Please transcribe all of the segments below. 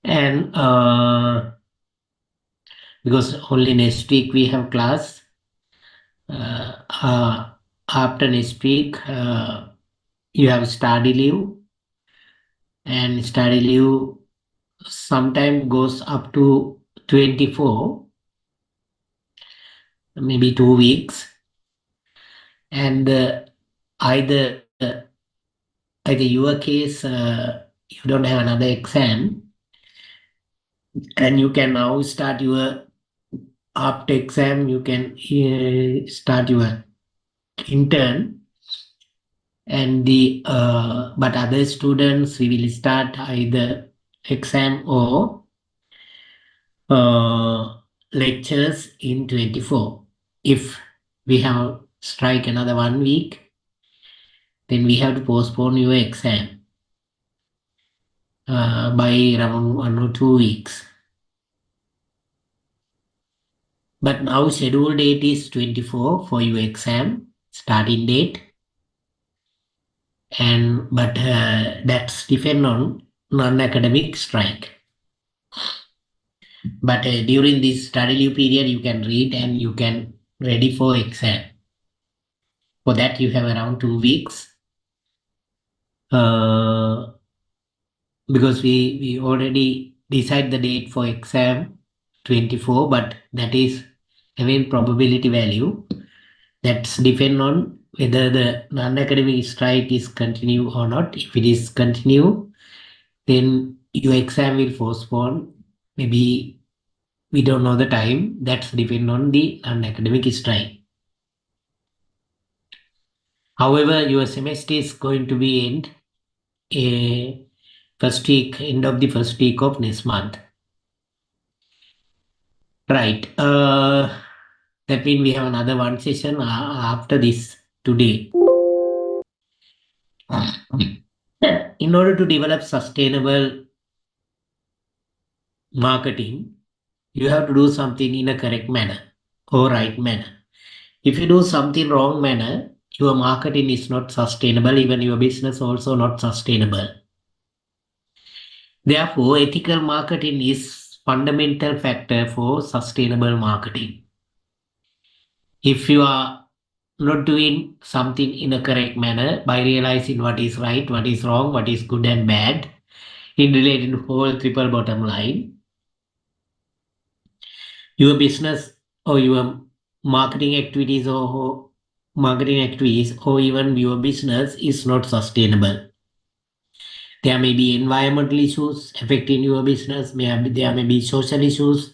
And because only next week we have class, after next week you have study leave, and study leave sometime goes up to 24, maybe 2 weeks. And either your case, you don't have another exam, and you can now start your, after exam you can start your intern. And the but other students, we will start either exam or lectures in 24. If we have strike another 1 week, then we have to postpone your exam by around 1 or 2 weeks. But now scheduled date is 24 for your exam starting date, and but that's depend on non-academic strike. But during this study leave period, you can read and you can ready for exam. For that, you have around 2 weeks. Because we already decide the date for exam 24, but that is again probability value. That's depend on whether the non-academic strike is continue or not. If it is continue, then your exam will postpone. Maybe we don't know the time. That's depend on the non-academic strike. However, your semester is going to be end end of the first week of next month. Right. That means we have another one session after this today. In order to develop sustainable marketing, you have to do something in a correct manner or right manner. If you do something wrong manner, your marketing is not sustainable, even your business also not sustainable. Therefore, ethical marketing is fundamental factor for sustainable marketing. If you are not doing something in a correct manner by realizing what is right, what is wrong, what is good and bad in relating to whole triple bottom line, your business or your marketing activities or even your business is not sustainable. There may be environmental issues affecting your business, there may be social issues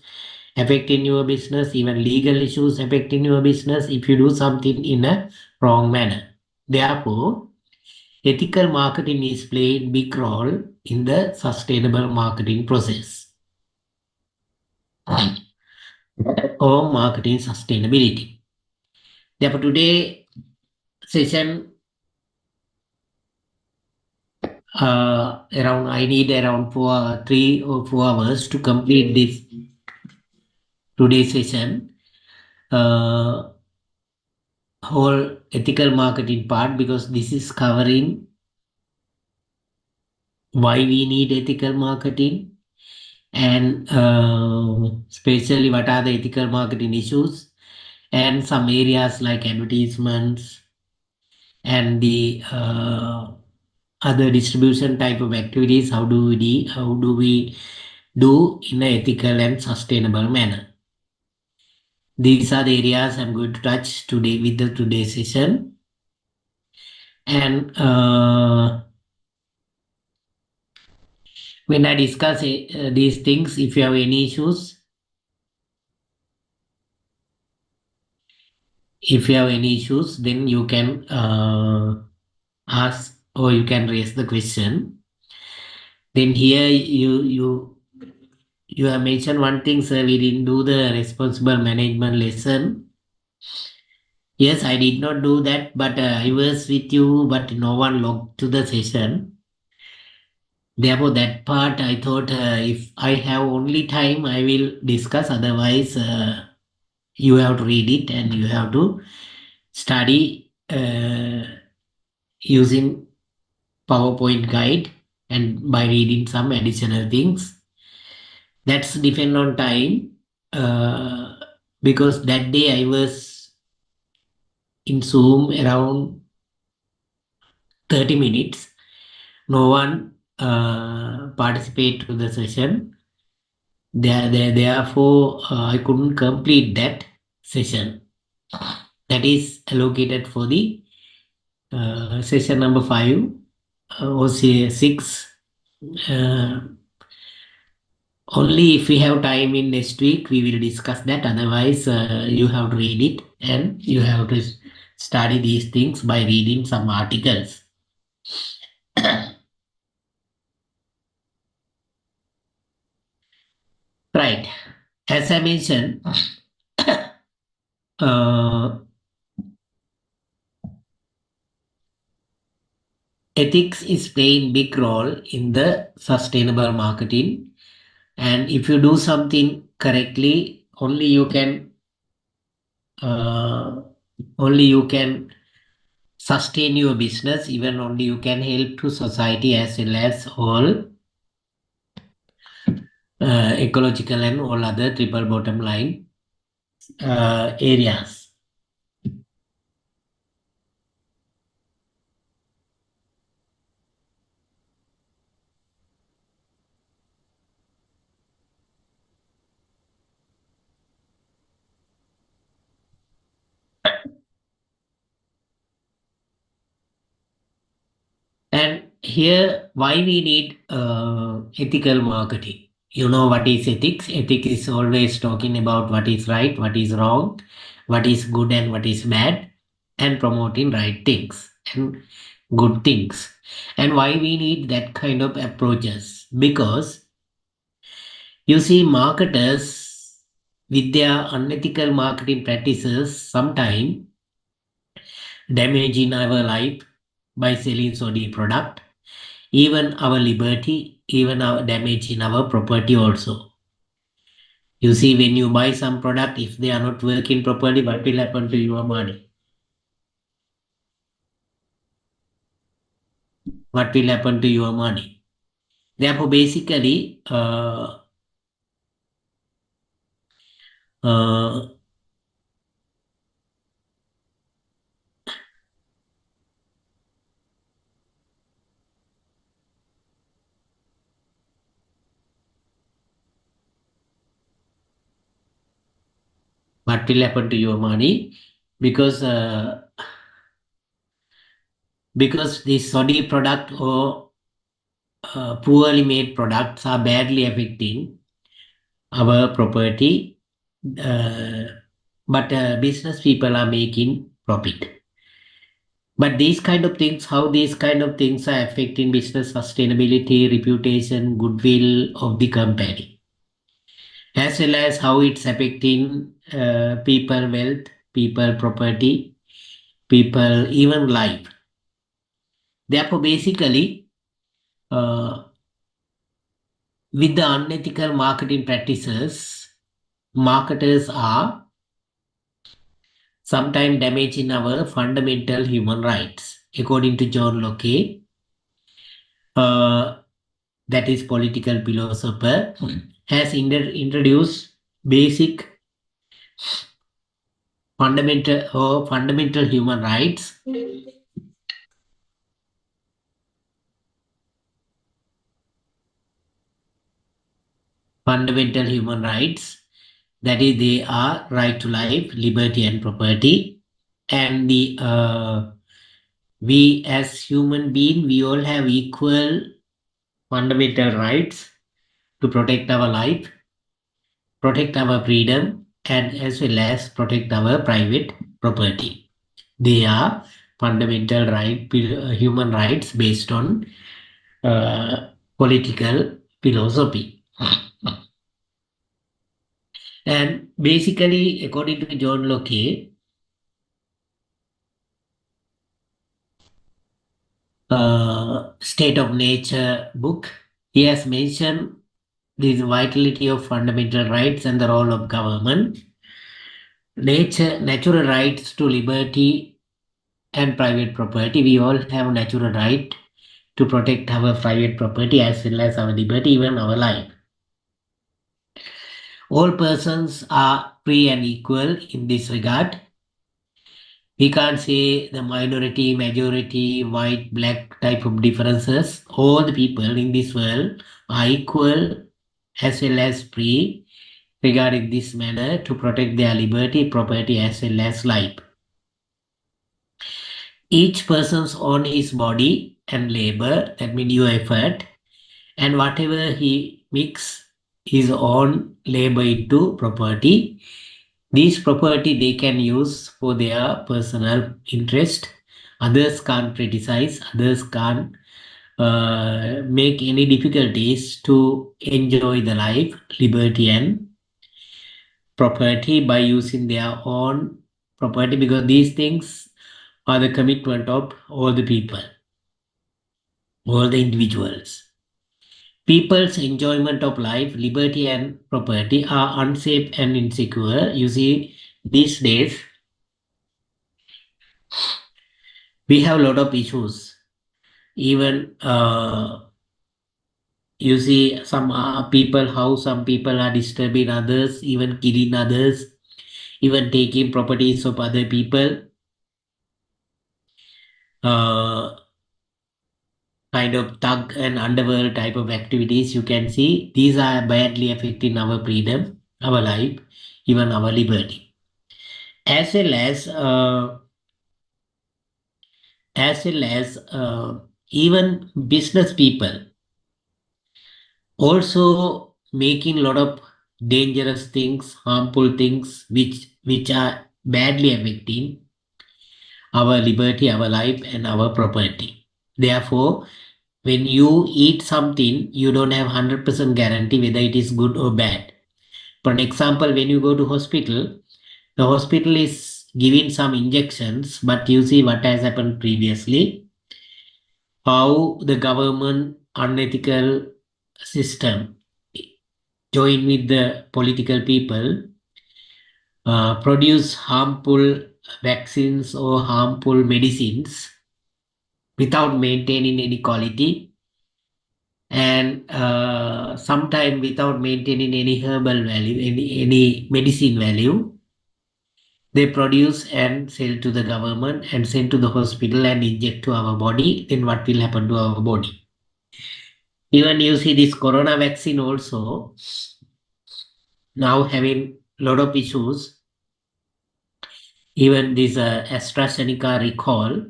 affecting your business, even legal issues affecting your business if you do something in a wrong manner. Therefore, ethical marketing is playing big role in the sustainable marketing process or marketing sustainability. Therefore, today session I need around 3 or 4 hours to complete this today's session. Whole ethical marketing part, because this is covering why we need ethical marketing, and especially what are the ethical marketing issues, and some areas like advertisements and the other distribution type of activities. How do we do in an ethical and sustainable manner? These are the areas I'm going to touch today with the today's session. And when I discuss these things, if you have any issues, then you can ask or you can raise the question. Then here you have mentioned one thing, sir, we didn't do the responsible management lesson. Yes, I did not do that, but I was with you, but no one logged to the session. Therefore, that part I thought if I have only time, I will discuss. Otherwise, you have to read it and you have to study using PowerPoint guide and by reading some additional things. That's depend on time. Uh, because that day I was in Zoom around 30 minutes. No one participate to the session. Therefore, I couldn't complete that session. That is allocated for the session number 5 or say 6. Uh, Only if we have time in next week, we will discuss that. Otherwise, you have to read it and you have to study these things by reading some articles. Right. As I mentioned, uh, ethics is playing big role in the sustainable marketing. And if you do something correctly, uh, only you can sustain your business. Even only you can help to society as well as all ecological and all other triple bottom line areas. And here, why we need ethical marketing? You know what is ethics? Ethics is always talking about what is right, what is wrong, what is good and what is bad, and promoting right things and good things. And why we need that kind of approaches? Because you see, marketers with their unethical marketing practices sometimes damaging our life by selling shoddy product, even our liberty, even our damage in our property also. You see, when you buy some product, if they are not working properly, what will happen to your money? What will happen to your money? Therefore, basically, uh, what will happen to your money? Because because this shoddy product or poorly made products are badly affecting our property, uh, but business people are making profit. But these kind of things, how these kind of things are affecting business sustainability, reputation, goodwill of the company, as well as how it's affecting people wealth, people property, people even life. Therefore, basically, uh, with the unethical marketing practices, marketers are sometimes damaging our fundamental human rights. According to John Locke, uh, that is political philosopher, has introduced basic fundamental human rights, fundamental human rights. That is, they are right to life, liberty, and property. And the we as human being, we all have equal fundamental rights to protect our life, protect our freedom, and as well as protect our private property. They are fundamental human rights based on political philosophy. And basically, according to John Locke, State of Nature book, he has mentioned the vitality of fundamental rights and the role of government. Natural rights to liberty and private property. We all have natural right to protect our private property as well as our liberty, even our life. All persons are free and equal in this regard. We can't say the minority, majority, white, black type of differences. All the people in this world are equal as well as free regarding this manner to protect their liberty, property as well as life. Each person's own his body and labor, that means your effort, and whatever he mix his own labor into property. These property they can use for their personal interest. Others can't criticize, others can't make any difficulties to enjoy the life, liberty, and property by using their own property, because these things are the commitment of all the people, all the individuals. People's enjoyment of life, liberty, and property are unsafe and insecure. You see, these days we have a lot of issues. Even you see some people, how some people are disturbing others, even killing others, even taking properties of other people. Uh, Kind of thug and underworld type of activities you can see. These are badly affecting our freedom, our life, even our liberty. As well as even business people also making a lot of dangerous things, harmful things, which are badly affecting our liberty, our life, and our property. Therefore, when you eat something, you don't have 100% guarantee whether it is good or bad. For an example, when you go to hospital, the hospital is giving some injections, but you see what has happened previously, how the government unethical system join with the political people produce harmful vaccines or harmful medicines without maintaining any quality, and sometime without maintaining any herbal value, any medicine value. They produce and sell to the government and send to the hospital and inject to our body. Then what will happen to our body? Even you see this corona vaccine also now having a lot of issues. Even this AstraZeneca recall,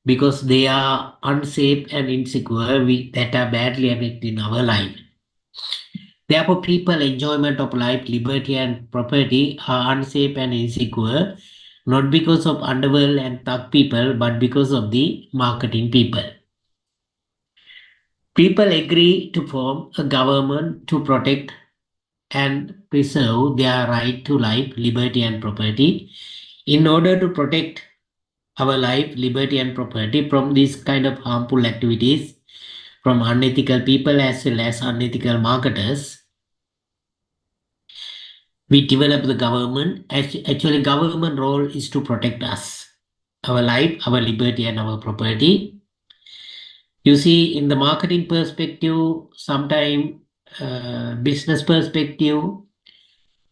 because they are unsafe and insecure, that are badly affecting our life. Therefore, people enjoyment of life, liberty, and property are unsafe and insecure, not because of underworld and thug people, but because of the marketing people. People agree to form a government to protect and preserve their right to life, liberty, and property. In order to protect our life, liberty, and property from these kind of harmful activities from unethical people as well as unethical marketers, we develop the government. Actually, government role is to protect us, our life, our liberty, and our property. You see, in the marketing perspective, sometime business perspective,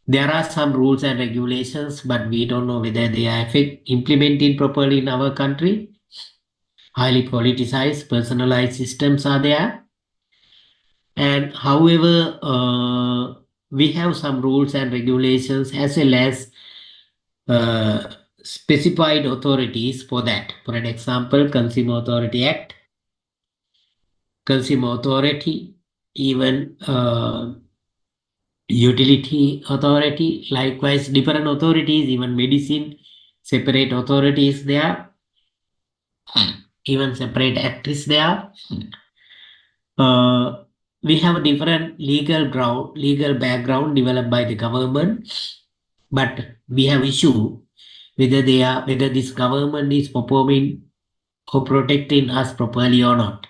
there are some rules and regulations, but we don't know whether they are implemented properly in our country. Highly politicized, personalized systems are there. And however, we have some rules and regulations as well as uh, specified authorities for that. For an example, Consumer Authority Act, Consumer Authority, even Utility Authority, likewise different authorities, even medicine, separate authorities there, even separate act is there. Uh, we have a different legal background developed by the government, but we have issue whether this government is performing or protecting us properly or not.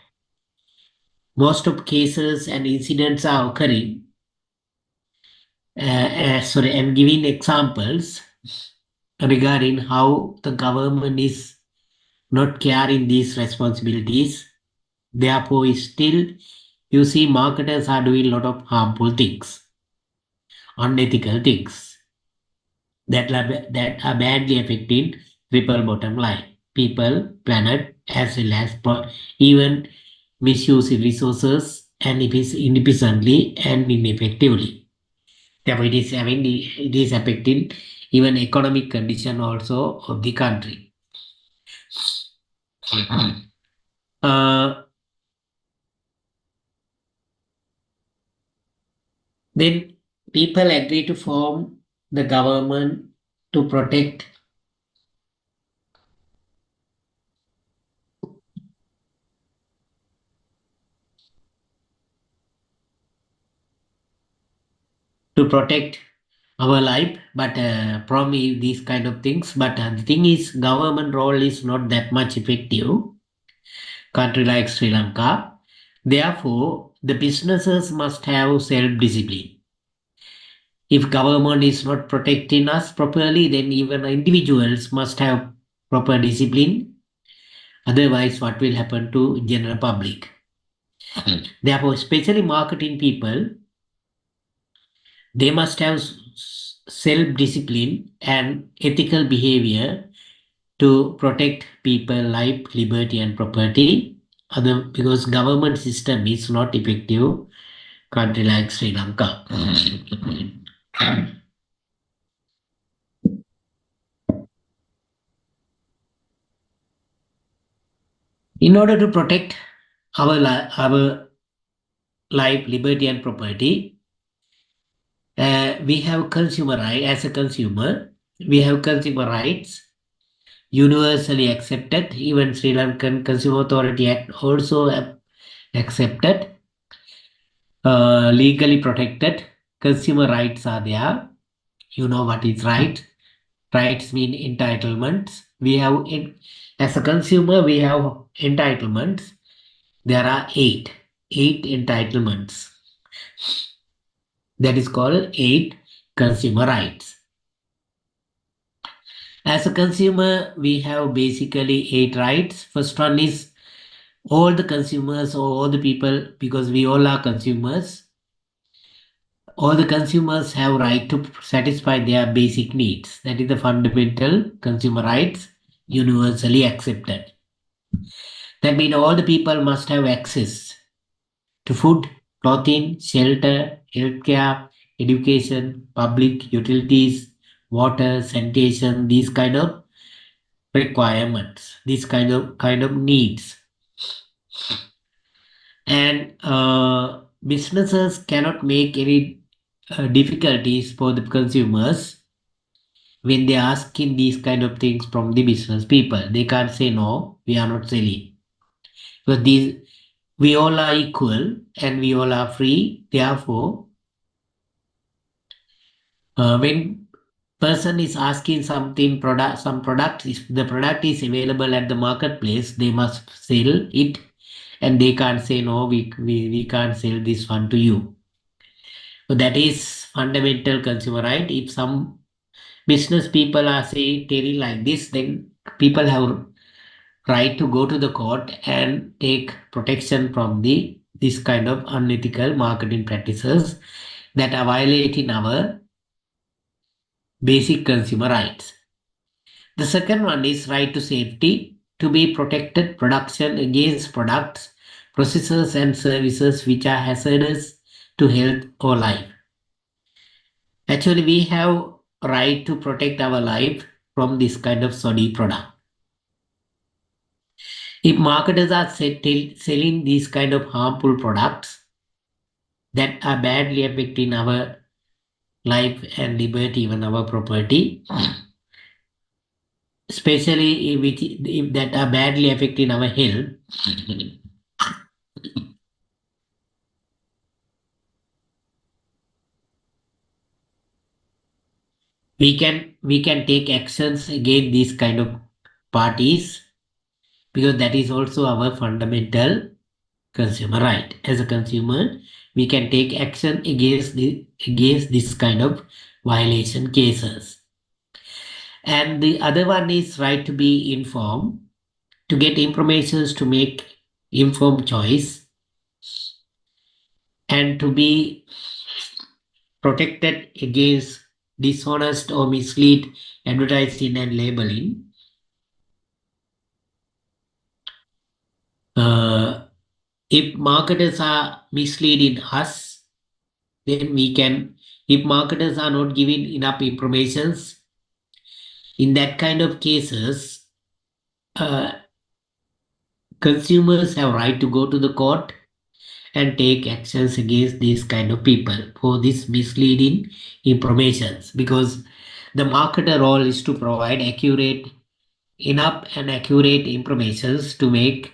Most of cases and incidents are occurring. I'm giving examples regarding how the government is not carrying these responsibilities. Therefore, still you see marketers are doing a lot of harmful things. unethical things that are badly affecting triple bottom line, people, planet, as well as even misuse resources and inefficiently and ineffectively. Therefore, it is affecting even economic condition also of the country. Uh, then people agree to form the government to protect our life, but from these kind of things. But the thing is, government role is not that much effective. Country like Sri Lanka, therefore, the businesses must have self-discipline. If government is not protecting us properly, then even individuals must have proper discipline. Otherwise, what will happen to general public? Therefore, especially marketing people, they must have self-discipline and ethical behavior to protect people, life, liberty, and property. Because government system is not effective, country like Sri Lanka. In order to protect our life, liberty, and property, we have consumer right as a consumer. We have consumer rights universally accepted. Even Sri Lankan Consumer Authority Act also accepted, legally protected. Consumer rights are there. You know what is right. Rights mean entitlements. As a consumer, we have entitlements. There are eight entitlements. That is called eight consumer rights. As a consumer, we have basically eight rights. First one is all the consumers or all the people, because we all are consumers. All the consumers have right to satisfy their basic needs. That is the fundamental consumer rights, universally accepted. That means all the people must have access to food, clothing, shelter, healthcare, education, public utilities, water, sanitation, these kind of requirements, these kind of needs. And businesses cannot make any difficulties for the consumers when they are asking these kind of things from the business people. They can't say no, we are not selling. Because we all are equal and we all are free. Therefore, when person is asking some product, if the product is available at the marketplace, they must sell it, and they can't say no, we can't sell this one to you. So that is fundamental consumer right. If some business people are telling like this, then people have right to go to the court and take protection from this kind of unethical marketing practices that are violating our basic consumer rights. The second one is right to safety, to be protected production against products, processes and services which are hazardous to health or life. Actually, we have right to protect our life from this kind of shoddy product. If marketers are selling these kind of harmful products that are badly affecting our life and liberty, even our property, especially if that are badly affecting our health, we can take actions against these kind of parties, because that is also our fundamental consumer right. As a consumer, we can take action against this kind of violation cases. And the other one is right to be informed, to get information, to make informed choice, and to be protected against dishonest or mislead advertising and labeling. Uh, if marketers are misleading us, then we can, if marketers are not giving enough informations, in that kind of cases, uh, consumers have right to go to the court and take actions against these kind of people for this misleading informations, because the marketer role is to provide accurate enough and accurate informations to make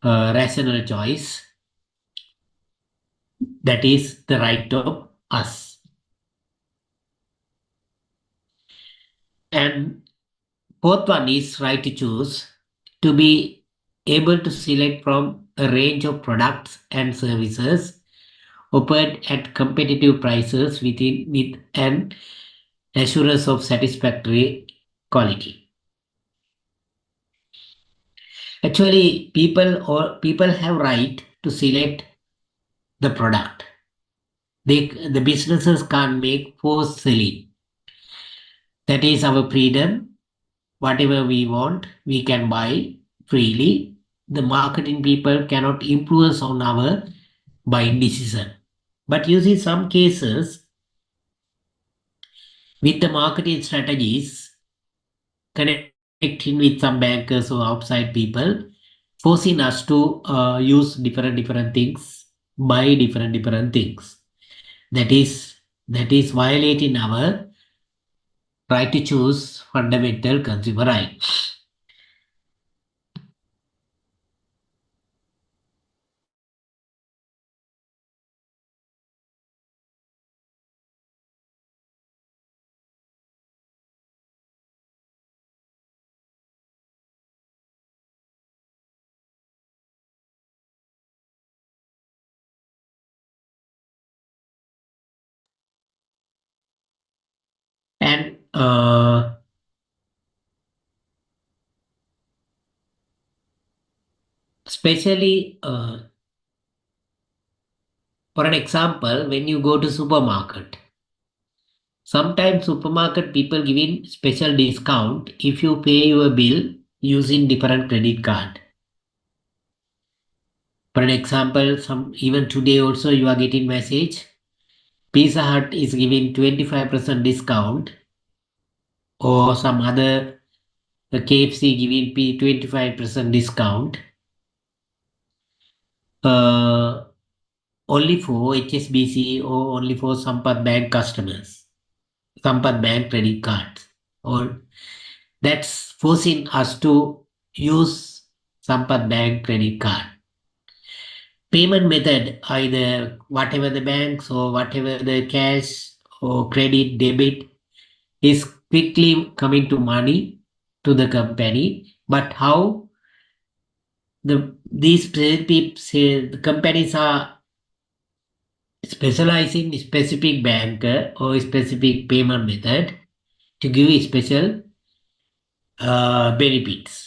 a rational choice. That is the right of us. And fourth one is right to choose, to be able to select from a range of products and services offered at competitive prices with an assurance of satisfactory quality. Actually, people have right to select the product. The businesses can't make forced selling. That is our freedom. Whatever we want, we can buy freely. The marketing people cannot influence on our buying decision. But you see some cases with the marketing strategies connecting with some bankers or outside people, forcing us to use different things, buy different things. That is that is violating our right to choose fundamental consumer right. And especially for an example, when you go to supermarket, sometimes supermarket people giving special discount if you pay your bill using different credit card. For an example, some even today also you are getting message Pizza Hut is giving 25% discount, or some other KFC giving 25% discount, uh, only for HSBC or only for Sampath Bank customers, Sampath Bank credit cards. Or that's forcing us to use Sampath Bank credit card. Payment method, either whatever the banks or whatever the cash or credit, debit, is quickly coming to money to the company. But how these the companies are specializing in specific banker or specific payment method to give special benefits.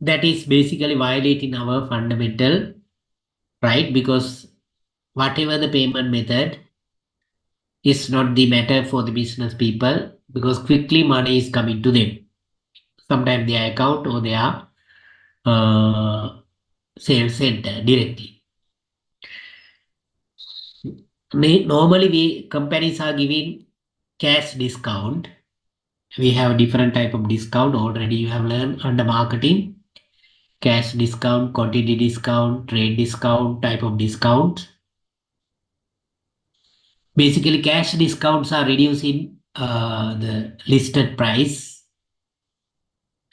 That is basically violating our fundamental right, because whatever the payment method is not the matter for the business people, because quickly money is coming to them, sometimes their account or their uh, sales center directly. Normally, we companies are giving cash discount. We have different type of discount already. You have learned under marketing: cash discount, quantity discount, trade discount, type of discount. Basically, cash discounts are reducing the listed price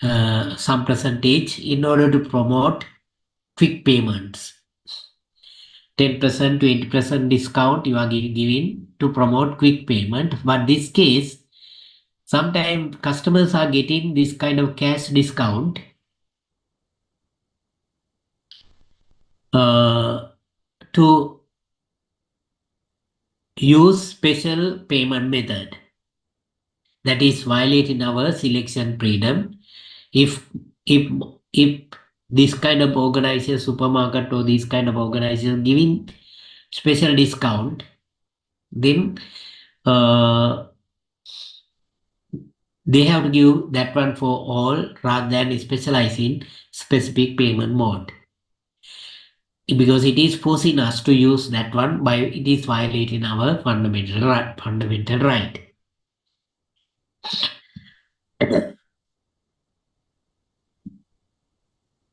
some percentage in order to promote quick payments. 10%, 20% discount you are giving to promote quick payment. But this case, sometimes customers are getting this kind of cash discount to use special payment method. That is violating our selection freedom. If if if this kind of organization, supermarket or this kind of organization giving special discount, then uh, they have to give that one for all rather than specialize in specific payment mode, because it is forcing us to use that one by it is violating our fundamental right.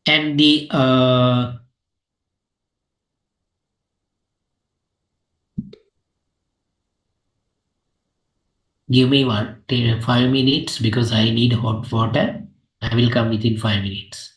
And the give me 5 minutes because I need hot water. I will come within 5 minutes.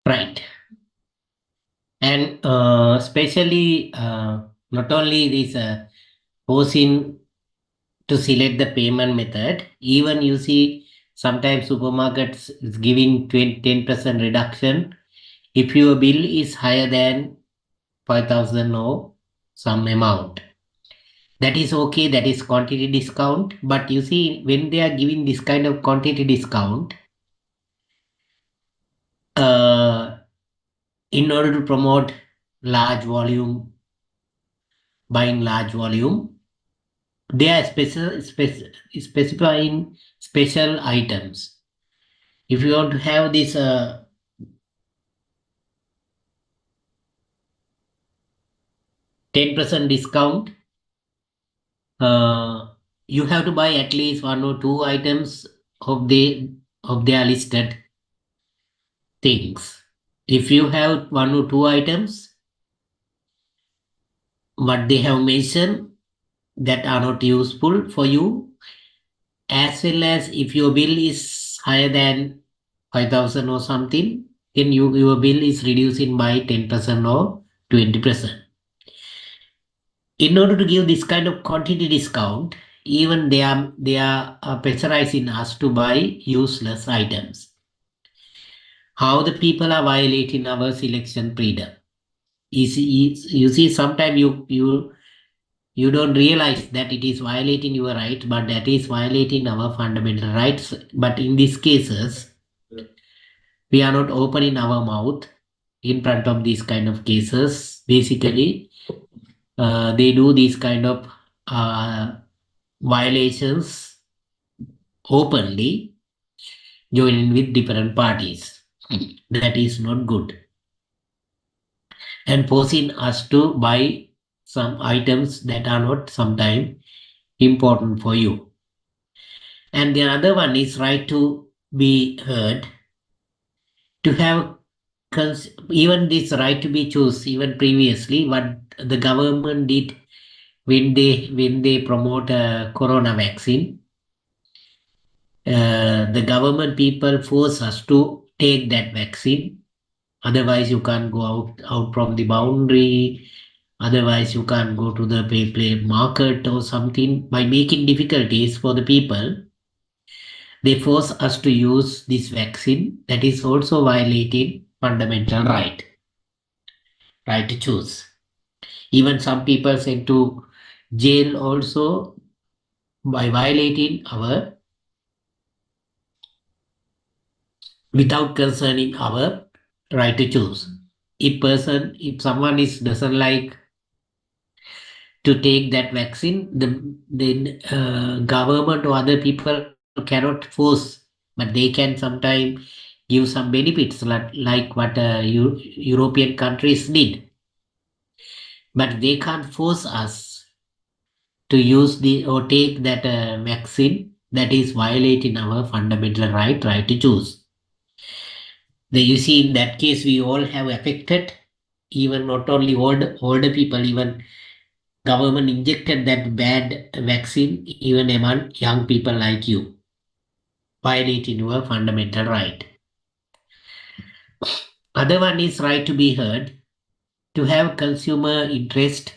Right. And especially not only this forcing to select the payment method, even you see sometimes supermarkets is giving 10% reduction if your bill is higher than 5,000 or some amount. That is okay, that is quantity discount. But you see, when they are giving this kind of quantity discount, uh, in order to promote large volume, buying large volume, they are specifying special items. If you want to have this 10% discount, uh, you have to buy at least one or two items of their listed things. If you have one or two items, what they have mentioned that are not useful for you, as well as if your bill is higher than 5,000 or something, then your bill is reducing by 10% or 20%. In order to give this kind of quantity discount, even they are pressurizing us to buy useless items. How the people are violating our selection freedom. You see, sometimes you don't realize that it is violating your right, but that is violating our fundamental rights. But in these cases, we are not opening our mouth in front of these kind of cases. Basically, they do these kind of uh, violations openly, joining with different parties. That is not good. And forcing us to buy some items that are not sometimes important for you. And the other one is right to be heard, to have even this right to be choose, even previously what the government did when they promote a corona vaccine. The government people force us to take that vaccine. Otherwise, you can't go out from the boundary. Otherwise, you can't go to the play market or something. By making difficulties for the people, they force us to use this vaccine that is also violating fundamental right to choose. Even some people sent to jail also by violating our without concerning our right to choose. If someone is doesn't like to take that vaccine, then government or other people cannot force, but they can sometimes give some benefits like what European countries did. But they can't force us to use the or take that vaccine that is violating our fundamental right to choose. You see, in that case, we all have affected, even not only older people, even government injected that bad vaccine even among young people like you, violating your fundamental right. Other one is right to be heard, to have consumer interest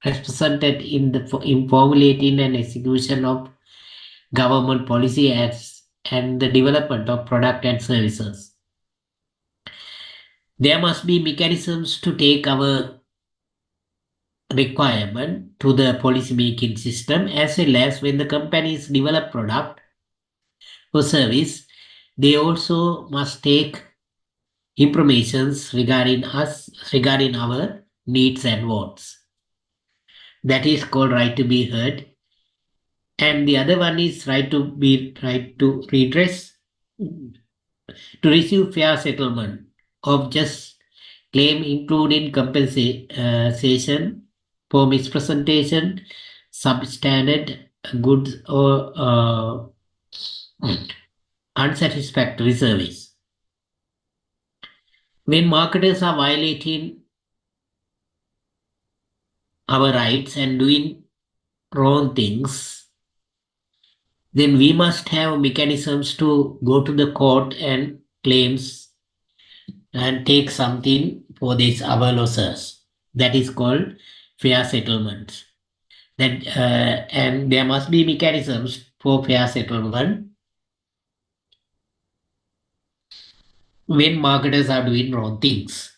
represented in formulating and execution of government policy as and the development of product and services. There must be mechanisms to take our requirement to the policy making system, as well as when the companies develop product or service, they also must take informations regarding our needs and wants. That is called right to be heard. And the other one is right to redress, to receive fair settlement of just claim, including compensation for mispresentation, substandard goods, or unsatisfactory service. When marketers are violating our rights and doing wrong things, then we must have mechanisms to go to the court and claims and take something for this our losses. That is called fair settlement. And there must be mechanisms for fair settlement when marketers are doing wrong things.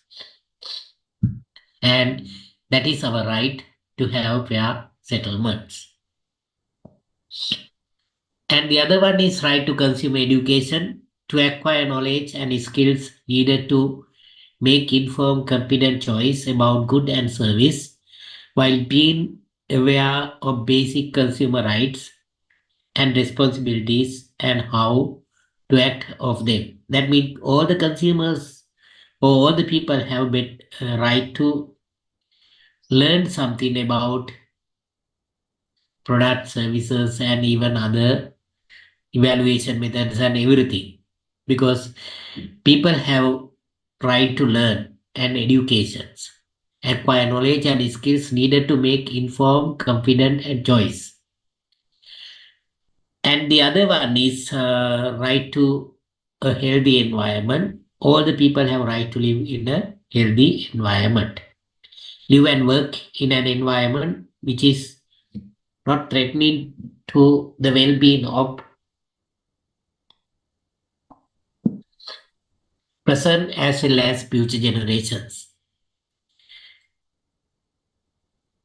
And that is our right to have fair settlements. And the other one is right to consumer education, to acquire knowledge and skills needed to make informed, competent choice about good and service while being aware of basic consumer rights and responsibilities and how to act of them. That means all the consumers or all the people have right to learn something about product, services, and even other evaluation methods and everything. Because people have right to learn and educations, acquire knowledge and skills needed to make informed, confident, and choice. And the other one is right to a healthy environment. All the people have right to live in a healthy environment. Live and work in an environment which is not threatening to the well-being of present as well as future generations.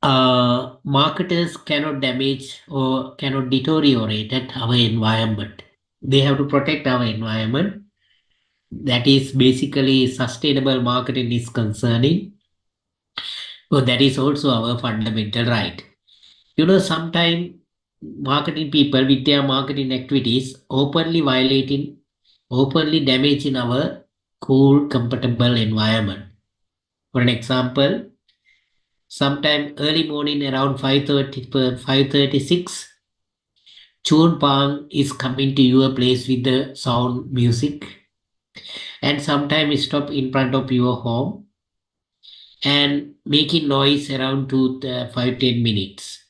Marketers cannot damage or cannot deteriorate our environment. They have to protect our environment. That is basically sustainable marketing is concerning. So that is also our fundamental right. Sometimes marketing people with their marketing activities openly damaging our cool, comfortable environment. For an example, sometime early morning around 5:30, 5:36, Chun Pang is coming to your place with the sound music and sometimes stop in front of your home and making noise around 5-10 minutes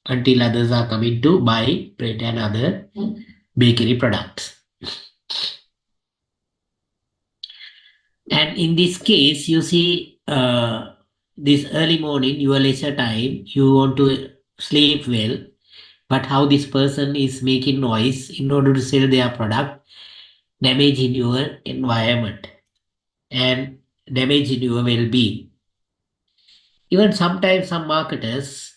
until others are coming to buy bread and other bakery products. And in this case, you see, this early morning, your leisure time, you want to sleep well, but how this person is making noise in order to sell their product, damaging your environment and damaging your well-being. Even sometimes some marketers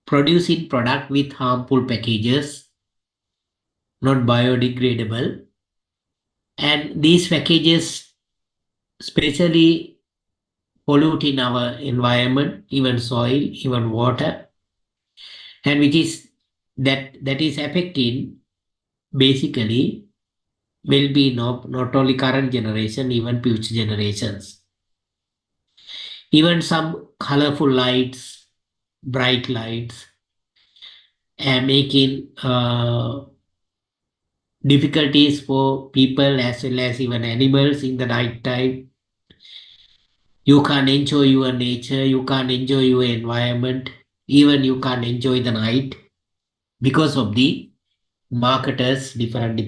producing product with harmful packages, not biodegradable, and these packages especially polluting our environment, even soil, even water, and which is that is affecting basically well-being of not only current generation, even future generations. Even some colorful lights, bright lights, and making difficulties for people as well as even animals in the night time. You can't enjoy your nature, you can't enjoy your environment, even you can't enjoy the night because of the marketers different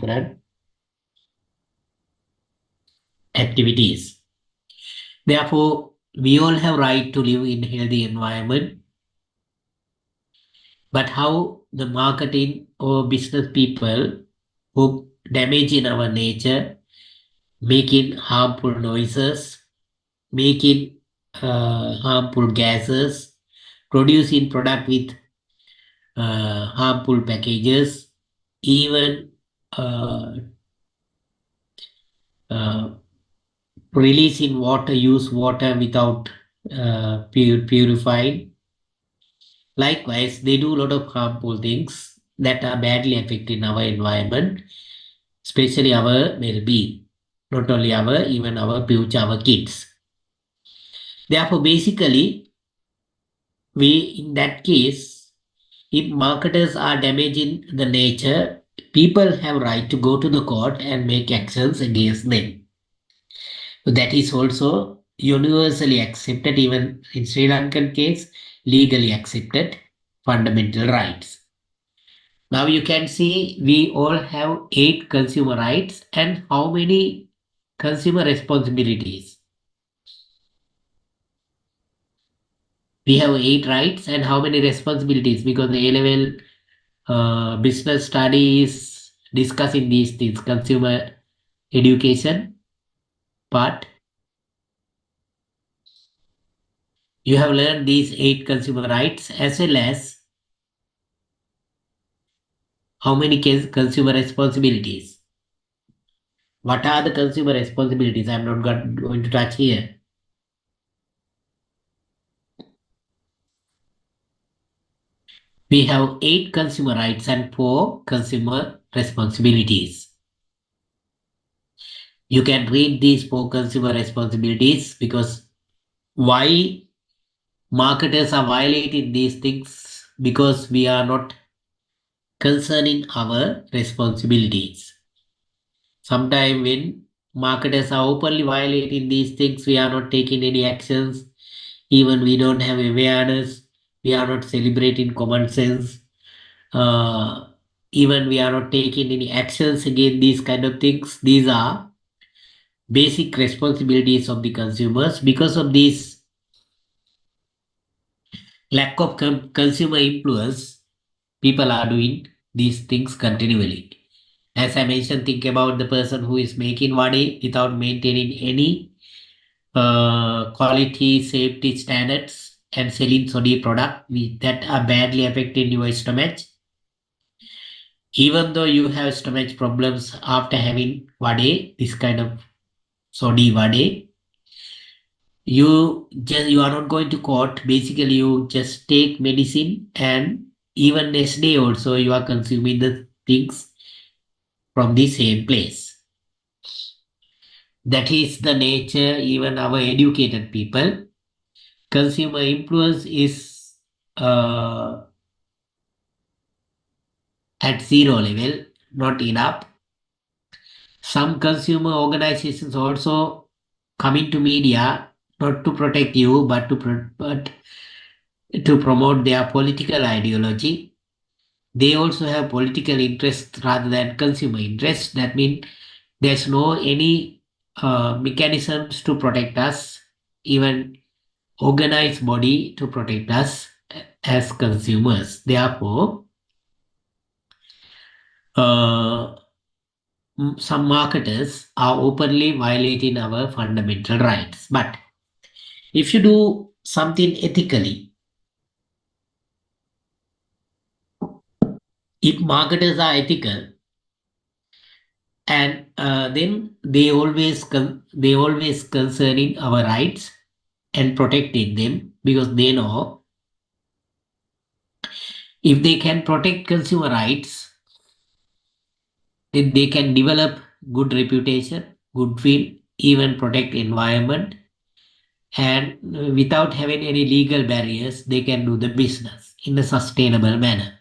activities. Therefore, we all have right to live in healthy environment, but how the marketing or business people who damage in our nature, making harmful noises, making harmful gases, producing product with harmful packages, even uh, uh, releasing water, use water without purifying. Likewise, they do a lot of harmful things that are badly affecting our environment, especially our well-being. Not only our, even our future, our kids. Therefore, basically, we in that case, if marketers are damaging the nature, people have right to go to the court and make actions against them. So that is also universally accepted, even in Sri Lankan case, legally accepted fundamental rights. Now you can see we all have 8 consumer rights and how many consumer responsibilities. We have 8 rights and how many responsibilities because the A-level business studies discussing these things, consumer education part. You have learned these 8 consumer rights as well as how many consumer responsibilities. What are the consumer responsibilities? I'm not going to touch here. We have 8 consumer rights and 4 consumer responsibilities. You can read these 4 consumer responsibilities because why marketers are violating these things because we are not concerning our responsibilities. Sometimes when marketers are openly violating these things, we are not taking any actions. Even we don't have awareness. We are not celebrating common sense. Uh, Even we are not taking any actions against these kind of things. These are basic responsibilities of the consumers. Because of this lack of consumer influence, people are doing these things continually. As I mentioned, think about the person who is making money without maintaining any quality safety standards and selling shoddy product that are badly affecting your stomach. Even though you have stomach problems after having vade, this kind of shoddy vade, you are not going to court. Basically, you just take medicine, and even next day also you are consuming the things from the same place. That is the nature. Even our educated people, consumer influence is at zero level, not enough. Some consumer organizations also come into media not to protect you, but to promote their political ideology. They also have political interest rather than consumer interest. That means there's no any mechanisms to protect us, even organized body to protect us as consumers. Therefore, uh, some marketers are openly violating our fundamental rights. But if you do something ethically, if marketers are ethical, and then they always concerning our rights and protecting them, because they know if they can protect consumer rights, then they can develop good reputation, goodwill, even protect environment, and without having any legal barriers, they can do the business in a sustainable manner.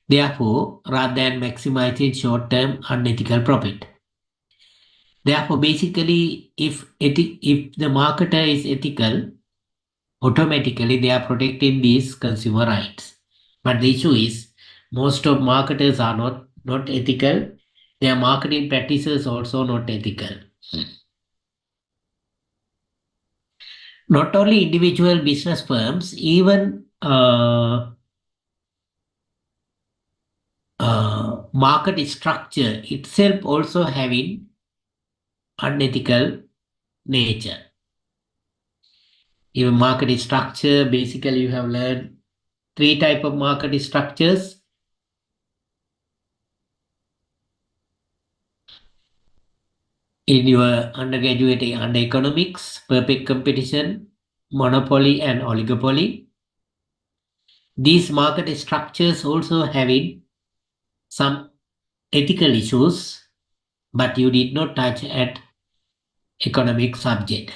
Therefore, rather than maximizing short-term unethical profit. Therefore, basically, if the marketer is ethical, automatically they are protecting these consumer rights. But the issue is, most of marketers are not ethical. Their marketing practices also not ethical. Not only individual business firms, even market structure itself also having unethical nature. Even market structure, basically you have learned three type of market structures in your undergraduate under economics: perfect competition, monopoly, and oligopoly. These market structures also having some ethical issues, but you did not touch at economic subject.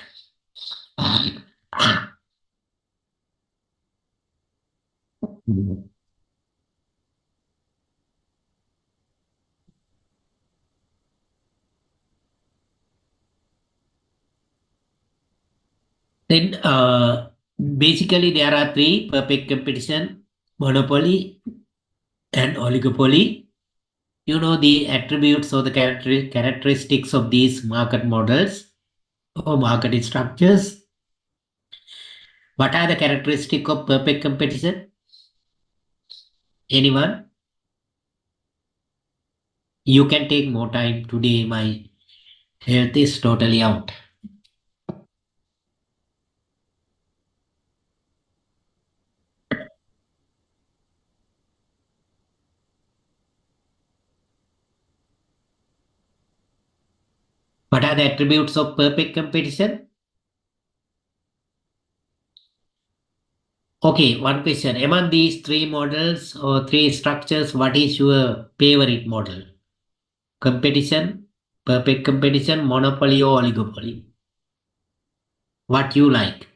Then basically there are three: perfect competition, monopoly, and oligopoly. You know the attributes or the characteristics of these market models or market structures. What are the characteristics of perfect competition? Anyone? You can take more time today. My health is totally out. What are the attributes of perfect competition? Okay, one question. Among these three models or three structures, what is your favorite model? Competition, perfect competition, monopoly, or oligopoly? What you like?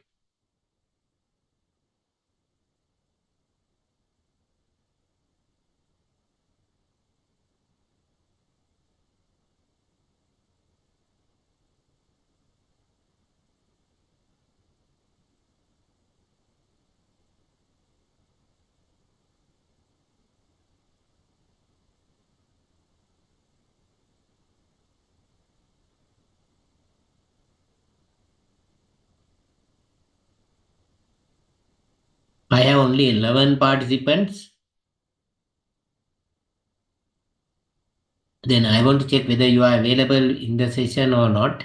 I have only 11 participants. Then I want to check whether you are available in the session or not.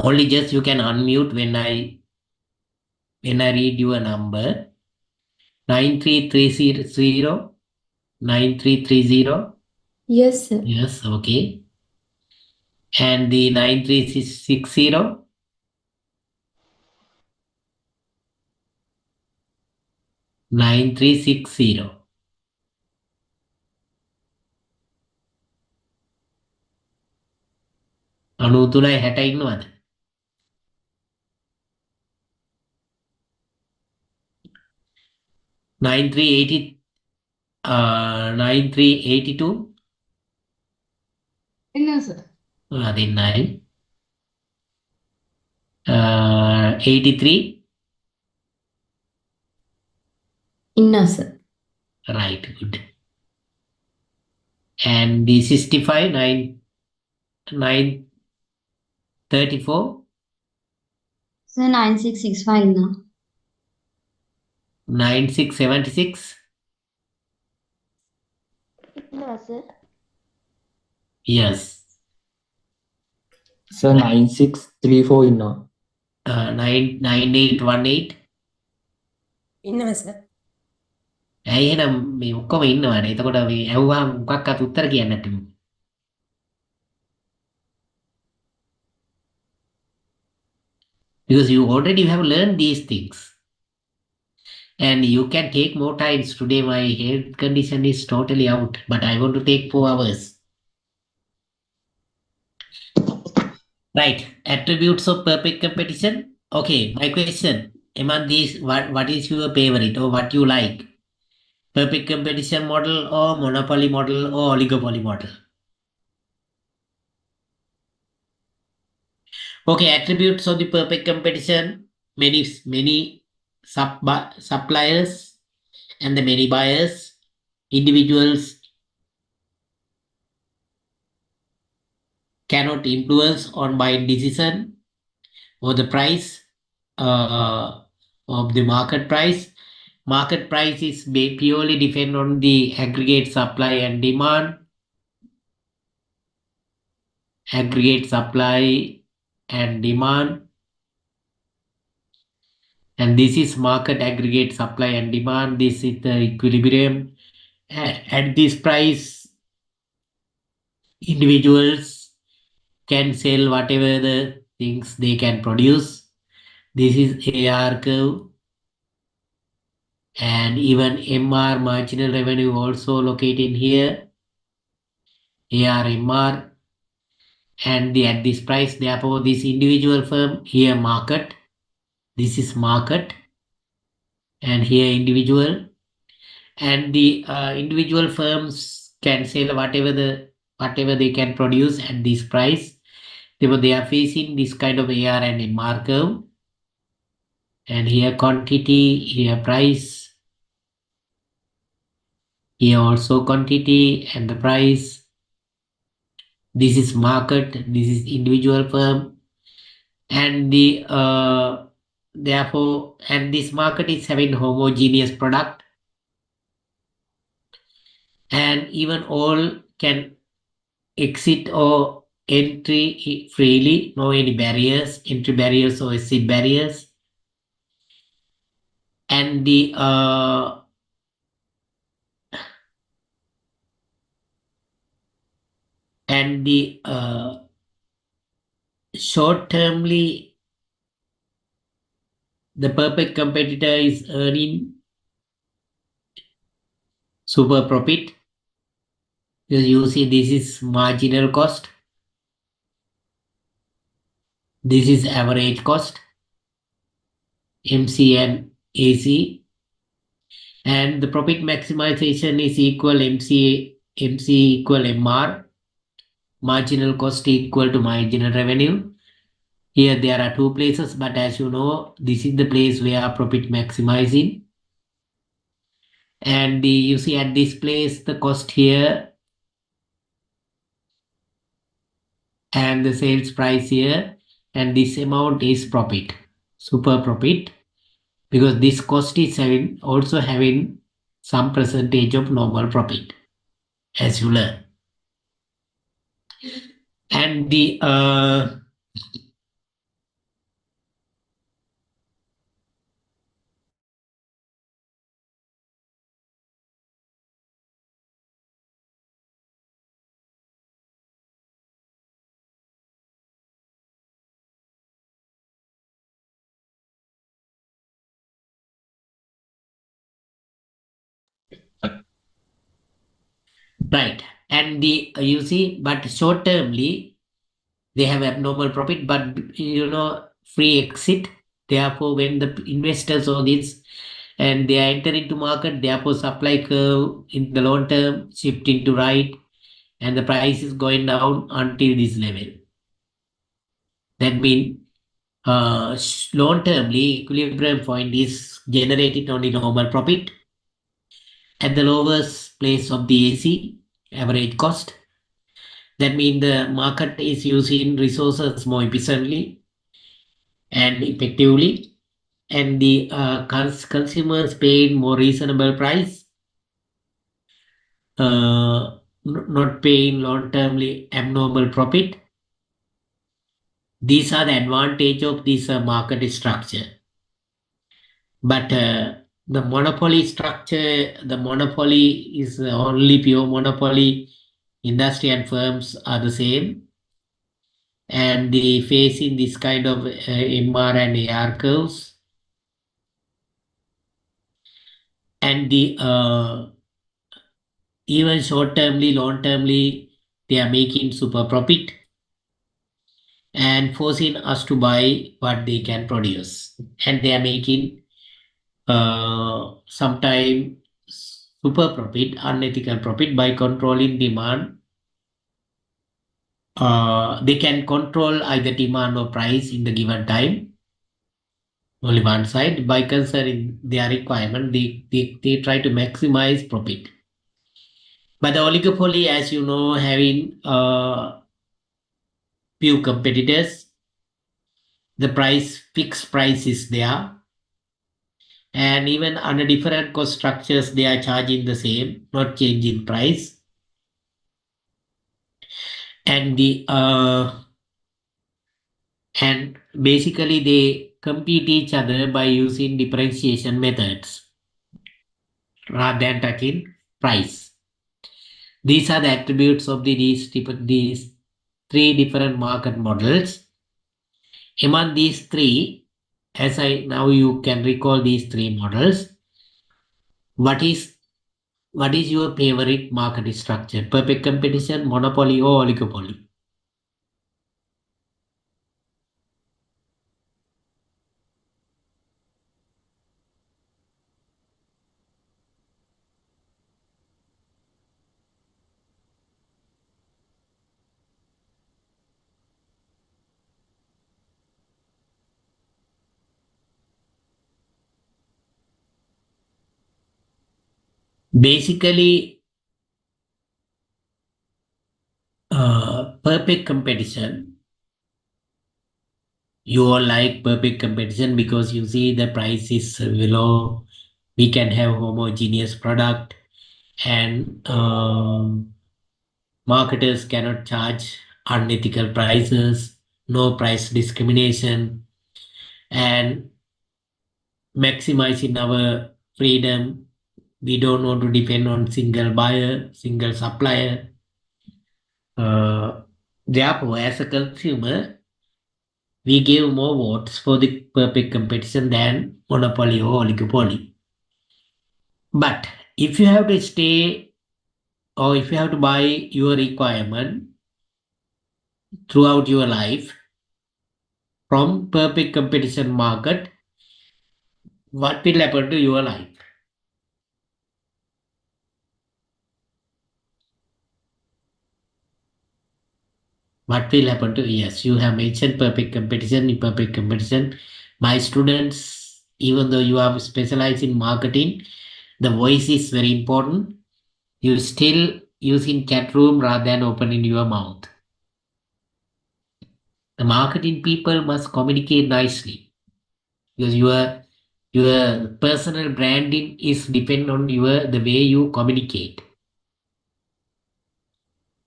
Only just you can unmute when I read your number. 9330 9330. Yes, sir. Yes, okay. And the 9360. 9360. අනුතුලයි 60 ඉන්නවද? 9380 9382 Inna, sir. දෙන්නයි. 83. Inna, sir. Right, good. And the 65 934. Sir, 9665 inna. 9676. Inna, sir. Yes. Sir, 9634 inna. 9818. ඉන්නව sir. ඇයි එහෙනම් මේ ඔක්කොම ඉන්නවනේ. එතකොට මේ ඇහුවාම මොකක්වත් උත්තර කියන්නේ නැත්නම්. Because you already have learned these things. And you can take more times. Today my health condition is totally out, but I want to take 4 hours. Right, attributes of perfect competition. Okay, my question, among these, what is your favorite or what you like? Perfect competition model or monopoly model or oligopoly model? Okay, attributes of the perfect competition, many suppliers and the many buyers, individuals cannot influence on buying decision or the price of the market price. Market price is purely depend on the aggregate supply and demand. Aggregate supply and demand. And this is market aggregate supply and demand. This is the equilibrium. At this price, individuals can sell whatever the things they can produce. This is AR curve. And even MR, marginal revenue, also located here. AR, MR. And at this price, therefore, this individual firm here market. This is market. And here individual. And the individual firms can sell whatever they can produce at this price. Therefore, they are facing this kind of AR and MR curve. And here quantity, here price. Here also quantity and the price. This is market. This is individual firm. And the therefore, and this market is having homogeneous product. And even all can exit or entry freely, no any barriers, entry barriers or exit barriers. And the short termly, the perfect competitor is earning super profit. Because you see, this is marginal cost. This is average cost, MC and AC. And the profit maximization is equal MC equal MR. Marginal cost equal to marginal revenue. Here there are two places, but as you know, this is the place where profit maximizing. And you see at this place, the cost here and the sales price here, and this amount is profit. super profit, because this cost is also having some percentage of normal profit, as you learn. And the right, and the you see, but short termly they have abnormal profit, but free exit. Therefore, when the investors saw this and they enter into market, therefore supply curve in the long term shifting to right, and the price is going down until this level. That means long termly equilibrium point is generated only normal profit at the lowest place of the AC average cost. That means the market is using resources more efficiently and effectively, and the consumers paying more reasonable price, not paying long-termly abnormal profit. These are the advantage of this market structure. But the monopoly structure, the monopoly is only pure monopoly. Industry and firms are the same, and they facing this kind of MR and AR curves, and the even short termly, long termly, they are making super profit and forcing us to buy what they can produce, and they are making sometime super profit, unethical profit by controlling demand. They can control either demand or price in the given time. Only one side, by considering their requirement, they try to maximize profit. But the oligopoly, as you know, having few competitors, the fixed price is there, and even under different cost structures, they are charging the same, not changing price. And and basically they compete each other by using differentiation methods rather than touching price. These are the attributes of these three different market models. Among these three, as I now you can recall these three models, what is your favorite market structure? Perfect competition, monopoly, or oligopoly? Basically, perfect competition. You all like perfect competition because you see the price is below. We can have homogeneous product, and marketers cannot charge unethical prices, no price discrimination, and maximizing our freedom. We don't want to depend on single buyer, single supplier. Therefore, as a consumer, we give more votes for the perfect competition than monopoly or oligopoly. But if you have to stay or if you have to buy your requirement throughout your life from perfect competition market, what will happen to your life? What will happen to, yes, you have mentioned perfect competition, in perfect competition. My students, even though you are specialized in marketing, the voice is very important. You still using chat room rather than opening your mouth. The marketing people must communicate nicely. because your personal branding is depend on the way you communicate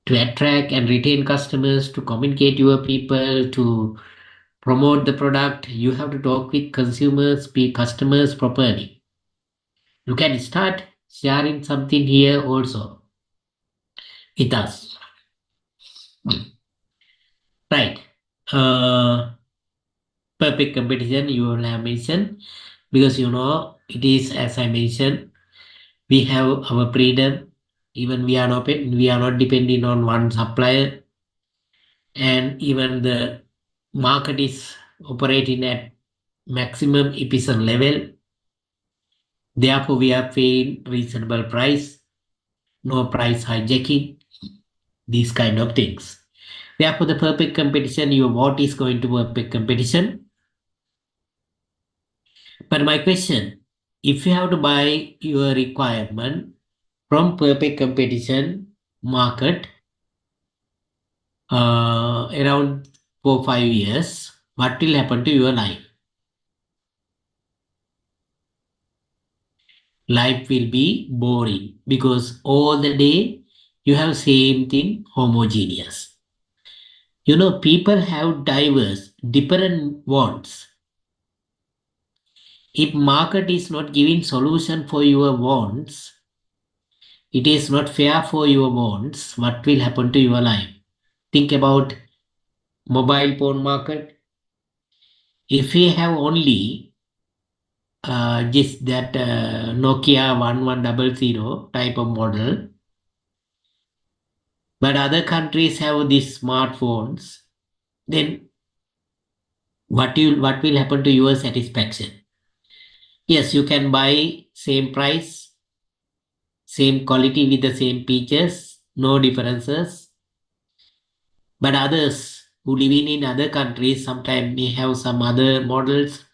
to attract and retain customers, to communicate your people, to promote the product. You have to talk with consumers, be customers properly. You can start sharing something here also with us. Right. Perfect competition you will have mentioned, because it is, as I mentioned, we have our freedom. Even we are not depending on one supplier, and even the market is operating at maximum efficient level. Therefore, we are paying reasonable price, no price hijacking, these kind of things. Therefore, the perfect competition, your what is going to perfect competition? But my question, if you have to buy your requirement from perfect competition market around 4 5 years, what will happen to your life? Life will be boring, because all the day you have same thing homogeneous. People have diverse, different wants. If market is not giving solution for your wants, it is not fair for your wants, what will happen to your life? Think about mobile phone market. If we have only just that Nokia 1100 type of model, but other countries have these smartphones, then what will happen to your satisfaction? Yes, you can buy same price, same quality with the same features, no differences. But others who living in other countries sometimes may have some other models.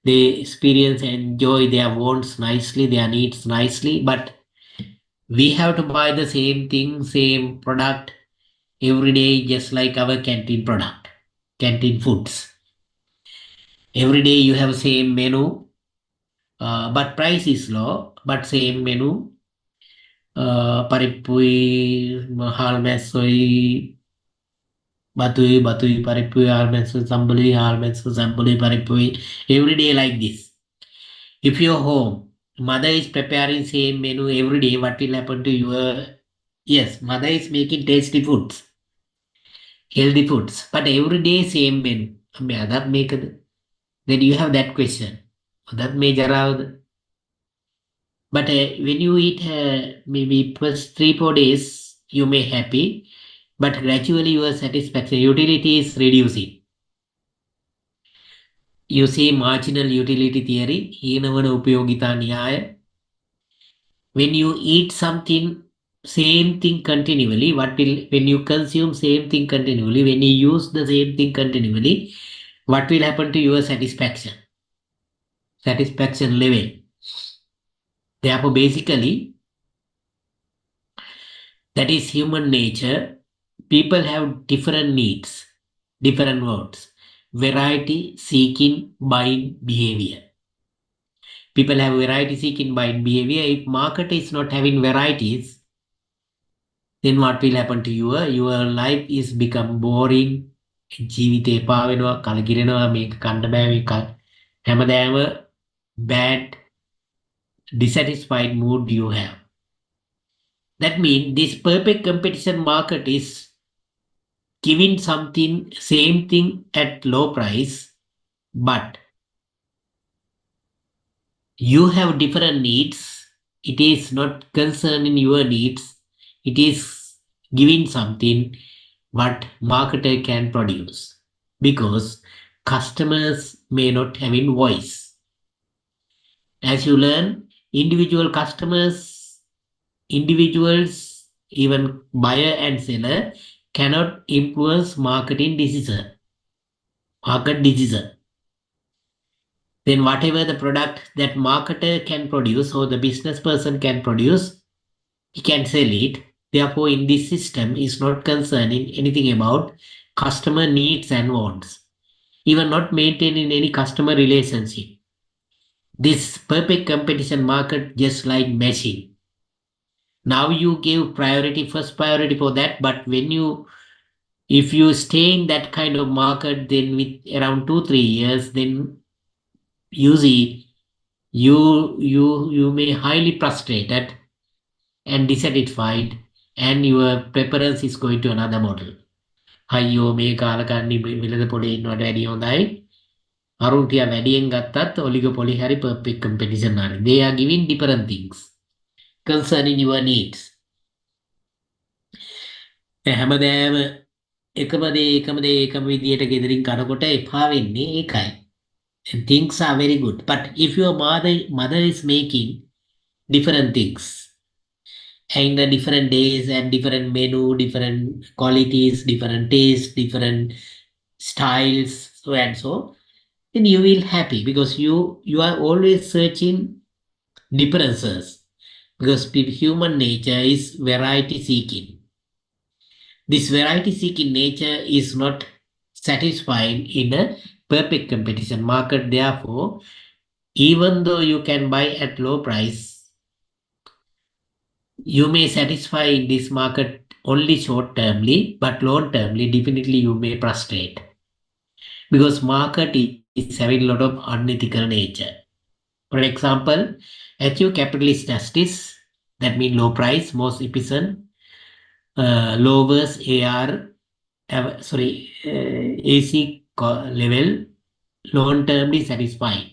They experience and enjoy their wants nicely, their needs nicely. But we have to buy the same thing, same product every day, just like our canteen product, canteen foods. Every day you have same menu, but price is low, but same menu. Paripui, hal mesoi, batui, paripui, hal mesoi, sambuli, hal mesoi, sambuli, paripui. Every day like this. If your home, mother is preparing same menu every day, what will happen to your? Yes, mother is making tasty foods, healthy foods, but every day same menu. That make it. Then you have that question. That major out. But when you eat maybe first 3 4 days, you may happy, but gradually your satisfaction utility is reducing. You see marginal utility theory, heenavana upayogita nyaya. When you eat something, same thing continually, when you consume same thing continually, when you use the same thing continually, what will happen to your satisfaction level? Therefore, basically, that is human nature. People have different needs, different wants, variety seeking buying behavior. People have variety seeking buying behavior. If market is not having varieties, then what will happen to your life is become boring. ජීවිතේ එපා වෙනවා, කලකිරෙනවා, මේක කන්න බෑ, මේක හැමදාම bad, dissatisfied mood you have. That means this perfect competition market is giving something, same thing at low price, but you have different needs. It is not concerning your needs. It is giving something what marketer can produce, because customers may not have in voice. As you learn, individuals, even buyer and seller, cannot influence market decision. Then whatever the product that marketer can produce or the business person can produce, he can sell it. Therefore, in this system is not concerning anything about customer needs and wants. even not maintaining any customer relationship. This perfect competition market just like machine. Now you give first priority for that, but if you stay in that kind of market, then with around 2 3 years, then you see you may highly frustrated and dissatisfied, and your preference is going to another model. අයියෝ මේ කාලකන්ණි වෙළඳ පොලේ ඉන්නවට වැඩිය හොඳයි. අරුන් ටික වැඩියෙන් ගත්තත් ඔලිගොපොලි හරි perfect competition හරි. They are giving different things concerning your needs. හැමදෑම එකම දේ එකම විදියට ගෙදරින් කනකොට එපා වෙන්නේ ඒකයි. And things are very good. But if your mother is making different things and the different days and different menu, different qualities, different taste, different styles, so and so, then you will happy because you are always searching differences, because human nature is variety seeking. This variety seeking nature is not satisfying in a perfect competition market. Therefore, even though you can buy at low price, you may satisfy in this market only short termly, but long termly definitely you may frustrate, because market is having a lot of unethical nature. For example, achieve capitalist justice, that means low price, most efficient, lowest AC level, long-termly satisfying.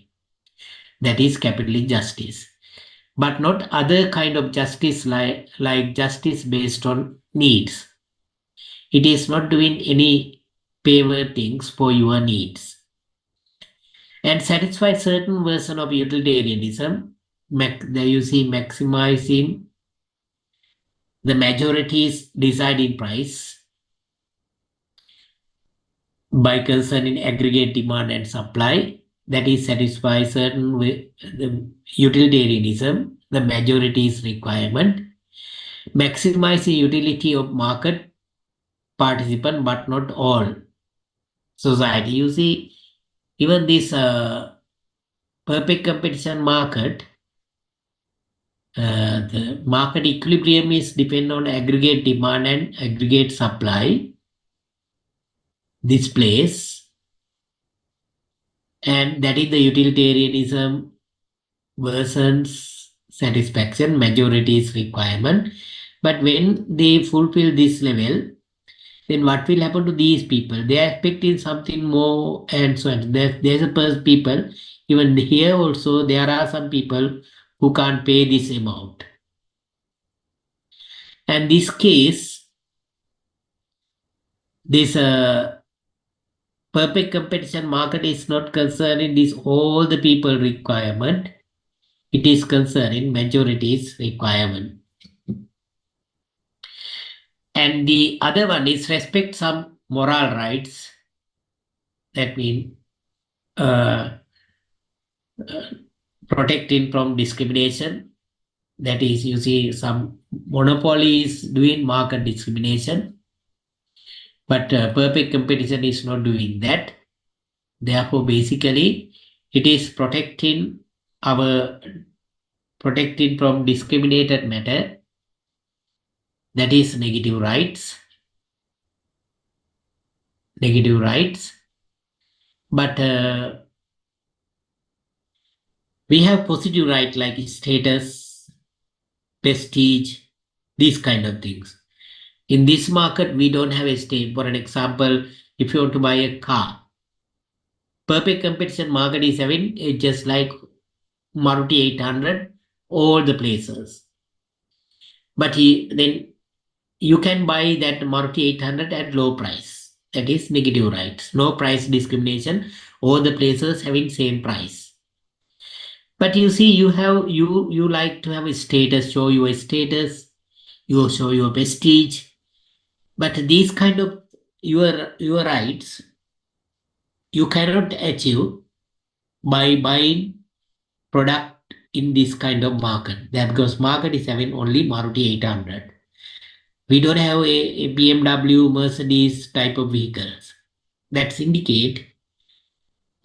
That is capitalist justice. But not other kind of justice like justice based on needs. It is not doing any favor things for your needs. And satisfy certain version of utilitarianism. There you see maximizing the majority's deciding price by concerning aggregate demand and supply. That is satisfy certain the utilitarianism, the majority's requirement. Maximize the utility of market participant, but not all society. You see, even this perfect competition market, the market equilibrium is depend on aggregate demand and aggregate supply. This place, and that is the utilitarianism versus satisfaction, majority's requirement. But when they fulfill this level, then what will happen to these people? They are expecting something more, and so on. There's a people, even here also there are some people who can't pay this amount. And this case, this perfect competition market is not concerning this all the people requirement. It is concerning majority's requirement. And the other one is respect some moral rights. That means protecting from discrimination. That is, you see, some monopolies doing market discrimination, but perfect competition is not doing that. Therefore, basically, it is protecting from discriminated matter. That is negative rights. But we have positive rights like status, prestige, these kind of things. In this market, we don't have a state. For an example, if you want to buy a car, perfect competition market is having just like Maruti 800, all the places. But then you can buy that Maruti 800 at low price. That is negative rights. No price discrimination. All the places having same price. But you see, you like to have a status, show your status, you show your prestige. But these kind of your rights, you cannot achieve by buying product in this kind of market. That because market is having only Maruti 800. We don't have a BMW, Mercedes type of vehicles. That's indicate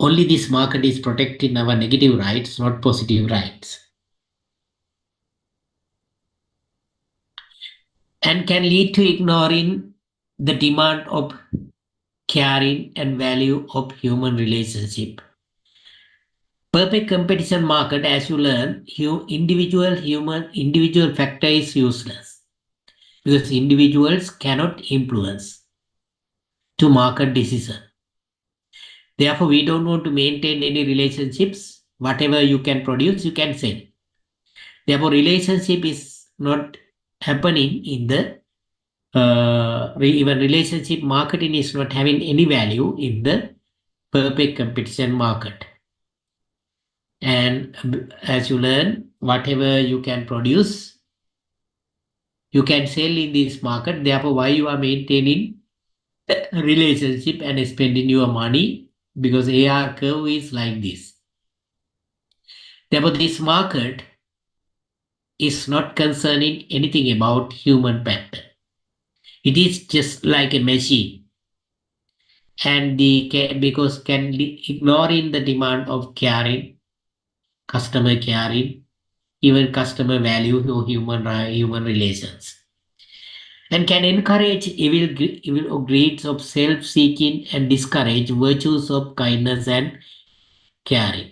Only this market is protecting our negative rights, not positive rights. And can lead to ignoring the demand of caring and value of human relationship. Perfect competition market, as you learn, individual factor is useless because individuals cannot influence to market decision. Therefore, we don't want to maintain any relationships. Whatever you can produce, you can sell. Therefore, relationship is not happening in the even relationship marketing is not having any value in the perfect competition market. And as you learn, whatever you can produce, you can sell in this market. Therefore, why you are maintaining a relationship and spending your money? Because AR curve is like this. Therefore, this market is not concerning anything about human factor. It is just like a machine, and because ignoring the demand of caring, customer caring, even customer value or human relations, and can encourage evil greeds of self-seeking and discourage virtues of kindness and caring.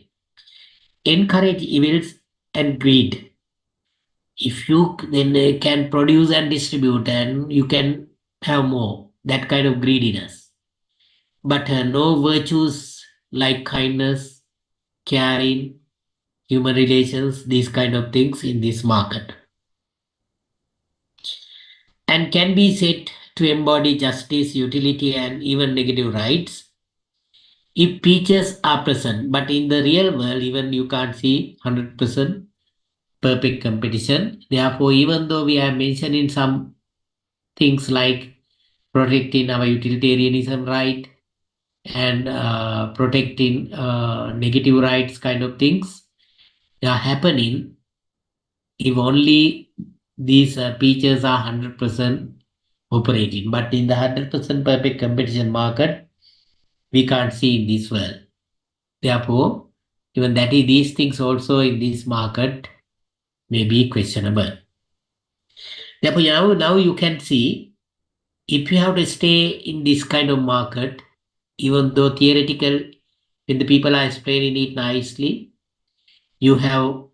Encourage evils and greed. If you then can produce and distribute, and you can have more, that kind of greediness. But no virtues like kindness, caring, human relations, these kind of things in this market. And can be said to embody justice, utility, and even negative rights if features are present. But in the real world, even you can't see 100% perfect competition. Therefore, even though we are mentioning some things like protecting our utilitarianism right and protecting negative rights kind of things, they are happening if only these features are 100% operating. But in the 100% perfect competition market, we can't see in this world. Therefore, even that is these things also in this market may be questionable. Therefore, now you can see, if you have to stay in this kind of market, even though theoretical, when the people are explaining it nicely, you have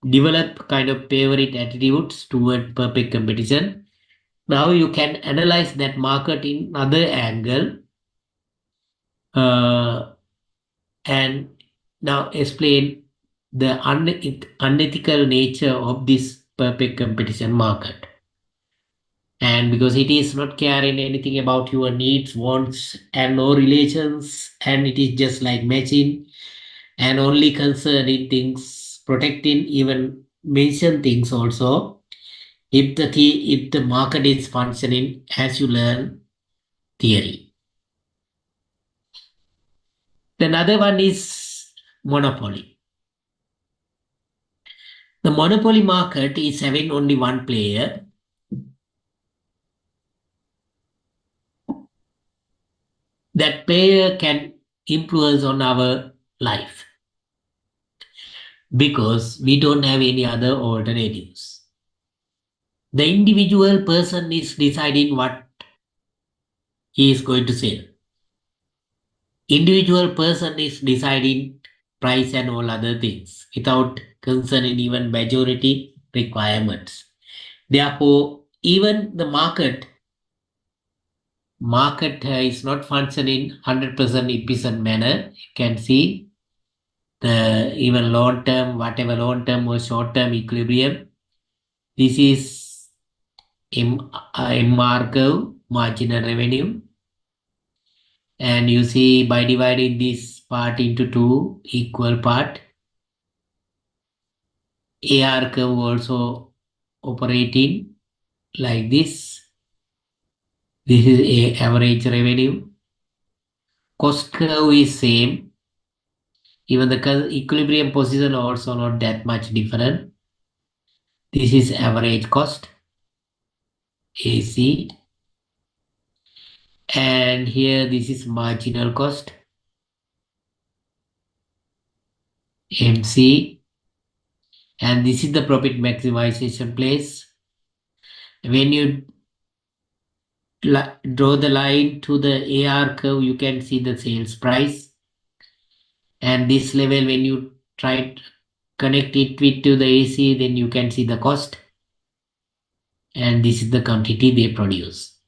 developed kind of favorite attitudes toward perfect competition. Now you can analyze that market in other angle and now explain the unethical nature of this perfect competition market. And because it is not caring anything about your needs, wants, and no relations, and it is just like matching and only concerning things, protecting, even mention things also. If the market is functioning as you learn theory. The another one is monopoly. The monopoly market is having only one player. That player can influence on our life because we don't have any other alternatives. The individual person is deciding what he is going to sell. Individual person is deciding price and all other things without concerning even majority requirements. Therefore, even the market is not functioning 100% efficient manner. You can see the even long term, whatever long term or short term equilibrium. This is MR curve, marginal revenue. And you see, by dividing this part into two equal part, AR curve also operating like this. This is a average revenue. Cost curve is same. Even the equilibrium position also not that much different. This is average cost, AC. And here this is marginal cost. MC, and this is the profit maximization place. When you draw the line to the AR curve, you can see the sales price. And this level, when you try to connect it with to the AC, then you can see the cost. And this is the quantity they produce.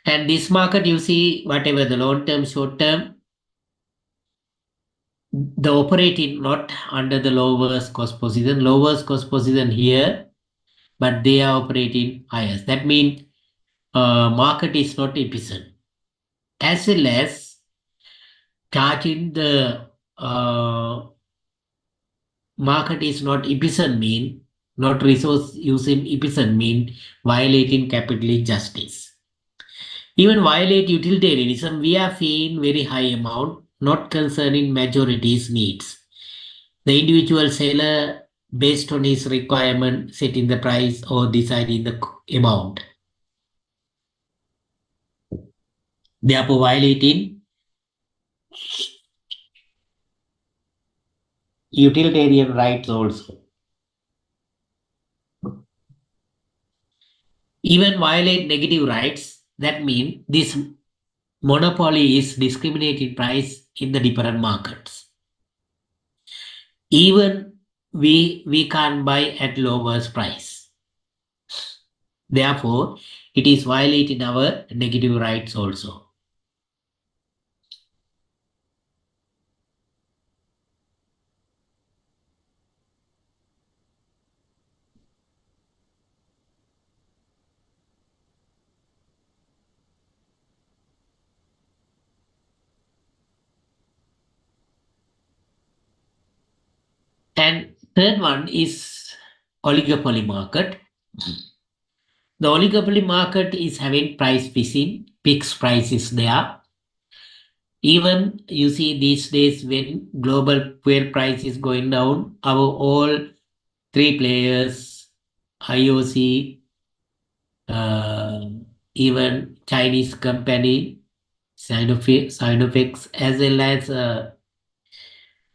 And this market, you see, whatever the long term, short term, the operating not under the lowest cost position. Lowest cost position here, but they are operating highest. That means market is not efficient. As well as charging the market is not efficient mean, not resource using efficient mean violating capitalist justice. Even violate utilitarianism, we are paying very high amount, not concerning majority's needs. The individual seller, based on his requirement, setting the price or deciding the amount. Therefore, violating utilitarian rights also. Even violate negative rights, that means this monopoly is discriminating price in the different markets. Even we can't buy at lowest price. Therefore, it is violating our negative rights also. And third one is oligopoly market. The oligopoly market is having price fixing, fixed prices there. Even you see these days when global fuel price is going down, our all three players, IOC, uh, even Chinese company, Sinopec, as well as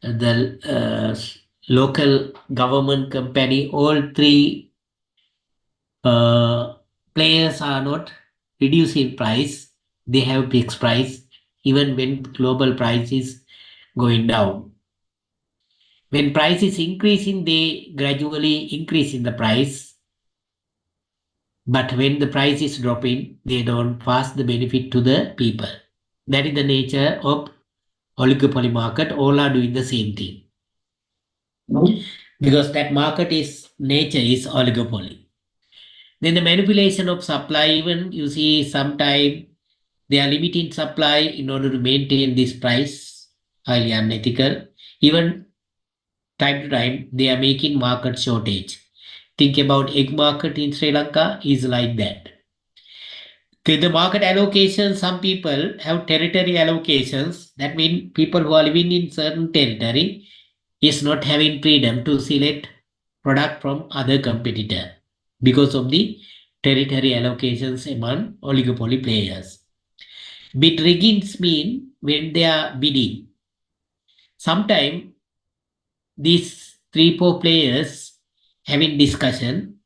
the local government company, all three players are not reducing price. They have fixed price even when global price is going down. When price is increasing, they gradually increase in the price. But when the price is dropping, they don't pass the benefit to the people. That is the nature of oligopoly market. All are doing the same thing. Because that market is nature is oligopoly. Then the manipulation of supply, even you see sometime they are limiting supply in order to maintain this price, highly unethical. Even time to time, they are making market shortage. Think about egg market in Sri Lanka is like that. Okay, the market allocation, some people have territory allocations. That means people who are living in certain territory is not having freedom to select product from other competitor because of the territory allocations among oligopoly players. Bid riggings mean when they are bidding. Sometimes these 3-4 players having discussion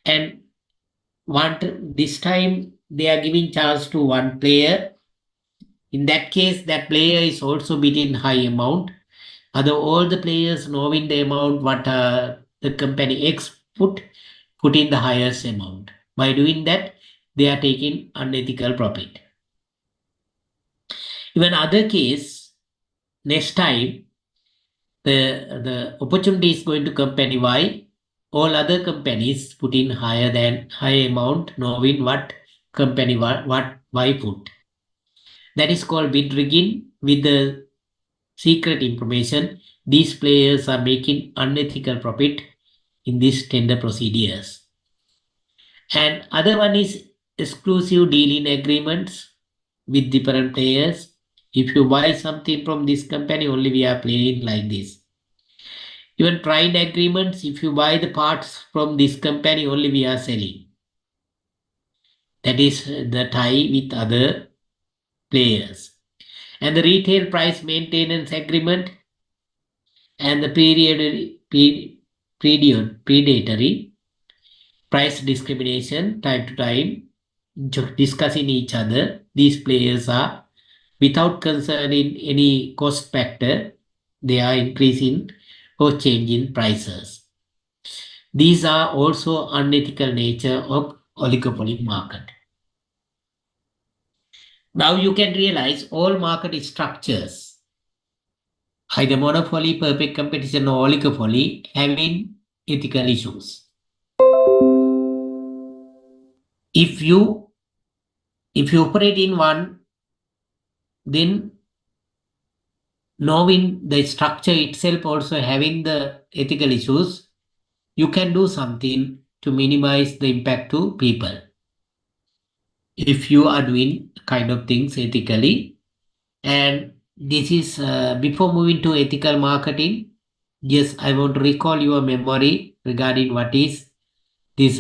and this time they are giving chance to one player. In that case, that player is also bidding high amount. Other all the players knowing the amount what the company X put in the highest amount. By doing that, they are taking unethical profit. Even other case, next time the opportunity is going to company Y, all other companies put in high amount, knowing what company what Y put. That is called bid rigging with the secret information. These players are making unethical profit in these tender procedures. And other one is exclusive dealing agreements with different players. If you buy something from this company, only we are playing like this. Even trade agreements, if you buy the parts from this company, only we are selling. That is the tie with other players. And the retail price maintenance agreement, and the predatory price discrimination time to time, discussing each other. These players are without concerning any cost factor, they are increasing or changing prices. These are also unethical nature of oligopoly market. Now you can realize all market structures, either monopoly, perfect competition, or oligopoly, having ethical issues. If you operate in one, then knowing the structure itself also having the ethical issues, you can do something to minimize the impact to people. If you are doing kind of things ethically, and this is before moving to ethical marketing, yes, I want to recall your memory regarding what is this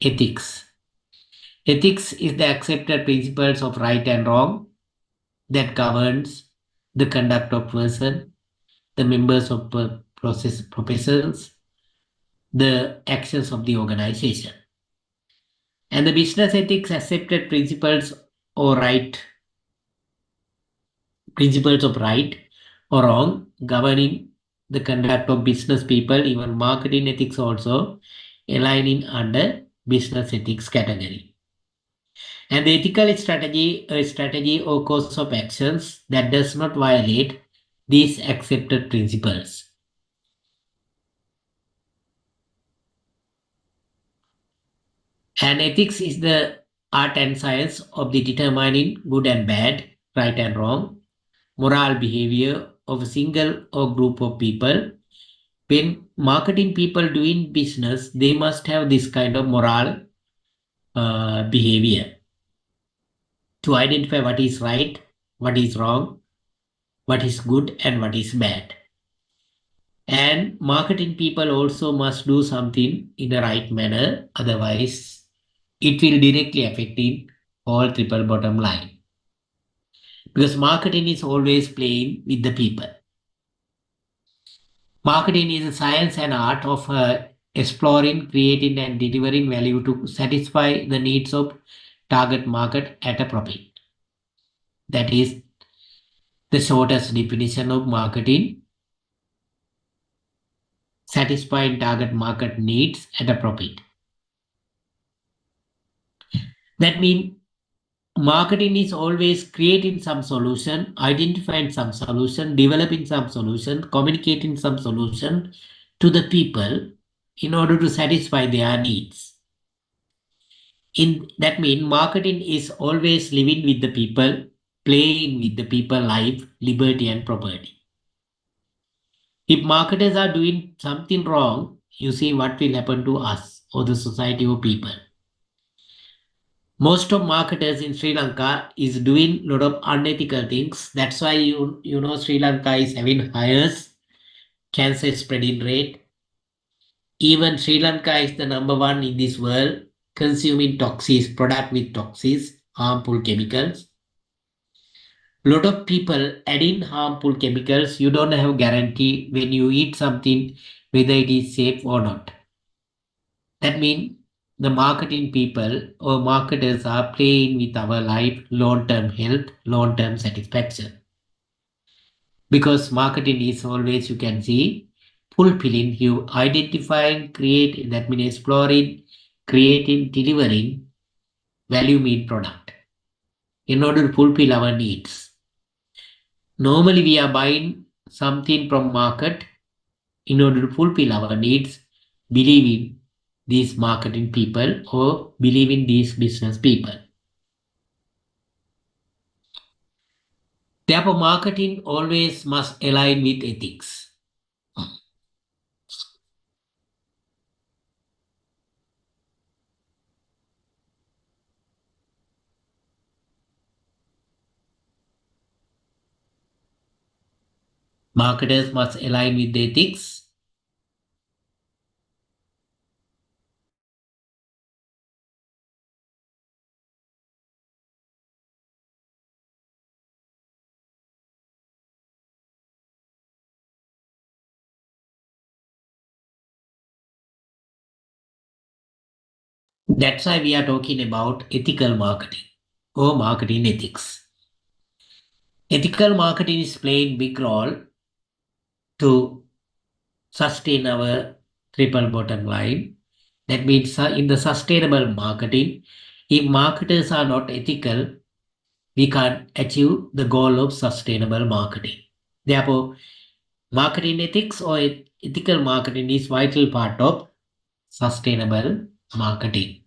ethics. Ethics is the accepted principles of right and wrong that governs the conduct of person, the members of professions, the actions of the organization. And the business ethics accepted principles of right or wrong governing the conduct of business people, even marketing ethics also aligning under business ethics category. And the ethical strategy, a strategy or course of actions that does not violate these accepted principles. And ethics is the art and science of the determining good and bad, right and wrong, moral behavior of a single or group of people. When marketing people doing business, they must have this kind of moral behavior to identify what is right, what is wrong, what is good, and what is bad. And marketing people also must do something in the right manner, otherwise, it will directly affecting all triple bottom line. Because marketing is always playing with the people. Marketing is a science and art of exploring, creating, and delivering value to satisfy the needs of target market at a profit. That is the shortest definition of marketing, satisfying target market needs at a profit. That means marketing is always creating some solution, identifying some solution, developing some solution, communicating some solution to the people in order to satisfy their needs. In that means marketing is always living with the people, playing with the people life, liberty and property. If marketers are doing something wrong, you see what will happen to us or the society or people. Most of marketers in Sri Lanka is doing a lot of unethical things. That's why you know Sri Lanka is having highest cancer spreading rate. Even Sri Lanka is the number one in this world consuming toxins, product with toxins, harmful chemicals. Lot of people adding harmful chemicals. You don't have guarantee when you eat something whether it is safe or not. That means the marketing people or marketers are playing with our life, long-term health, long-term satisfaction. Because marketing is always, you can see, fulfilling, you identifying, create, that means exploring, creating, delivering value mean product in order to fulfill our needs. Normally we are buying something from market in order to fulfill our needs, believing these marketing people or believing these business people. Therefore, marketing always must align with ethics. Marketers must align with the ethics. That's why we are talking about ethical marketing or marketing ethics. Ethical marketing is playing big role to sustain our triple bottom line. That means in the sustainable marketing, if marketers are not ethical, we can't achieve the goal of sustainable marketing. Therefore, marketing ethics or ethical marketing is vital part of sustainable marketing.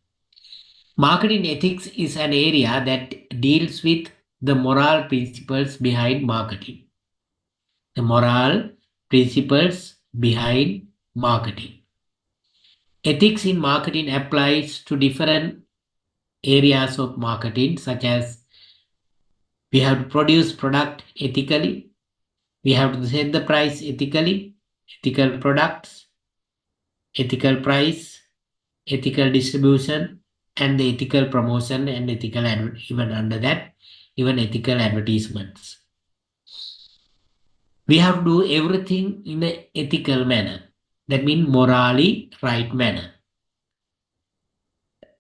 Marketing ethics is an area that deals with the moral principles behind marketing. The moral principles behind marketing. Ethics in marketing applies to different areas of marketing, such as we have to produce product ethically, we have to set the price ethically, ethical products, ethical price, ethical distribution, and the ethical promotion and ethical even under that, even ethical advertisements. We have to do everything in an ethical manner. That means morally right manner.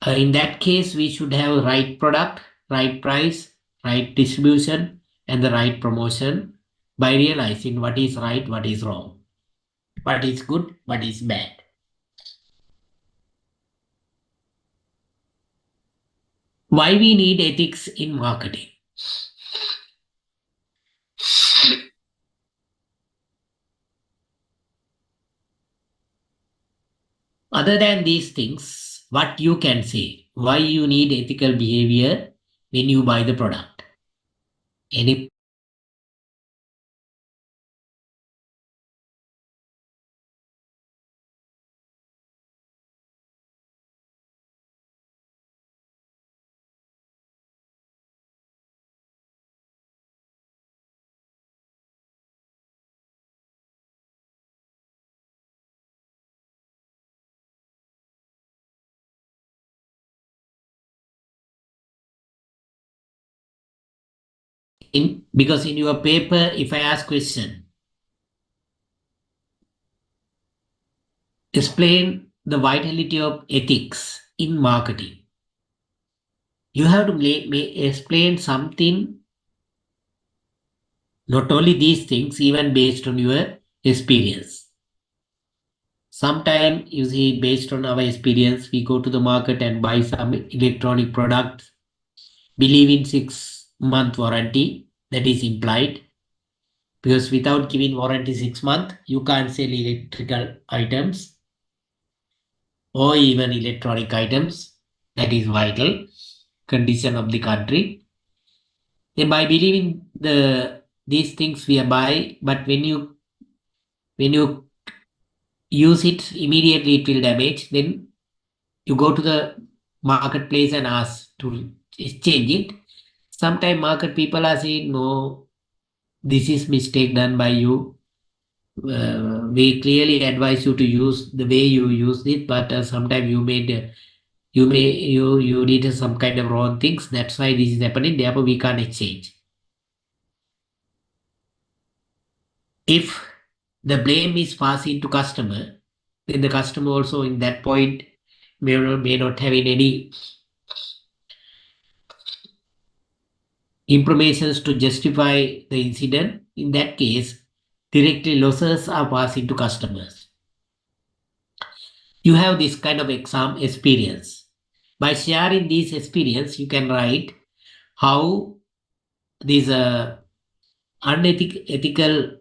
In that case, we should have right product, right price, right distribution, and the right promotion by realizing what is right, what is wrong, what is good, what is bad. Why we need ethics in marketing? Other than these things, what you can say, why you need ethical behavior when you buy the product? Any because in your paper, if I ask question, explain the vitality of ethics in marketing. You have to explain something, not only these things, even based on your experience. Sometimes you see, based on our experience, we go to the market and buy some electronic products, believe in 6-month warranty, that is implied. Because without giving warranty 6 months, you can't sell electrical items or even electronic items. That is vital condition of the country. Then by believing these things we buy, but when you use it immediately, it will damage. Then you go to the marketplace and ask to exchange it. Sometimes market people are saying, no, this is mistake done by you. We clearly advise you to use the way you use it, but sometimes you did some kind of wrong things. That's why this is happening. Therefore, we can't exchange. If the blame is passed into customer, then the customer also in that point may not have any informations to justify the incident. In that case, directly losses are passed into customers. You have this kind of exam experience. By sharing this experience, you can write how these unethical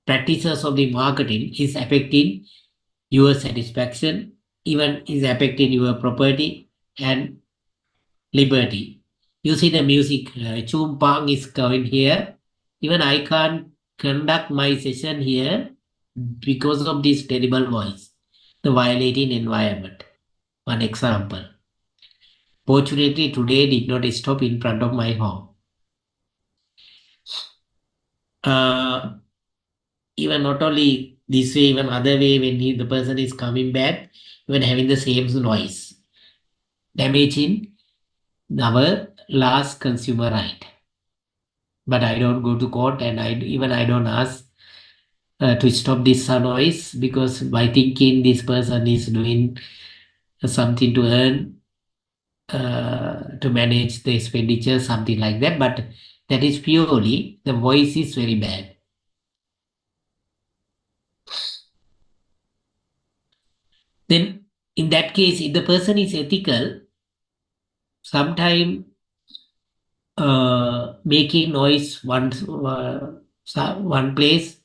practices of the marketing is affecting your satisfaction, even is affecting your property and liberty. You see the music, Chum Pang is coming here. Even I can't conduct my session here because of this terrible voice, the violating environment. One example. Fortunately, today did not stop in front of my home. Even not only this way, even other way, when the person is coming back, even having the same noise, damaging our last consumer right. But I don't go to court, and I don't ask to stop this noise, because by thinking this person is doing something to earn, to manage the expenditure, something like that. But that is purely the voice is very bad. Then in that case, if the person is ethical, sometime making noise one place,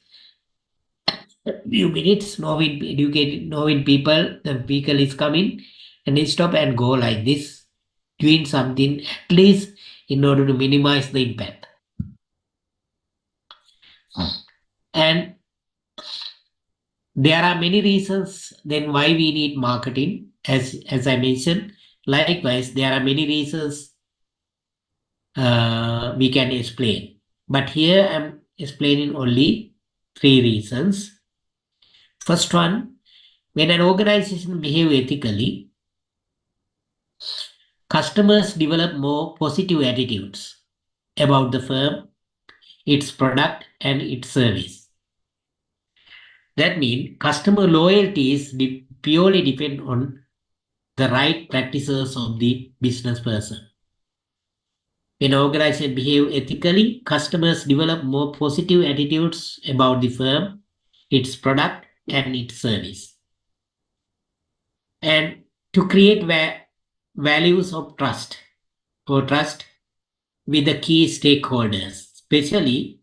few minutes, knowing people, the vehicle is coming, and they stop and go like this, doing something at least in order to minimize the impact. And there are many reasons then why we need marketing, as I mentioned. Likewise, there are many reasons we can explain. But here I'm explaining only 3 reasons. First one, when an organization behaves ethically, customers develop more positive attitudes about the firm, its product, and its service. That means customer loyalty is purely depend on the right practices of the business person. When organizations behave ethically, customers develop more positive attitudes about the firm, its product, and its service. And to create values of trust with the key stakeholders, especially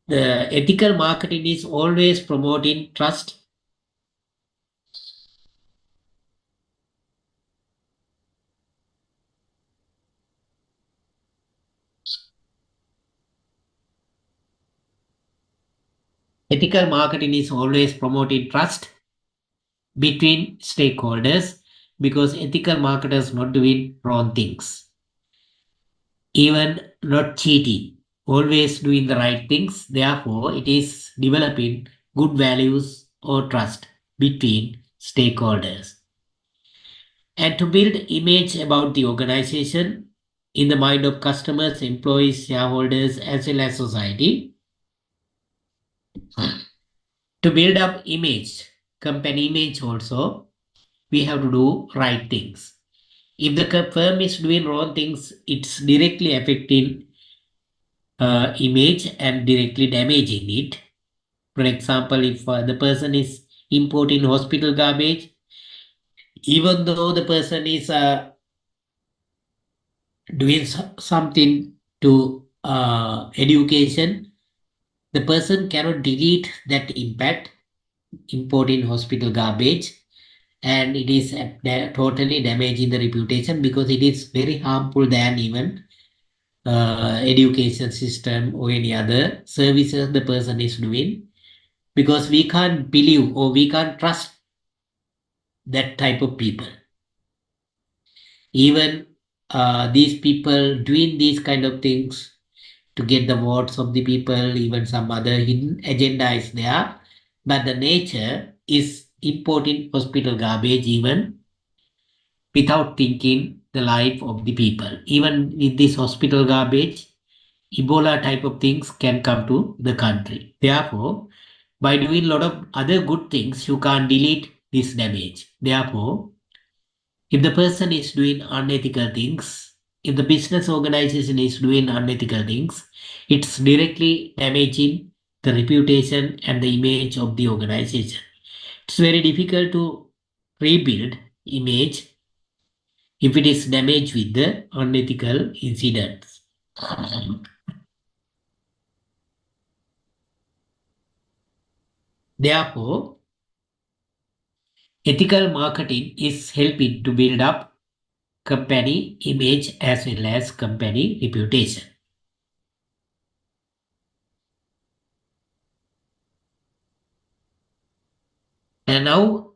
the ethical marketing is always promoting trust. Ethical marketing is always promoting trust between stakeholders because ethical marketers not doing wrong things, even not cheating, always doing the right things. Therefore, it is developing good values or trust between stakeholders. And to build image about the organization in the mind of customers, employees, shareholders, as well as society. To build up image, company image also, we have to do right things. If the firm is doing wrong things, it's directly affecting image and directly damaging it. For example, if the person is importing hospital garbage, even though the person is doing something to education, the person cannot delete that impact, importing hospital garbage, and it is totally damaging the reputation because it is very harmful than even education system or any other services the person is doing, because we can't believe or we can't trust that type of people. Even these people doing these kind of things to get the votes of the people, even some other hidden agenda is there, but the nature is importing hospital garbage even without thinking the life of the people. Even with this hospital garbage, Ebola type of things can come to the country. Therefore, by doing a lot of other good things, you can't delete this damage. Therefore, if the person is doing unethical things, if the business organization is doing unethical things, it's directly damaging the reputation and the image of the organization. It's very difficult to rebuild image if it is damaged with the unethical incidents. Therefore, ethical marketing is helping to build up company image as well as company reputation. And now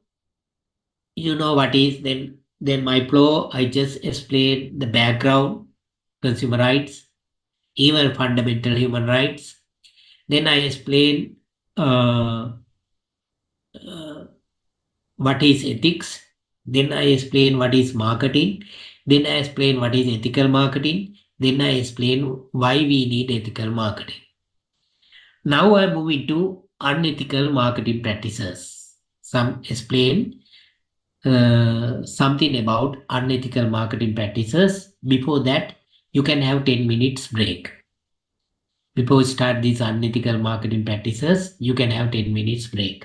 you know what is then my flow. I just explained the background, consumer rights, even fundamental human rights. Then I explain what is ethics. Then I explain what is marketing. Then I explain what is ethical marketing. Then I explain why we need ethical marketing. Now I move into unethical marketing practices. Some explain something about unethical marketing practices. Before that, you can have 10 minutes break. Before you start these unethical marketing practices, you can have 10 minutes break.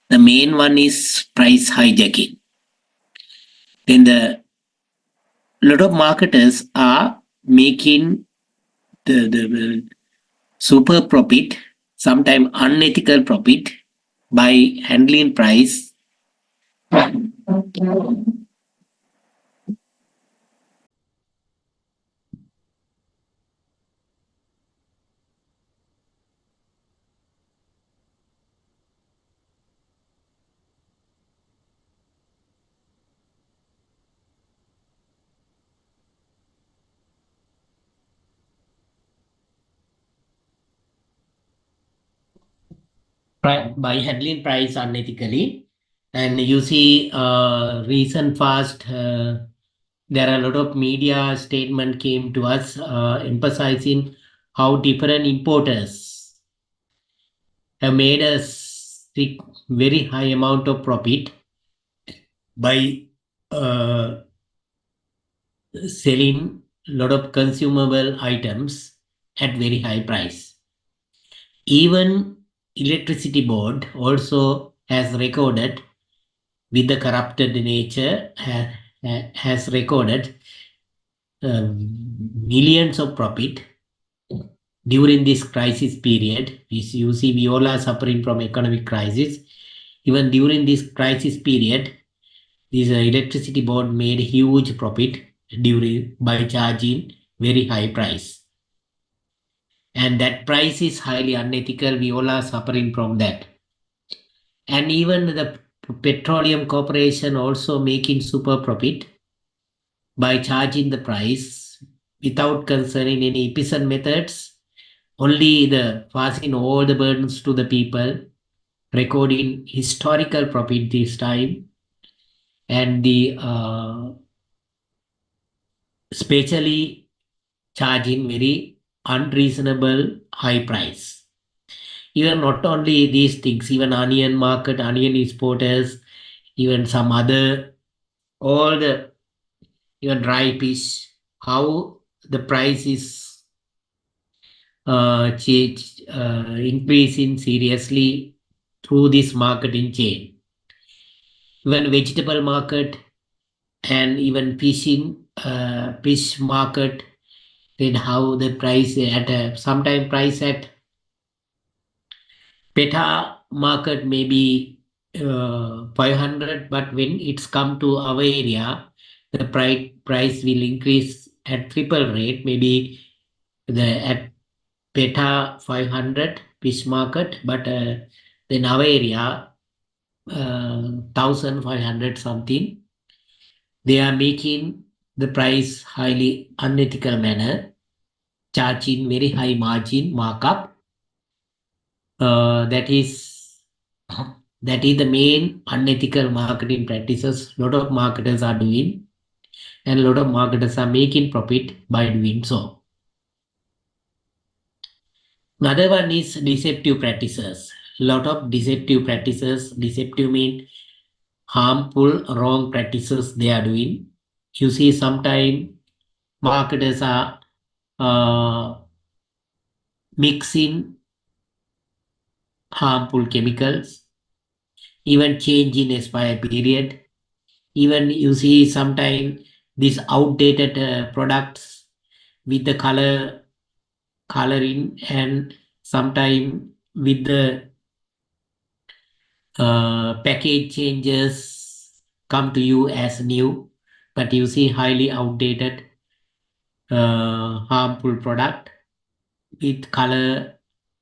The main one is price hijacking. Then the lot of marketers are making the super profit, sometimes unethical profit by handling price. By handling price unethically. And you see, recent past, there are a lot of media statement came to us emphasizing how different importers have made us seek very high amount of profit by uh, selling a lot of consumable items at very high price. Even electricity board also has recorded with the corrupted nature has recorded millions of profit during this crisis period. You see, we all are suffering from economic crisis. Even during this crisis period, this electricity board made huge profit during by charging very high price. And that price is highly unethical. We all are suffering from that. And even the petroleum corporation also making super profit by charging the price without concerning any efficient methods, only the passing all the burdens to the people, recording historical profit this time, and the especially charging very unreasonable high price. Even not only these things, even onion market, onion exporters, even some other, all the even dry fish, how the price is increasing seriously through this marketing chain. Even vegetable market and even fish market, then how the price at sometime price at beta market maybe 500, but when it's come to our area, the price will increase at triple rate, maybe the at beta 500 fish market, but in our area 1500 something. They are making the price highly unethical manner, charging very high margin markup. That is the main unethical marketing practices. Lot of marketers are doing, and a lot of marketers are making profit by doing so. Another one is deceptive practices. Lot of deceptive practices. Deceptive mean harmful, wrong practices they are doing. You see, sometimes marketers are mixing harmful chemicals, even change in expire period. Even you see sometimes these outdated products with the coloring, and sometime with the package changes come to you as new, but you see highly outdated harmful product with color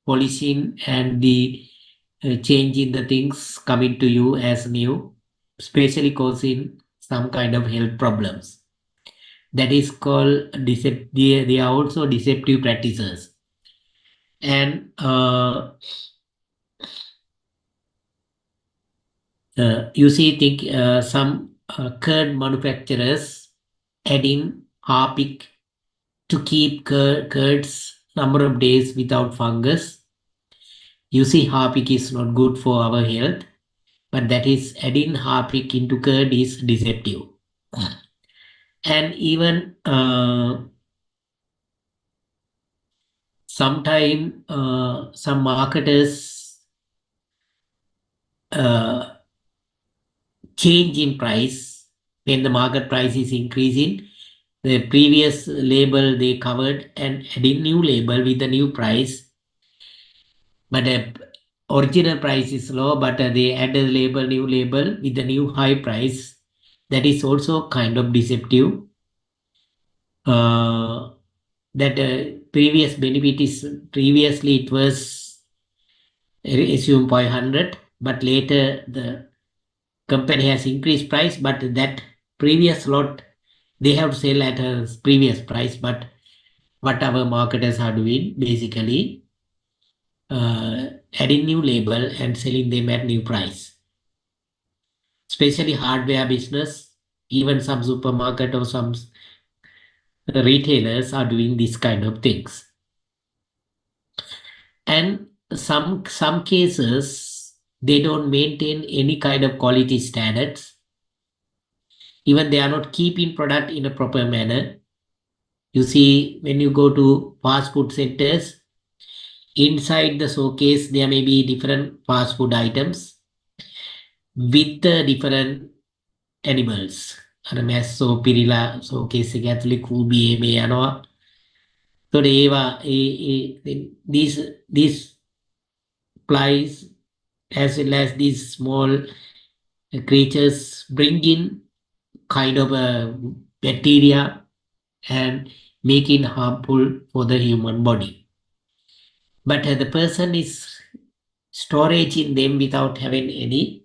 polishing and the changing the things coming to you as new, especially causing some kind of health problems. That is called they are also deceptive practices. And you see, think some curd manufacturers adding harpic to keep curds number of days without fungus. You see, harpic is not good for our health, but that is adding harpic into curd is deceptive. And even sometime some marketers change in price when the market price is increasing. The previous label they covered and adding new label with the new price, but the original price is low, but they add a label, new label with the new high price. That is also kind of deceptive. That previous benefit is previously it was assumed 500, but later the company has increased price, but that previous lot they have to sell at a previous price. But what our marketers are doing basically adding new label and selling them at new price, especially hardware business. Even some supermarket or some retailers are doing this kind of things. And some cases they don't maintain any kind of quality standards. Even they are not keeping product in a proper manner. You see, when you go to fast food centers, inside the showcase there may be different fast food items with different animals. අර මැස්සෝ පිරිලා showcase එක ඇතුලේ කූබි එහෙම යනවා. ඒතකොට ඒවා these flies as well as these small creatures bring in kind of a bacteria and making harmful for the human body. But the person is storaging them without having any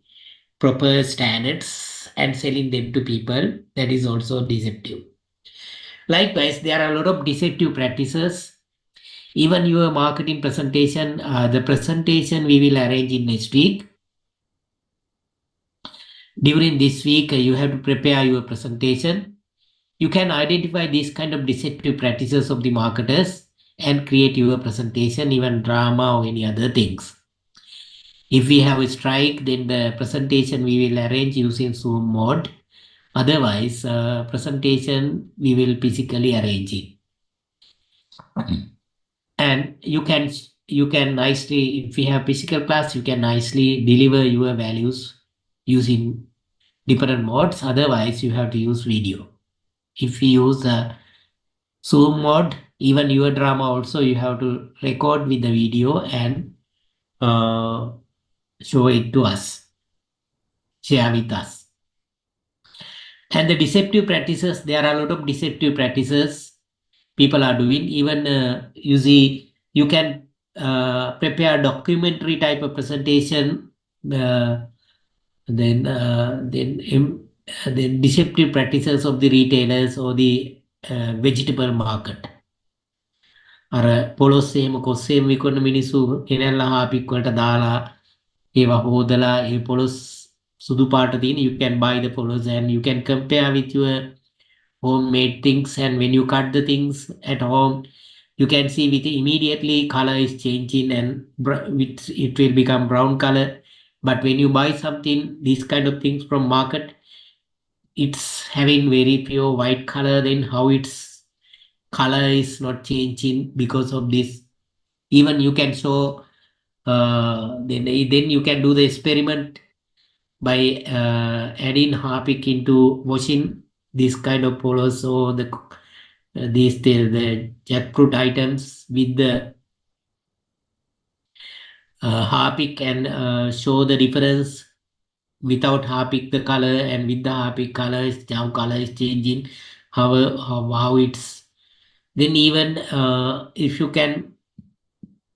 proper standards and selling them to people. That is also deceptive. Likewise, there are a lot of deceptive practices. Even your marketing presentation, the presentation we will arrange in next week. During this week, you have to prepare your presentation. You can identify these kind of deceptive practices of the marketers and create your presentation, even drama or any other things. If we have a strike, then the presentation we will arrange using Zoom mode. Otherwise, presentation we will physically arrange it. And you can nicely, if we have physical class, you can nicely deliver your values using different modes. Otherwise, you have to use video. If we use Zoom mode, even your drama also you have to record with the video and show it to us, share with us. And the deceptive practices, there are a lot of deceptive practices people are doing. Even you see, you can prepare documentary type of presentation, then deceptive practices of the retailers or the vegetable market. අර පොලොස් එහෙම කොස්සේම විකුණන මිනිස්සු ගෙනල්ලා Harpic වලට දාලා ඒවා හොදලා ඒ පොලොස් සුදු පාට තියෙන, you can buy the polos and you can compare with your homemade things. And when you cut the things at home, you can see with immediately color is changing and it will become brown color. But when you buy something, these kind of things from market, it's having very pure white color. Then how its color is not changing because of this. Even you can show, then you can do the experiment by adding harpic into washing this kind of polos or the jackfruit items with the harpic and show the difference. Without harpic the color and with the harpic color, how color is changing, how it's. Then even if you can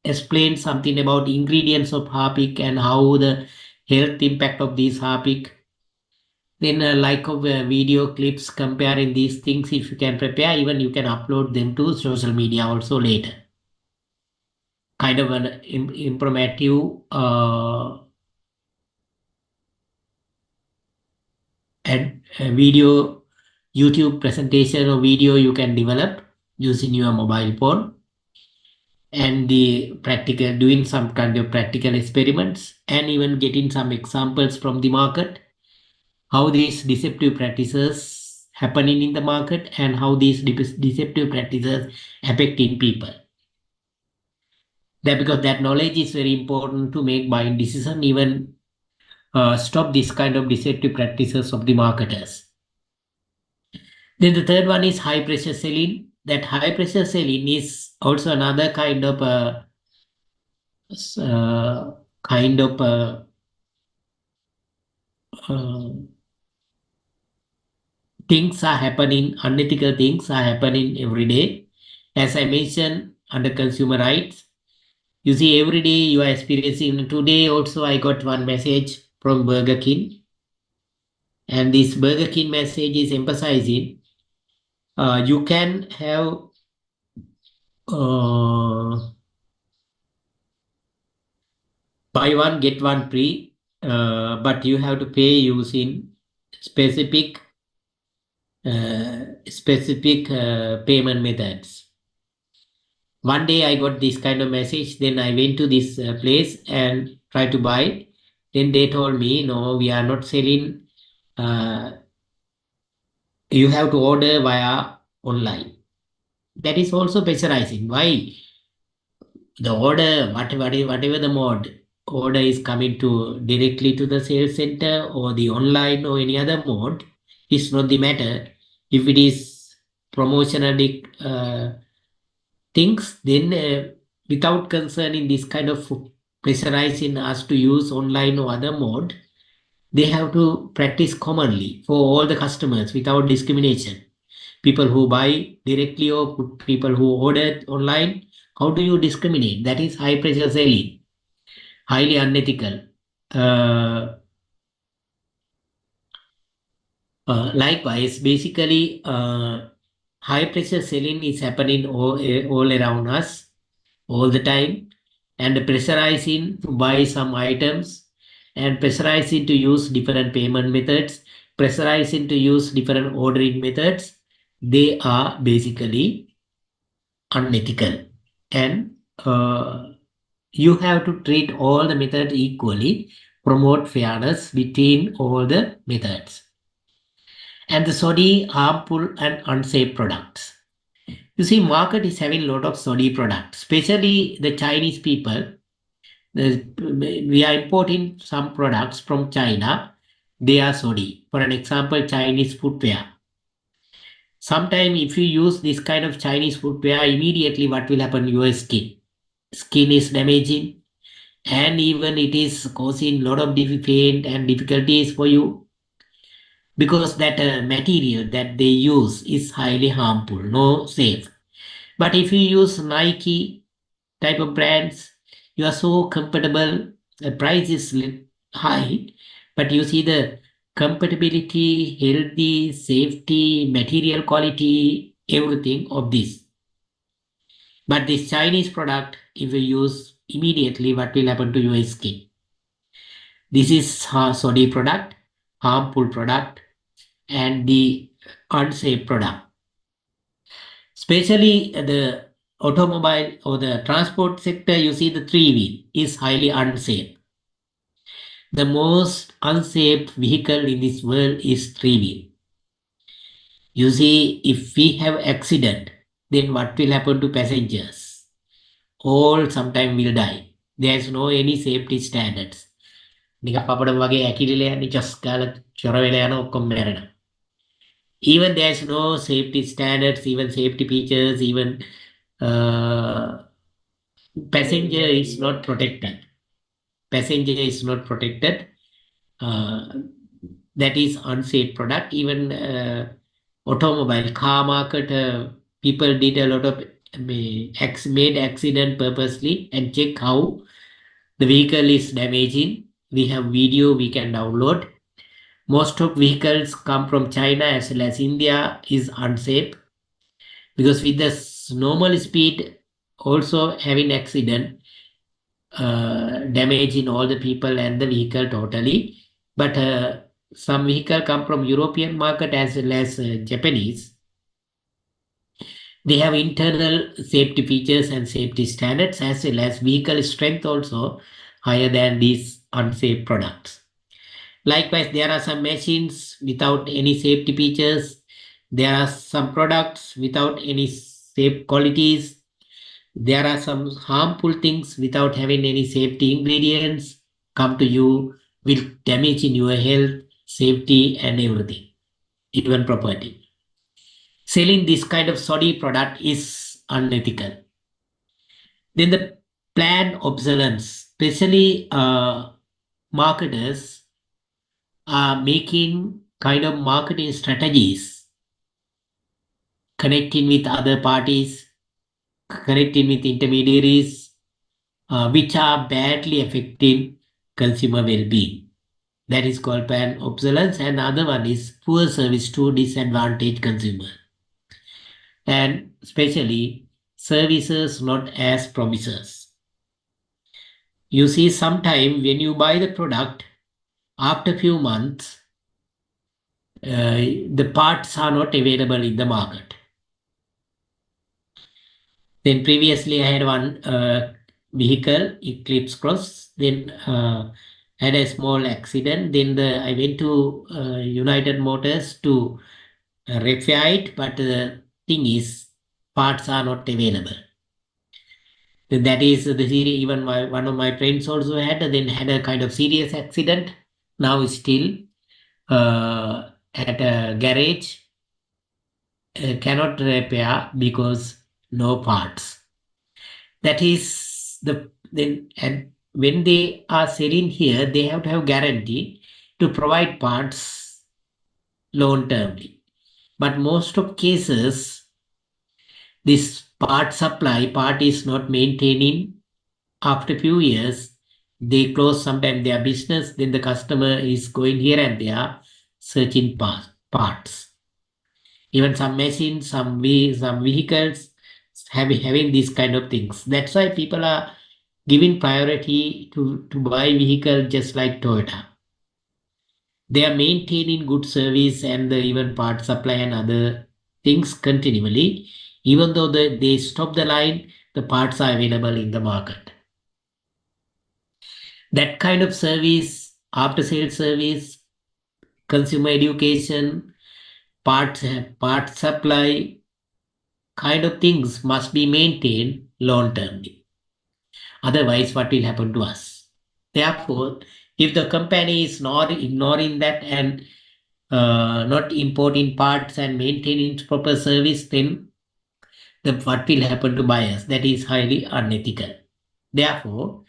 explain something about ingredients of harpic and how the health impact of these harpic, then like of video clips comparing these things, if you can prepare, even you can upload them to social media also later. Kind of an informative video YouTube presentation or video you can develop using your mobile phone, and the practical, doing some kind of practical experiments and even getting some examples from the market, how these deceptive practices happening in the market and how these deceptive practices affecting people. That because that knowledge is very important to make buying decision. Even stop this kind of deceptive practices of the marketers. Then the third one is high pressure selling. That high pressure selling is also another kind of kind of uh, things are happening, unethical things are happening every day. As I mentioned, under consumer rights, you see every day you are experiencing. Today also I got one message from Burger King, and this Burger King message is emphasizing you can have buy one get one free, but you have to pay using specific payment methods. One day I got this kind of message, then I went to this place and tried to buy. Then they told me, no, we are not selling. You have to order via online. That is also pressurizing. Why? The order, whatever the mode, order is coming to directly to the sales center or the online or any other mode, is not the matter. If it is promotionally things, then without concerning this kind of pressurizing us to use online or other mode, they have to practice commonly for all the customers without discrimination. People who buy directly or people who order online, how do you discriminate? That is high pressure selling, highly unethical. Likewise, basically, high pressure selling is happening all around us all the time, and pressurizing to buy some items, and pressurizing to use different payment methods, pressurizing to use different ordering methods. They are basically unethical, and you have to treat all the methods equally, promote fairness between all the methods. And the SODI harmful and unsafe products. You see, market is having a lot of SODI products, especially the Chinese people. We are importing some products from China. They are SODI. For an example, Chinese footwear. Sometimes if you use this kind of Chinese footwear, immediately what will happen? Your skin. Skin is damaging, and even it is causing a lot of pain and difficulties for you, because that material that they use is highly harmful, no safe. But if you use Nike type of brands, you are so comfortable. The price is high, but you see the compatibility, healthy, safety, material quality, everything of this. But this Chinese product, if you use immediately, what will happen to your skin? This is SODI product, harmful product, and the unsafe product. Especially the automobile or the transport sector, you see the three-wheel is highly unsafe. The most unsafe vehicle in this world is three-wheel. You see, if we have accident, then what will happen to passengers? All sometime will die. There is no any safety standards. නිකන් පපඩම් වගේ ඇකිලිලා යන්නේ චස් ගාලා චොර වෙලා යන ඔක්කොම මැරෙනවා. Even there's no safety standards, even safety features, even passenger is not protected. Passenger is not protected. That is unsafe product. Even automobile car market, people did a lot of made accident purposely and check how the vehicle is damaging. We have video we can download. Most of vehicles come from China as well as India is unsafe, because with the normal speed also having accident, damaging all the people and the vehicle totally. But some vehicle come from European market as well as Japanese. They have internal safety features and safety standards as well as vehicle strength also higher than these unsafe products. Likewise, there are some machines without any safety features. There are some products without any safe qualities. There are some harmful things without having any safety ingredients come to you. will damage in your health, safety, and everything, even property. Selling this kind of shoddy product is unethical. Then the planned obsolescence, especially marketers are making kind of marketing strategies, connecting with other parties, connecting with intermediaries, which are badly affecting consumer well-being. That is called planned obsolescence, and other one is poor service to disadvantaged consumer, and especially services not as promises. You see, sometime when you buy the product, after few months, the parts are not available in the market. Then previously I had one vehicle, Eclipse Cross, then had a small accident. Then I went to United Motors to repair it, but the thing is, parts are not available. That is the series. Even one of my friends also had a kind of serious accident. Now still at a garage, cannot repair because no parts. That is the then, and when they are selling here, they have to have guarantee to provide parts long termly. But most of cases, this part is not maintaining. After few years, they close sometimes their business. Then the customer is going here and there searching parts. Even some machines, some vehicles having these kind of things. That's why people are giving priority to buy vehicle just like Toyota. They are maintaining good service and even part supply and other things continually. Even though they stop the line, the parts are available in the market. That kind of service, after sales service, consumer education, part supply kind of things must be maintained long termly. Otherwise, what will happen to us? Therefore, if the company is not ignoring that and not importing parts and maintaining proper service, then what will happen to buyers? That is highly unethical. Therefore,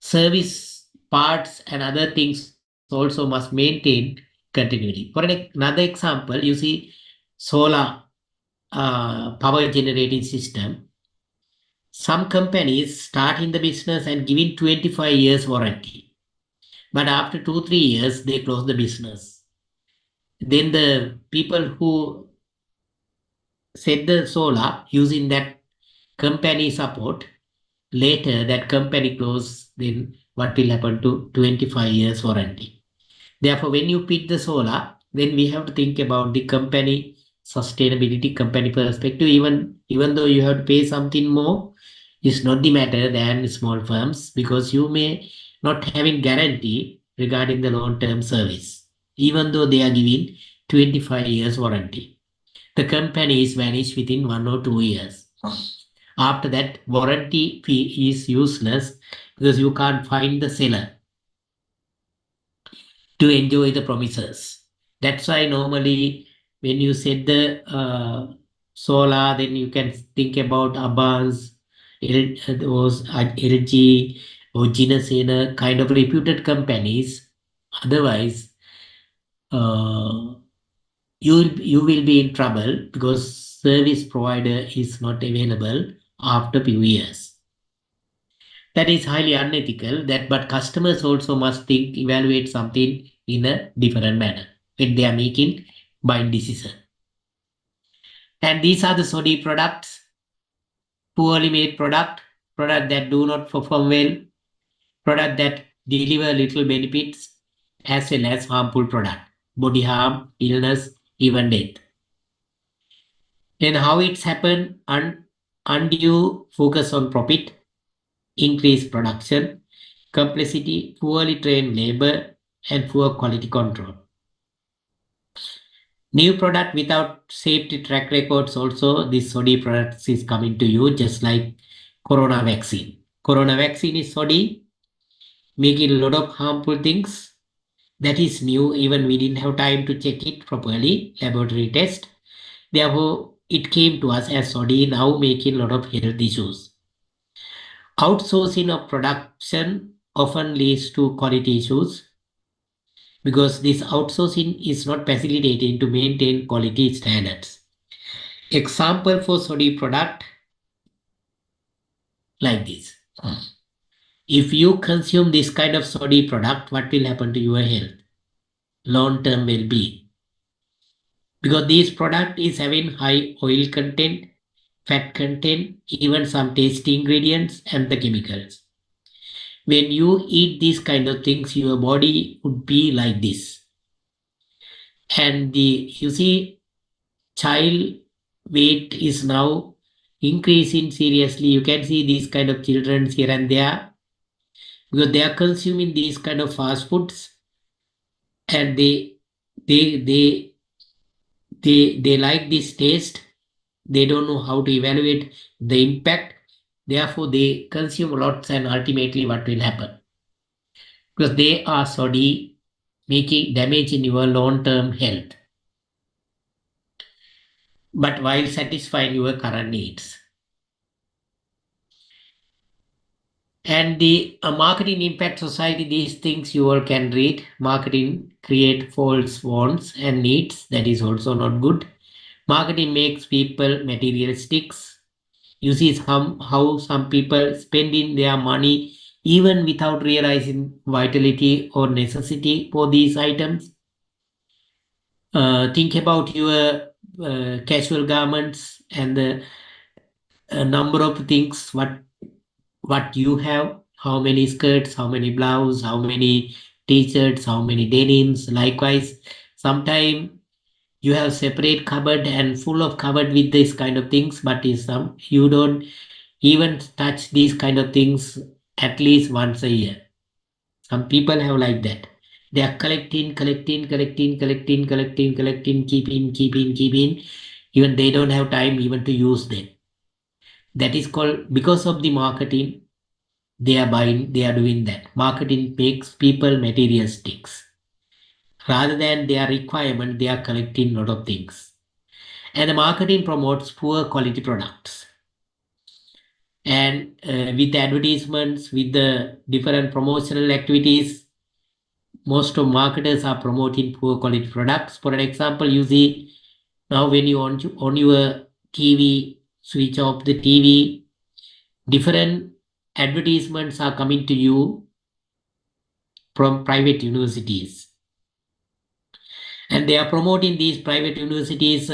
service parts and other things also must maintain continually. For another example, you see solar power generating system. Some companies start in the business and giving 25 years warranty, but after 2-3 years they close the business. Then the people who set the solar using that company support, later that company close, then what will happen to 25 years warranty? Therefore, when you pick the solar, then we have to think about the company sustainability, company perspective. Even though you have to pay something more, is not the matter than small firms, because you may not having guarantee regarding the long-term service, even though they are giving 25 years warranty. The company is vanished within 1 or 2 years. After that, warranty fee is useless because you can't find the seller to enjoy the promises. That's why normally when you set the solar, then you can think about Abbas, those LG or Ginasena kind of reputed companies. Otherwise, you will be in trouble because service provider is not available after few years. That is highly unethical. But customers also must evaluate something in a different manner when they are making buying decision. And these are the shoddy products, poorly made product that do not perform well, product that deliver little benefits, as well as harmful product, body harm, illness, even death. And how it's happened? Undue focus on profit, increased production, complexity, poorly trained labor, and poor quality control. New product without safety track records also, this shoddy products is coming to you, just like corona vaccine. Corona vaccine is shoddy, making a lot of harmful things. That is new. Even we didn't have time to check it properly, laboratory test. Therefore, it came to us as Saudi now making a lot of health issues. Outsourcing of production often leads to quality issues because this outsourcing is not facilitating to maintain quality standards. Example for Saudi product like this. If you consume this kind of Saudi product, what will happen to your health? Long-term well-being. Because this product is having high oil content, fat content, even some tasty ingredients and the chemicals. When you eat these kind of things, your body would be like this. And you see, child weight is now increasing seriously. You can see these kind of children here and there because they are consuming these kind of fast foods and they they they like this taste. They don't know how to evaluate the impact. Therefore, they consume lots, and ultimately, what will happen? Because they are sorry making damage in your long-term health, but while satisfying your current needs. And the marketing impact society, these things you all can read. Marketing create false wants and needs. That is also not good. Marketing makes people materialistics. You see how some people spending their money even without realizing vitality or necessity for these items. Think about your casual garments and the number of things what you have, how many skirts, how many blouses, how many t-shirts, how many denims. Likewise, sometimes you have separate cupboard and full of cupboard with this kind of things, but is some you don't even touch these kind of things at least once a year. Some people have like that. They are collecting, keeping. Even they don't have time even to use them. That is called because of the marketing. They are buying. They are doing that. Marketing makes people materialistics. Rather than their requirement, they are collecting a lot of things. And the marketing promotes poor quality products. And with advertisements, with the different promotional activities, most of marketers are promoting poor quality products. For an example, you see now when you on your TV, switch off the TV, different advertisements are coming to you from private universities. And they are promoting these private universities.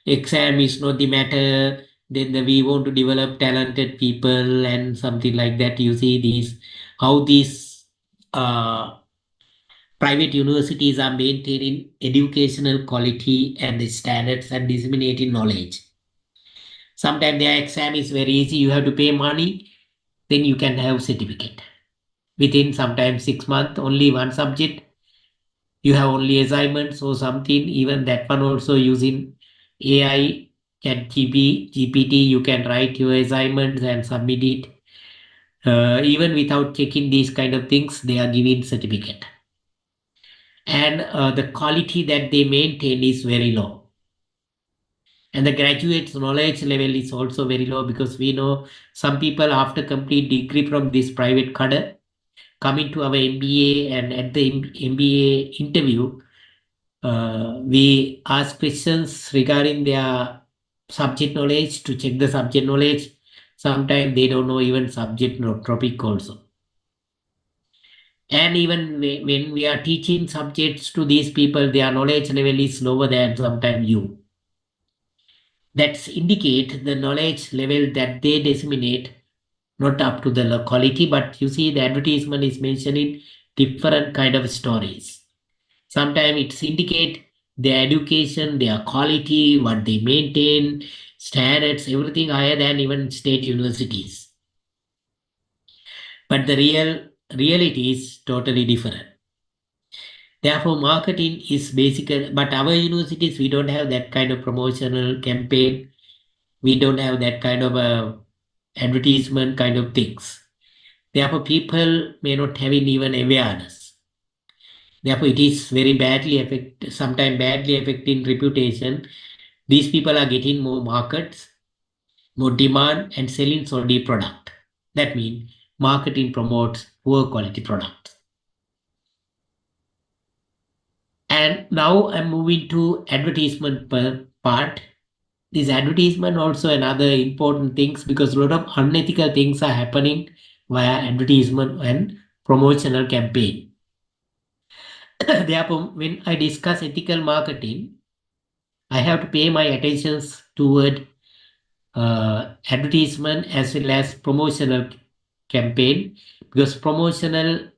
Exam is not the matter. Then we want to develop talented people and something like that. You see these how these private universities are maintaining educational quality and the standards and disseminating knowledge. Sometimes their exam is very easy. You have to pay money, then you can have certificate. Within sometimes 6 months, only one subject. You have only assignments or something. Even that one also using AI, GPT. You can write your assignments and submit it. Even without checking these kind of things, they are giving certificate. And the quality that they maintain is very low. And the graduate's knowledge level is also very low because we know some people after complete degree from this private cadre coming to our MBA, and at the MBA interview, we ask questions regarding their subject knowledge to check the subject knowledge. Sometimes they don't know even subject topic also. And even when we are teaching subjects to these people, their knowledge level is lower than sometimes you. That indicate the knowledge level that they disseminate not up to the quality, but you see the advertisement is mentioning different kind of stories. Sometimes it's indicate their education, their quality, what they maintain, standards, everything higher than even state universities. But the reality is totally different. Therefore, marketing is basically, but our universities, we don't have that kind of promotional campaign. We don't have that kind of advertisement kind of things. Therefore, people may not have even awareness. Therefore, it is very sometimes badly affecting reputation. These people are getting more markets, more demand, and selling shoddy product. That means marketing promotes poor quality products. And now I'm moving to advertisement part. This advertisement also another important things because a lot of unethical things are happening via advertisement and promotional campaign. Therefore, when I discuss ethical marketing, I have to pay my attentions toward advertisement as well as promotional campaign, because promotional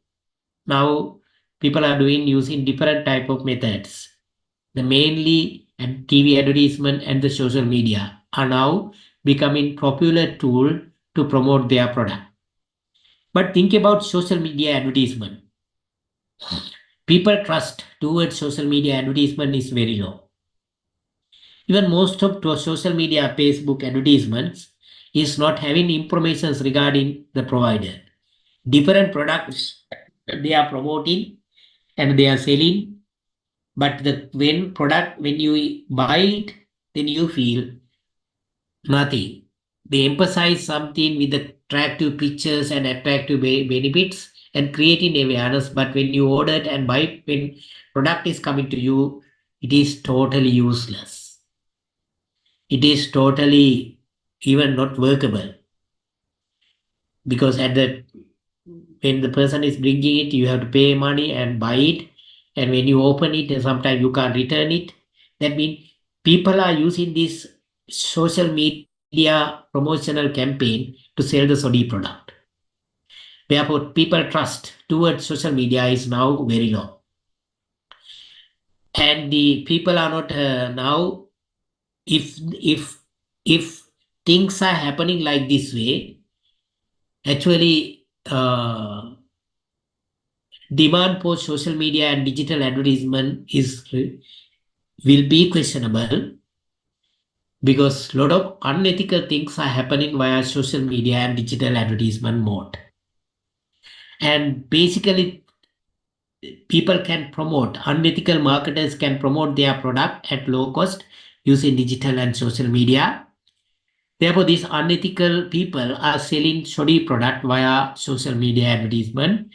now people are doing using different type of methods. The mainly and TV advertisement and the social media are now becoming popular tool to promote their product. But think about social media advertisement. People trust towards social media advertisement is very low. Even most of social media Facebook advertisements is not having information regarding the provider. Different products they are promoting and they are selling, but when you buy it, then you feel nothing. They emphasize something with attractive pictures and attractive benefits and creating awareness. But when you order it and buy it, when product is coming to you, it is totally useless. It is totally even not workable, because when the person is bringing it, you have to pay money and buy it, and when you open it, sometimes you can't return it. That means people are using this social media promotional campaign to sell the shoddy product. Therefore, people trust towards social media is now very low, and the people are not now. If things are happening like this way, actually, demand for social media and digital advertisement will be questionable, because a lot of unethical things are happening via social media and digital advertisement mode. And basically, unethical marketers can promote their product at low cost using digital and social media. Therefore, these unethical people are selling shoddy product via social media advertisement.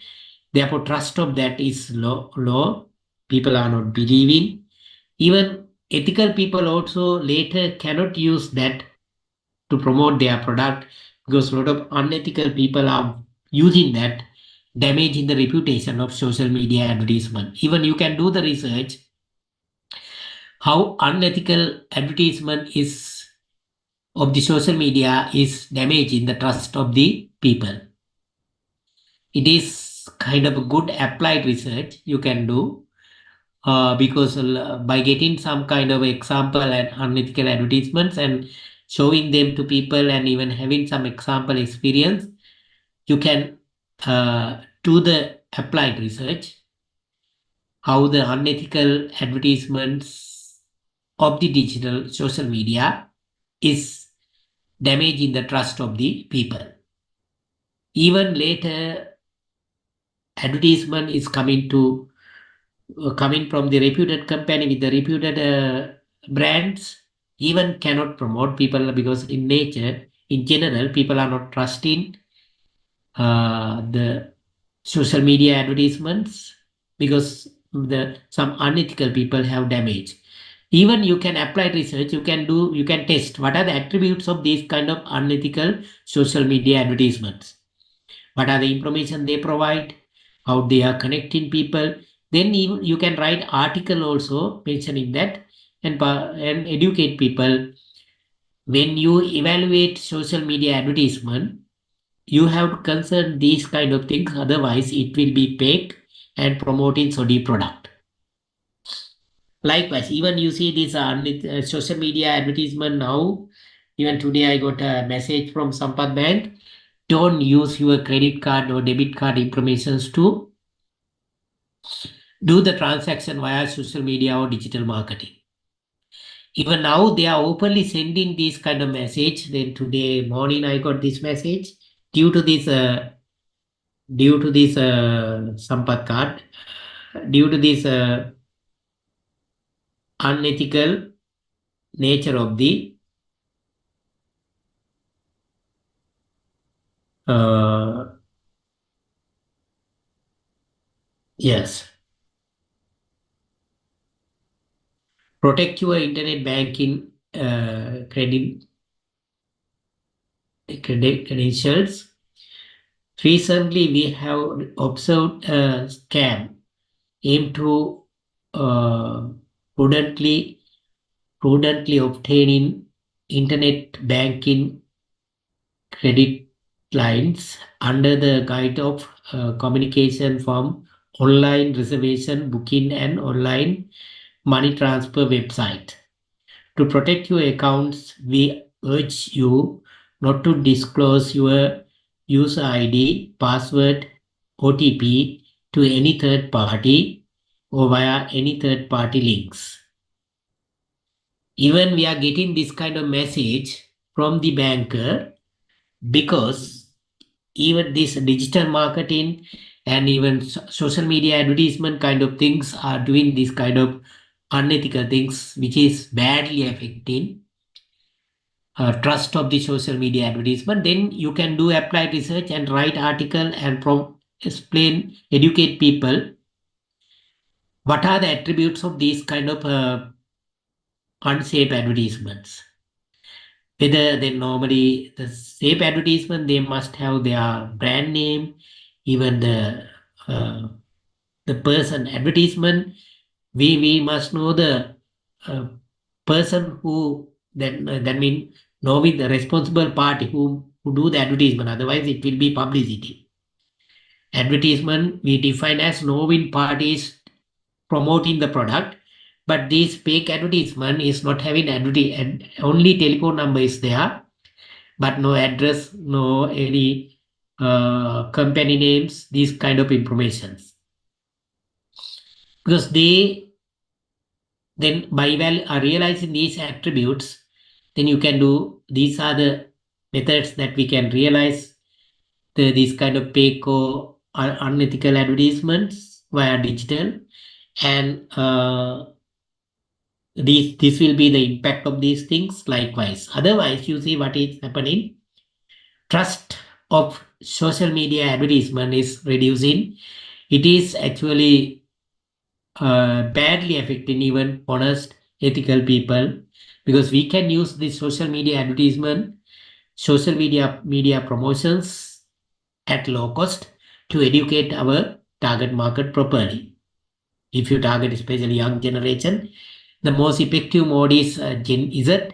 Therefore, trust of that is low. People are not believing. Even ethical people also later cannot use that to promote their product, because a lot of unethical people are using that, damaging the reputation of social media advertisement. Even you can do the research how unethical advertisement is of the social media is damaging the trust of the people. It is kind of a good applied research you can do, because by getting some kind of example and unethical advertisements and showing them to people and even having some example experience, you can do the applied research how the unethical advertisements of the digital social media is damaging the trust of the people. Even later, advertisement is coming from the reputed company with the reputed brands, even cannot promote people, because in nature, in general, people are not trusting the social media advertisements, because some unethical people have damage. Even you can apply research, you can test what are the attributes of these kind of unethical social media advertisements, what are the information they provide, how they are connecting people. Then you can write article also mentioning that, and educate people. When you evaluate social media advertisement, you have to concern these kind of things, otherwise it will be fake and promoting shoddy product. Likewise, even you see this social media advertisement now. Even today I got a message from Sampath Bank, don't use your credit card or debit card informations to do the transaction via social media or digital marketing. Even now they are openly sending this kind of message. Then today morning I got this message due to this Sampath card. due to this unethical nature of the yes, protect your internet banking credentials. Recently, we have observed a scam aimed to uh, prudently obtaining internet banking credit lines under the guide of communication from online reservation booking and online money transfer website. To protect your accounts, we urge you not to disclose your user ID, password, OTP to any third party or via any third party links. Even we are getting this kind of message from the banker because even this digital marketing and even social media advertisement kind of things are doing this kind of unethical things which is badly affecting trust of the social media advertisement. Then you can do applied research and write article and explain, educate people what are the attributes of these kind of unsafe advertisements. Whether they normally the safe advertisement, they must have their brand name, even uh, the person advertisement. We must know the uh, person who that mean knowing the responsible party who do the advertisement. Otherwise, it will be publicity. Advertisement we define as knowing parties promoting the product, but this fake advertisement is not having only telephone number is there, but no address, no any company names, these kind of informations. Because they then by realizing these attributes, then you can do these are the methods that we can realize these kind of fake or unethical advertisements via digital, and this will be the impact of these things. Likewise, otherwise, you see what is happening. Trust of social media advertisement is reducing. It is actually badly affecting even honest, ethical people because we can use this social media advertisement, social media promotions at low cost to educate our target market properly. If you target especially young generation, the most effective mode is Gen Z.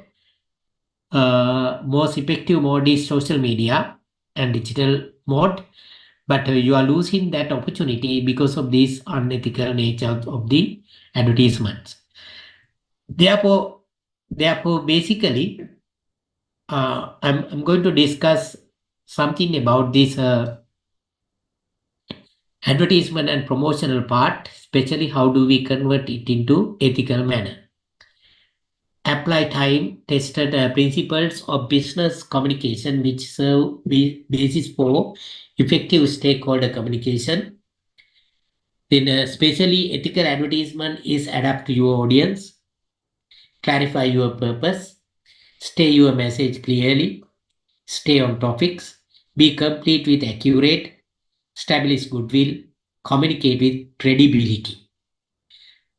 Most effective mode is social media and digital mode, but you are losing that opportunity because of this unethical nature of the advertisements. Therefore, basically, I'm going to discuss something about this advertisement and promotional part, especially how do we convert it into ethical manner. Apply time tested principles of business communication which serve basis for effective stakeholder communication. Then especially ethical advertisement is adapt to your audience, clarify your purpose, stay your message clearly, stay on topics, be complete with accurate, establish goodwill, communicate with credibility.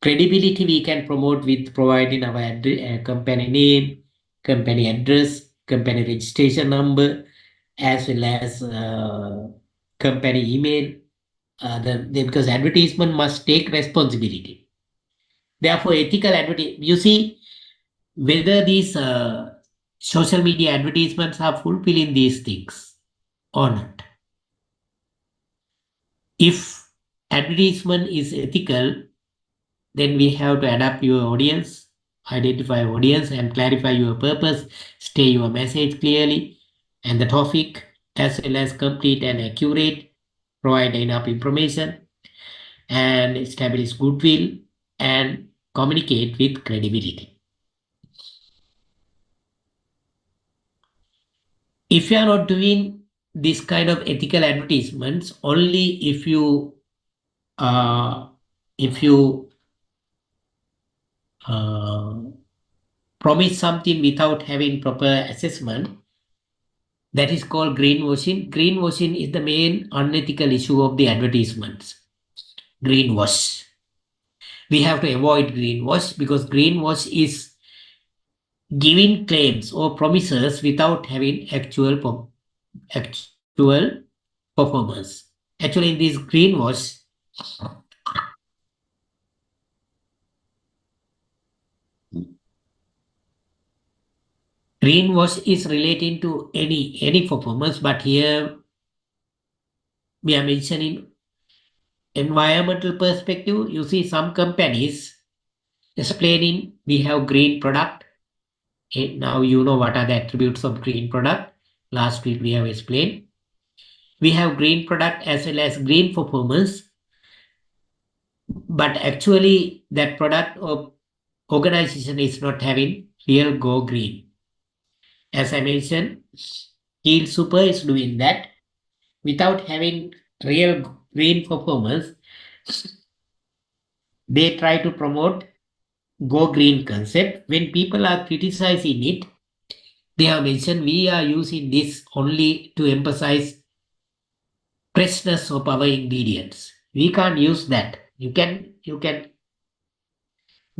Credibility we can promote with providing our company name, company address, company registration number, as well as company email. Because advertisement must take responsibility. Therefore, ethical advertising, you see whether these social media advertisements are fulfilling these things or not. If advertisement is ethical, then we have to adapt your audience, identify audience, and clarify your purpose, stay your message clearly, and the topic, as well as complete and accurate, provide enough information, and establish goodwill and communicate with credibility. If you are not doing this kind of ethical advertisements, only if you if you promise something without having proper assessment, that is called greenwashing. Greenwashing is the main unethical issue of the advertisements. Greenwash. We have to avoid greenwash because greenwash is giving claims or promises without having actual performance. Actually, in this greenwash is relating to any performance, but here we are mentioning environmental perspective. You see some companies explaining we have green product. Now you know what are the attributes of green product. Last week we have explained. We have green product as well as green performance, but actually that product or organization is not having real go green. As I mentioned, Keel Super is doing that without having real green performance. They try to promote go green concept. When people are criticizing it, they have mentioned we are using this only to emphasize freshness of our ingredients. We can't use that. You can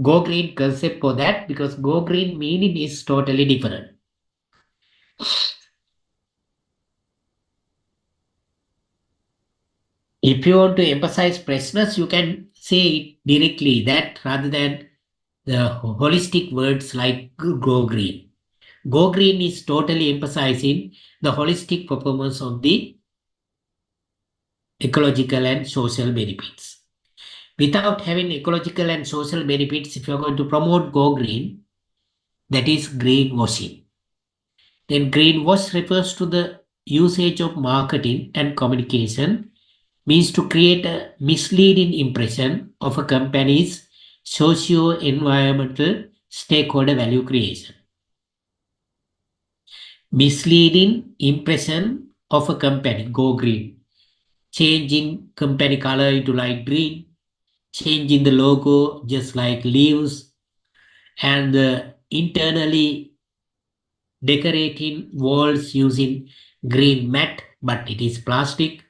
go green concept for that because go green meaning is totally different. If you want to emphasize freshness, you can say it directly that rather than the holistic words like go green. Go green is totally emphasizing the holistic performance of the ecological and social benefits. Without having ecological and social benefits, if you're going to promote go green, that is greenwashing. Then greenwash refers to the usage of marketing and communication means to create a misleading impression of a company's socio-environmental stakeholder value creation. Misleading impression of a company, go green. Changing company color into light green, changing the logo just like leaves, and internally decorating walls using green mat, but it is plastic.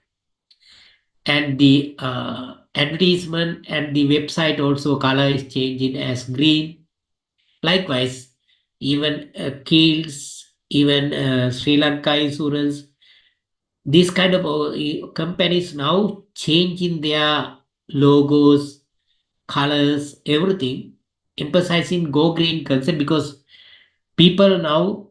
And the advertisement and the website also color is changing as green. Likewise, even Keels, even Sri Lanka Insurance, these kind of companies now changing their logos, colors, everything, emphasizing go green concept because people now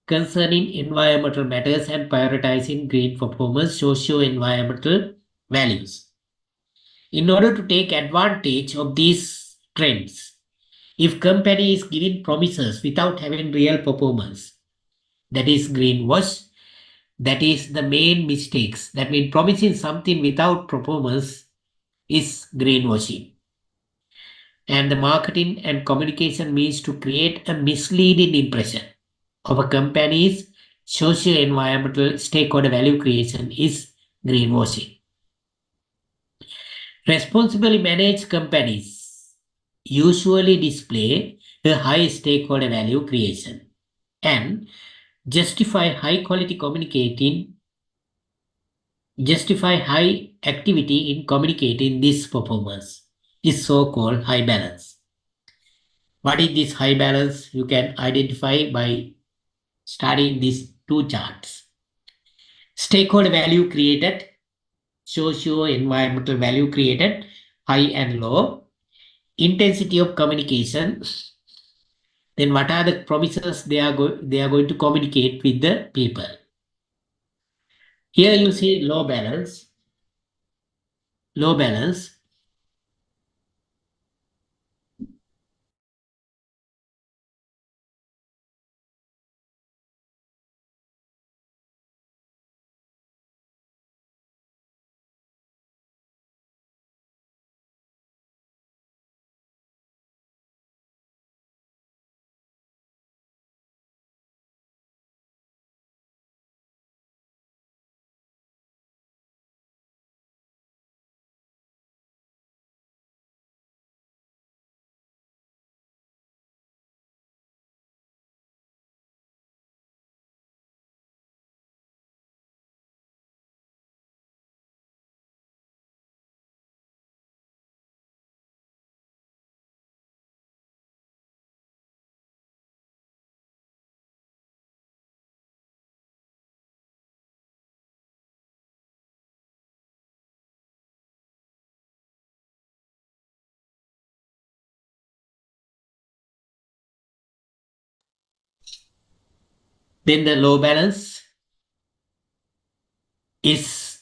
concerning environmental matters and prioritizing green performance, socio-environmental values. In order to take advantage of these trends, if company is giving promises without having real performance, that is greenwash. That is the main mistakes. That means promising something without performance is greenwashing. And the marketing and communication means to create a misleading impression of a company's socio-environmental stakeholder value creation is greenwashing. Responsibly managed companies usually display a high stakeholder value creation and justify high activity in communicating this performance is so-called high balance. What is this high balance? You can identify by studying these two charts. Stakeholder value created, socio-environmental value created, high and low. Intensity of communication. Then what are the promises they are going to communicate with the people? Here you see low balance. Low balance. Then the low balance is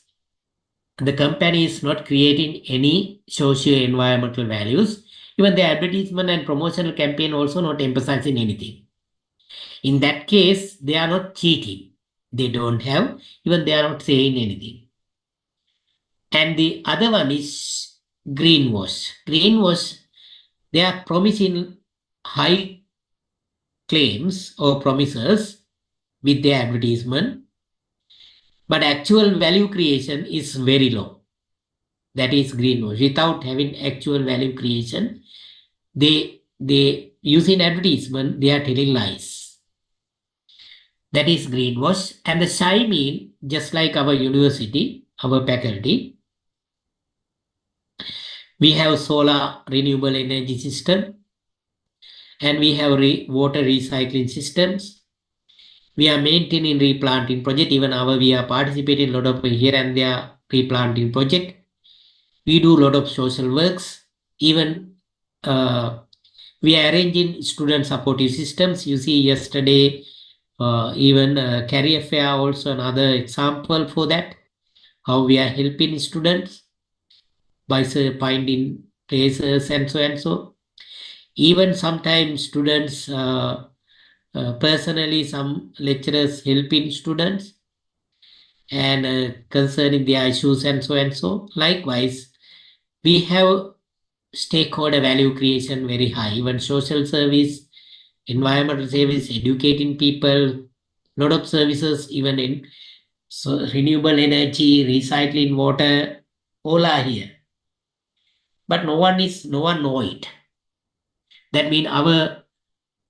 the company is not creating any socio-environmental values. Even the advertisement and promotional campaign also not emphasizing anything. In that case, they are not cheating. They don't have, even they are not saying anything. And the other one is greenwash. Greenwash, they are promising high claims or promises with their advertisement, but actual value creation is very low. That is greenwash. Without having actual value creation, they using advertisement, they are telling lies. That is greenwash. And the shy mean, just like our university, our faculty, we have solar renewable energy system, and we have water recycling systems. We are maintaining replanting project. Even we are participating a lot of here and there replanting project. We do a lot of social works. Even we are arranging student supportive systems. You see yesterday, even career fair also another example for that. How we are helping students by finding places and so and so. Even sometimes students, personally, some lecturers helping students and concerning their issues and so and so. Likewise, we have stakeholder value creation very high. Even social service, environmental service, educating people, lot of services, even in renewable energy, recycling water, all are here. But no one know it. That means our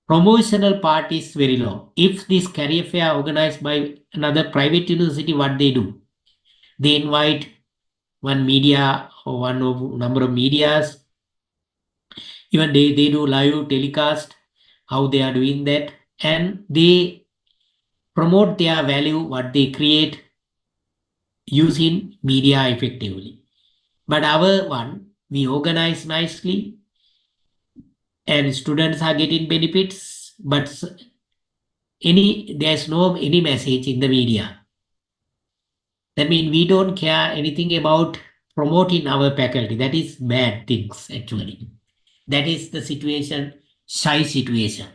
promotional part is very low. If this career fair organized by another private university, what they do? They invite one media or number of medias. Even they do live telecast, how they are doing that, and they promote their value, what they create using media effectively. But our one, we organize nicely, and students are getting benefits, but there's no any message in the media. That means we don't care anything about promoting our faculty. That is bad things actually. That is the situation, shy situation.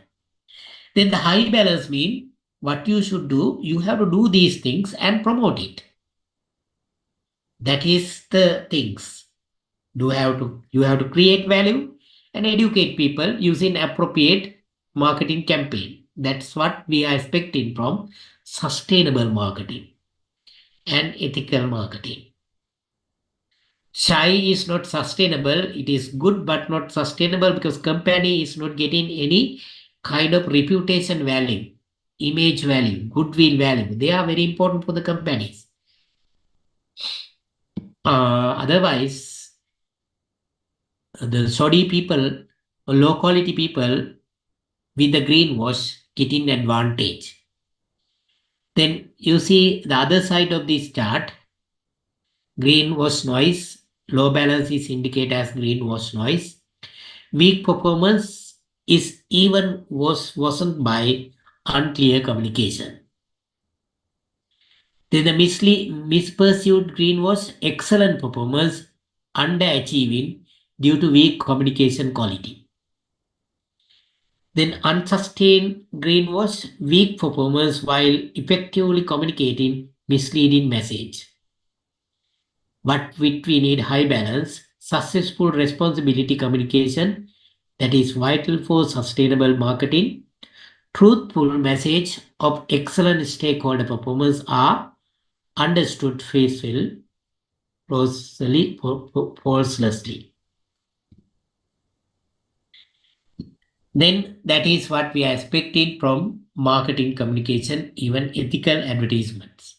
Then the high balance mean what you should do, you have to do these things and promote it. That is the things. You have to create value and educate people using appropriate marketing campaign. That's what we are expecting from sustainable marketing and ethical marketing. Shy is not sustainable. It is good but not sustainable because company is not getting any kind of reputation value, image value, goodwill value. They are very important for the companies. Otherwise, the shoddy people or low quality people with the greenwash getting advantage. Then you see the other side of this chart, greenwash noise, low balance is indicated as greenwash noise. Weak performance is even worsened by unclear communication. Then the mispursued greenwash, excellent performance, underachieving due to weak communication quality. Then unsustained greenwash, weak performance while effectively communicating misleading message. But we need high balance, successful responsibility communication that is vital for sustainable marketing. Truthful message of excellent stakeholder performance are understood faithfully, falselessly. Then that is what we are expecting from marketing communication, even ethical advertisements.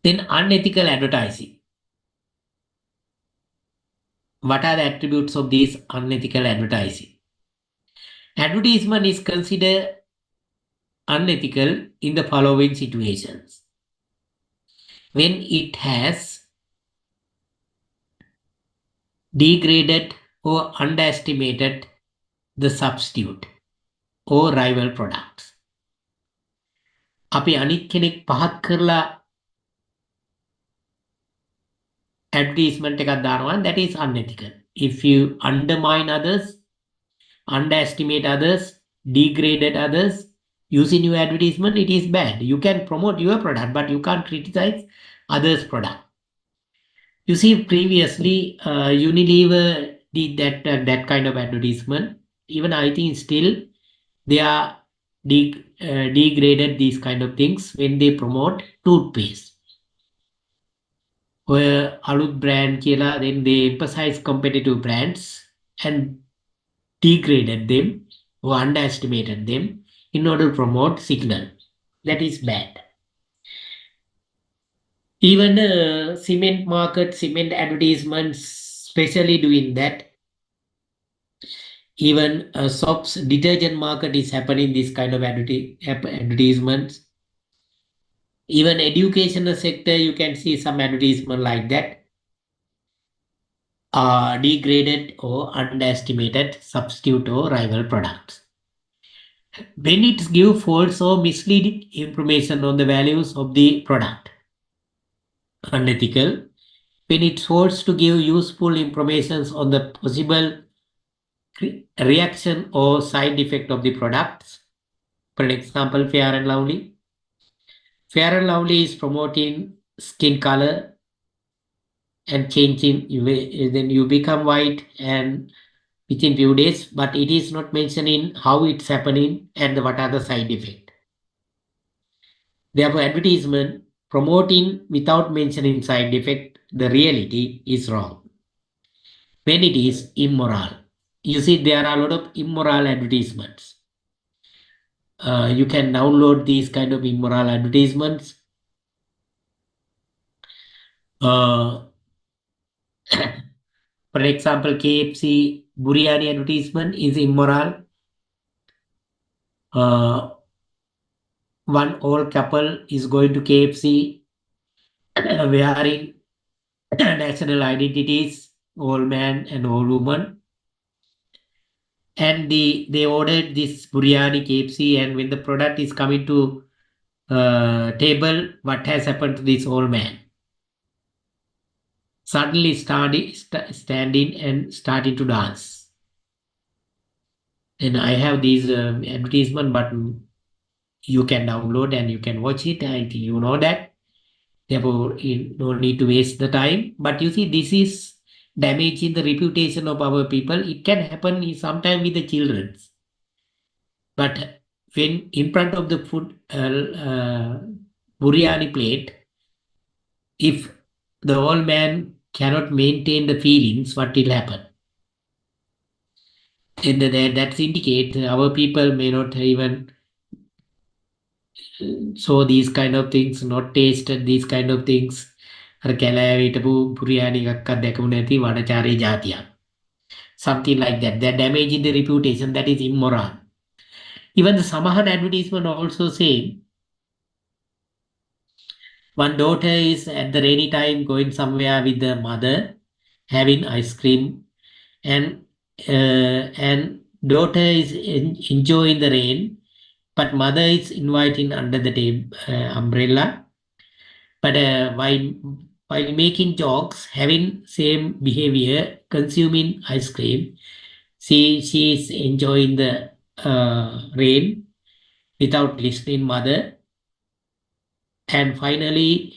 Then unethical advertising. What are the attributes of this unethical advertising? Advertisement is considered unethical in the following situations. When it has degraded or underestimated the substitute or rival products. අපි අනිත් කෙනෙක් පහත් කරලා advertisement එකක් දානවා, that is unethical. If you undermine others, underestimate others, degraded others using your advertisement, it is bad. You can promote your product, but you can't criticize others' product. You see, previously Unilever did that kind of advertisement. Even I think still they are degraded these kind of things when they promote toothpaste. Where අලුත් brand කියලා, then they emphasize competitive brands and degraded them or underestimated them in order to promote signal. That is bad. Even cement market, cement advertisements, especially doing that. Even soaps, detergent market is happening this kind of advertisements. Even educational sector, you can see some advertisement like that. Degraded or underestimated substitute or rival products. When it gives false or misleading information on the values of the product, unethical. When it fails to give useful information on the possible reaction or side effect of the products. For example, Fair and Lovely. Fair and Lovely is promoting skin color and changing, then you become white and within few days, but it is not mentioning how it's happening and what are the side effects. Therefore, advertisement promoting without mentioning side effect, the reality is wrong. When it is immoral. You see, there are a lot of immoral advertisements. You can download these kind of immoral advertisements. For example, KFC biryani advertisement is immoral. One old couple is going to KFC wearing national identities, old man and old woman. And they ordered this biryani KFC, and when the product is coming to table, what has happened to this old man? Suddenly standing and starting to dance. And I have these advertisement button. You can download and you can watch it. I think you know that. Therefore, you don't need to waste the time. But you see, this is damaging the reputation of our people. It can happen sometime with the children. But when in front of the food biryani plate, if the old man cannot maintain the feelings, what will happen? And that indicates our people may not even saw these kind of things, not tasted these kind of things. Something like that. They're damaging the reputation. That is immoral. Even the Samahan advertisement also say one daughter is at the rainy time going somewhere with the mother having ice cream, and daughter is enjoying the rain, but mother is inviting under the umbrella. But while making jokes, having same behavior, consuming ice cream, she is enjoying the rain without listening mother. And finally,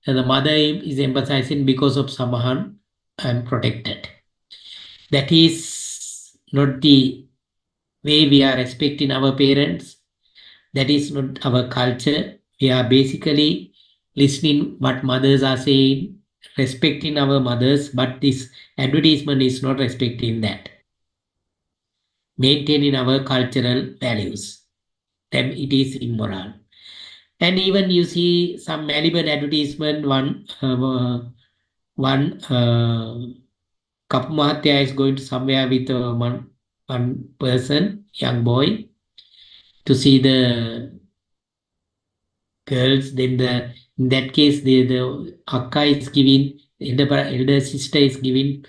the mother is emphasizing because of Samahan, I'm protected. That is not the way we are respecting our parents. That is not our culture. We are basically listening what mothers are saying, respecting our mothers, but this advertisement is not respecting that. Maintaining our cultural values. Then it is immoral. And even you see some Maliban advertisement, one Kapu Mahathir is going to somewhere with one person, young boy, to see the girls. Then in that case, the Akka is giving, elder sister is giving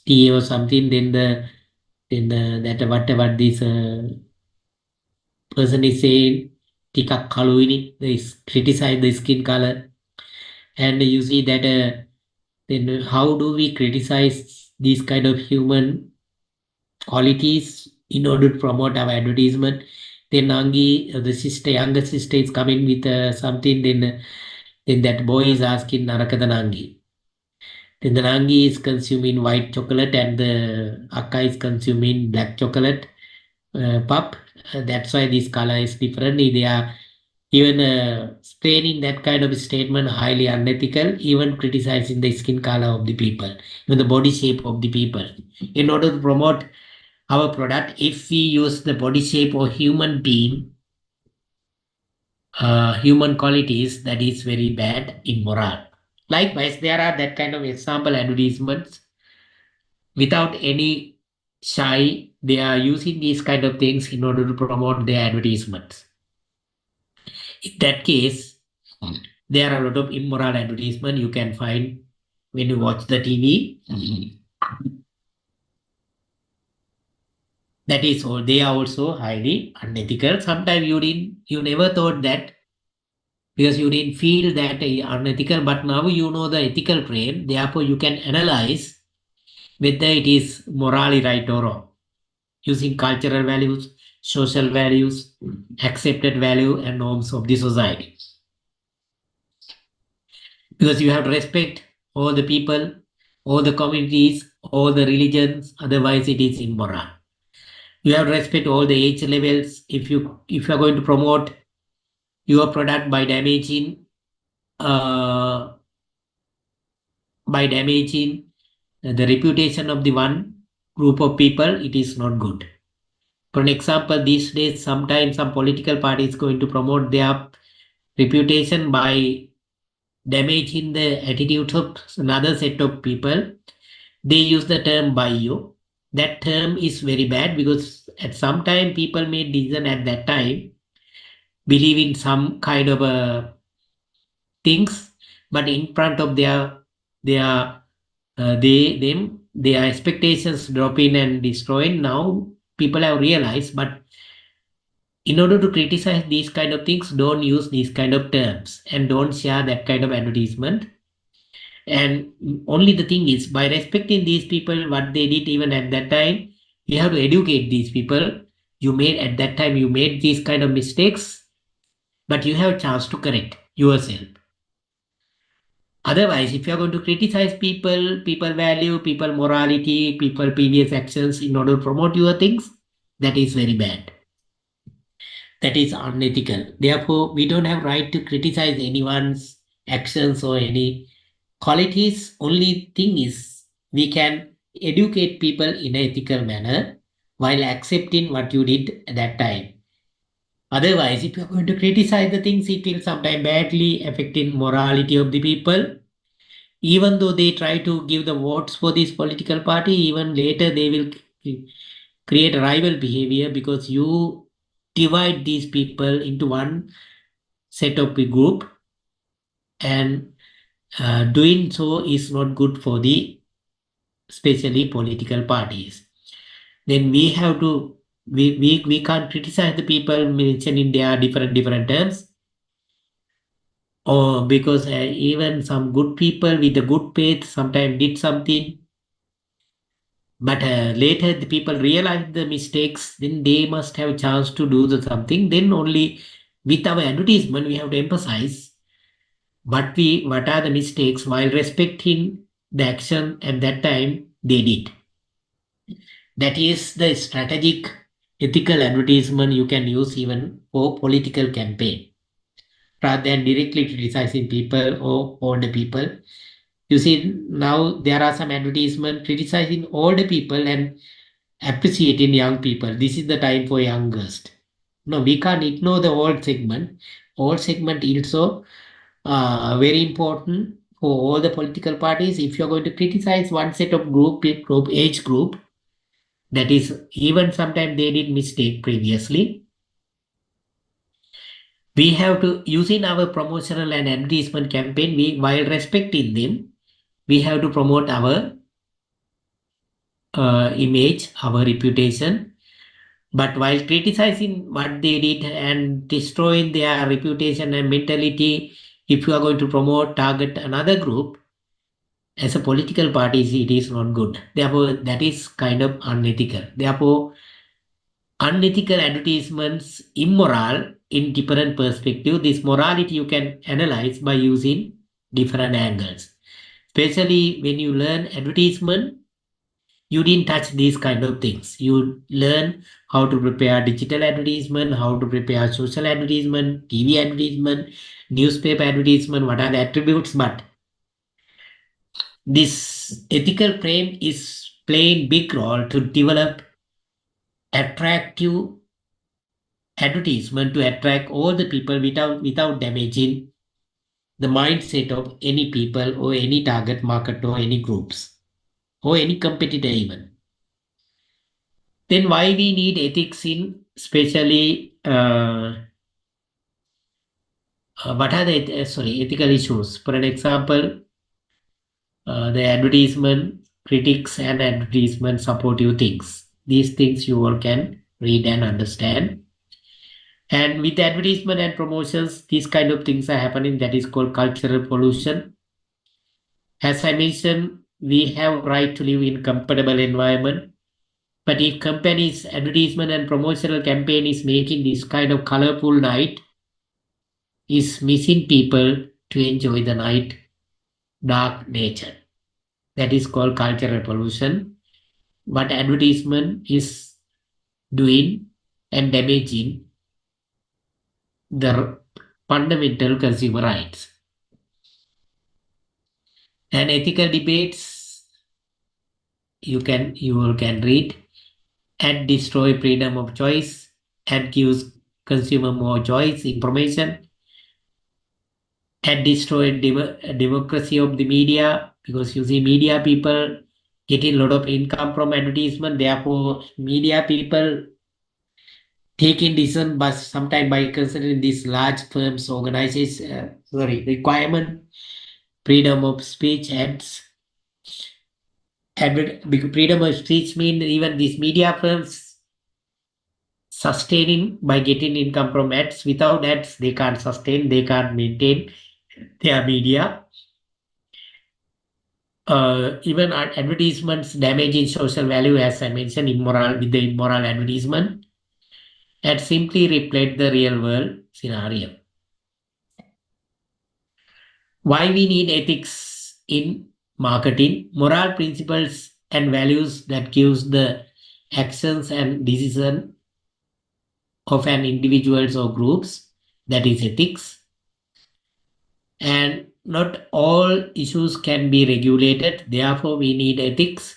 tea or something, then that whatever this person is saying, tika kaluini, they criticize the skin color, and you see that then how do we criticize these kind of human qualities in order to promote our advertisement? Then Angi, the sister, younger sister is coming with something, then that boy is asking Narakadanangi. Then the Nangi is consuming white chocolate and the Akka is consuming black chocolate pup. That's why this color is different. They are even explaining that kind of statement highly unethical, even criticizing the skin color of the people, even the body shape of the people. In order to promote our product, if we use the body shape or human being, human qualities, that is very bad, immoral. Likewise, there are that kind of example advertisements without any shy. They are using these kind of things in order to promote their advertisements. In that case, there are a lot of immoral advertisement you can find when you watch the TV. That is all. They are also highly unethical. Sometimes you never thought that because you didn't feel that unethical, but now you know the ethical frame. Therefore, you can analyze whether it is morally right or wrong, using cultural values, social values, accepted value and norms of the society. Because you have to respect all the people, all the communities, all the religions, otherwise it is immoral. You have to respect all the age levels. If you are going to promote your product uh, by damaging the reputation of the one group of people, it is not good. For an example, these days, sometimes some political party is going to promote their reputation by damaging the attitudes of another set of people. They use the term bio. That term is very bad because at some time people made decision at that time believe in some kind of things, but in front of their their expectations dropping and destroying. Now people have realized, but in order to criticize these kind of things, don't use these kind of terms and don't share that kind of advertisement. And only the thing is, by respecting these people, what they did even at that time, you have to educate these people. You made at that time, you made these kind of mistakes, but you have a chance to correct yourself. Otherwise, if you are going to criticize people, people value, people morality, people previous actions in order to promote your things, that is very bad. That is unethical. Therefore, we don't have right to criticize anyone's actions or any qualities. Only thing is we can educate people in an ethical manner while accepting what you did at that time. Otherwise, if you're going to criticize the things, it will sometimes badly affecting morality of the people. Even though they try to give the votes for this political party, even later they will create rival behavior because you divide these people into one set of a group, and doing so is not good for the especially political parties. Then we have to we can't criticize the people mentioned in their different terms, or because even some good people with a good faith sometimes did something, but later the people realize the mistakes, then they must have a chance to do the something. Then only with our advertisement we have to emphasize what are the mistakes while respecting the action at that time they did. That is the strategic ethical advertisement you can use even for political campaign rather than directly criticizing people or older people. You see, now there are some advertisement criticizing older people and appreciating young people. This is the time for youngest. No, we can't ignore the old segment. Old segment is also very important for all the political parties. If you're going to criticize one set of age group, that is even sometimes they did mistake previously. We have to use in our promotional and advertisement campaign. We while respecting them, we have to promote our image, our reputation. But while criticizing what they did and destroying their reputation and mentality, if you are going to promote, target another group, as a political party, it is not good. Therefore, that is kind of unethical. Therefore, unethical advertisements, immoral in different perspective. This morality you can analyze by using different angles. Especially when you learn advertisement, you didn't touch these kind of things. You learn how to prepare digital advertisement, how to prepare social advertisement, TV advertisement, newspaper advertisement, what are the attributes, but this ethical frame is playing big role to develop attractive advertisement to attract all the people without damaging the mindset of any people or any target market or any groups or any competitor even. Then why we need ethics in especially what are the ethical issues? For an example, the advertisement critics and advertisement supportive things. These things you all can read and understand. And with advertisement and promotions, these kind of things are happening. That is called cultural pollution. As I mentioned, we have right to live in comfortable environment. But if companies' advertisement and promotional campaign is making this kind of colorful night, is missing people to enjoy the night dark nature. That is called cultural pollution. What advertisement is doing and damaging the fundamental consumer rights. And ethical debates you all can read and destroy freedom of choice and gives consumer more choice information and destroy democracy of the media, because you see media people getting a lot of income from advertisement, therefore media people taking decision but sometimes by considering these large firms organization requirement freedom of speech ads. Freedom of speech means even these media firms sustaining by getting income from ads. Without ads, they can't sustain, they can't maintain their media. Even advertisements damaging social value, as I mentioned, immoral with the immoral advertisement, and simply reflect the real world scenario. Why we need ethics in marketing? Moral principles and values that gives the actions and decision of an individuals or groups, that is ethics. And not all issues can be regulated, therefore we need ethics.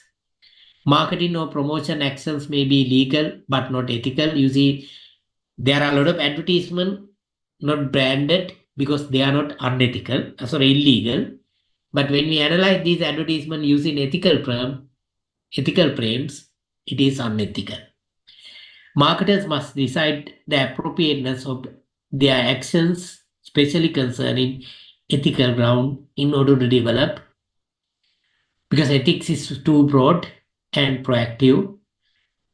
Marketing or promotion actions may be legal but not ethical. You see, there are a lot of advertisement not branded because they are not unethical, illegal. But when we analyze these advertisements using ethical frames, it is unethical. Marketers must decide the appropriateness of their actions, especially concerning ethical ground, in order to develop, because ethics is too broad and proactive.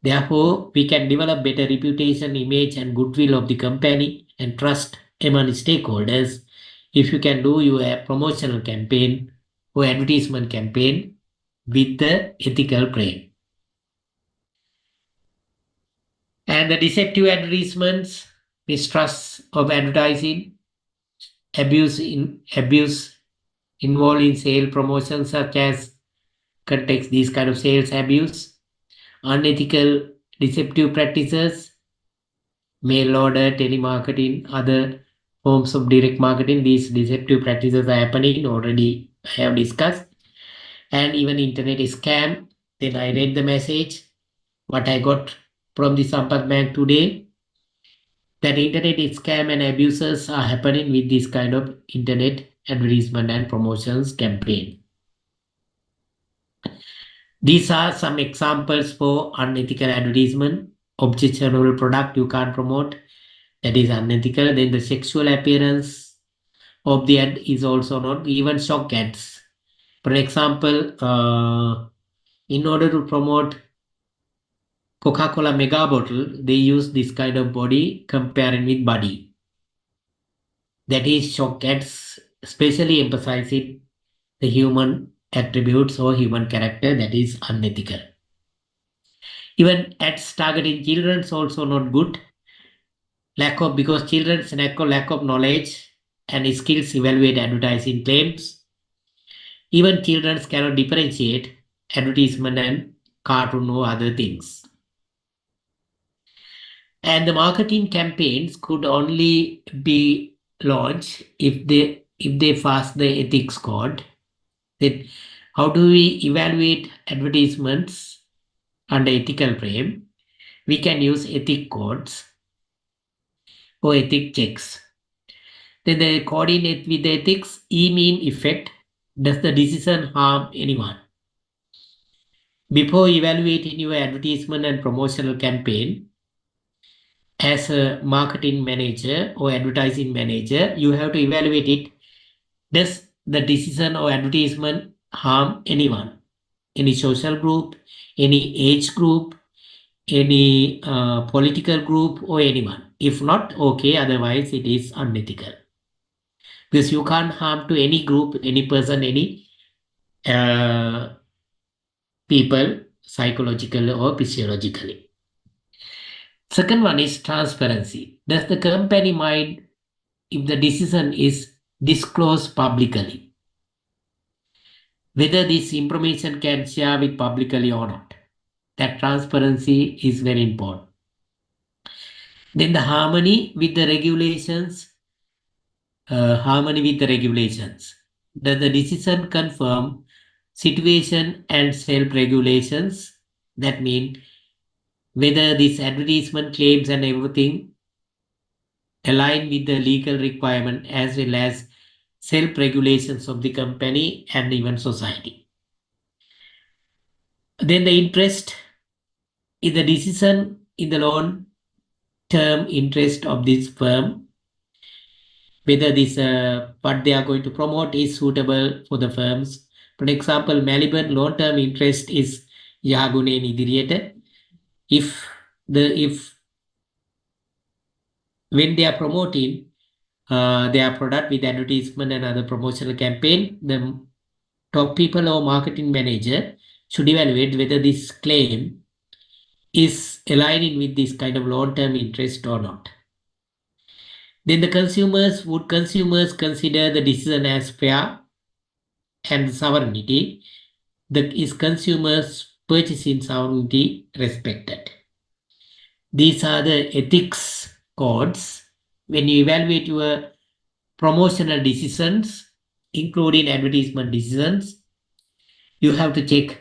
Therefore, we can develop better reputation, image, and goodwill of the company and trust among stakeholders if you can do your promotional campaign or advertisement campaign with the ethical frame. And the deceptive advertisements, mistrust of advertising, abuse involved in sale promotion, such as context these kind of sales abuse, unethical deceptive practices, mail order, telemarketing, other forms of direct marketing. These deceptive practices are happening already. I have discussed, and even internet scam. Then I read the message what I got from the Sampat Bank today, that internet scam and abuses are happening with this kind of internet advertisement and promotions campaign. These are some examples for unethical advertisement. Objectionable product you can't promote, that is unethical. Then the sexual appearance of the ad is also not, even shock ads. For example, In order to promote Coca-Cola mega bottle, they use this kind of body comparing with body. That is, shock ads especially emphasizing the human attributes or human character that is unethical. Even ads targeting children is also not good. Because children's lack of knowledge and skills evaluate advertising claims. Even children cannot differentiate advertisement and cartoon or other things. And the marketing campaigns could only be launched if they pass the ethics code. Then how do we evaluate advertisements under ethical frame? We can use ethic codes or ethic checks. Then they coordinate with the ethics. E mean effect. Does the decision harm anyone? Before evaluating your advertisement and promotional campaign, as a marketing manager or advertising manager, you have to evaluate it. Does the decision or advertisement harm anyone? Any social group, any age group, any political group, or anyone? If not, okay, otherwise it is unethical. Because you can't harm to any group, any person, any people, psychologically or physiologically. Second one is transparency. Does the company mind if the decision is disclosed publicly? Whether this information can share with publicly or not. That transparency is very important. Then the harmony with the regulations. Does the decision confirm situation and self-regulations? That means whether this advertisement claims and everything align with the legal requirement as well as self-regulations of the company and even society. Then the interest is the decision in the long-term interest of this firm, whether this what they are going to promote is suitable for the firms. For example, Melbourne long-term interest is Yagune Nidirieta. If when they are promoting their product with advertisement and other promotional campaign, the top people or marketing manager should evaluate whether this claim is aligning with this kind of long-term interest or not. Then the consumers consider the decision as fair and sovereignty? Is consumers' purchasing sovereignty respected? These are the ethics codes. When you evaluate your promotional decisions, including advertisement decisions, you have to check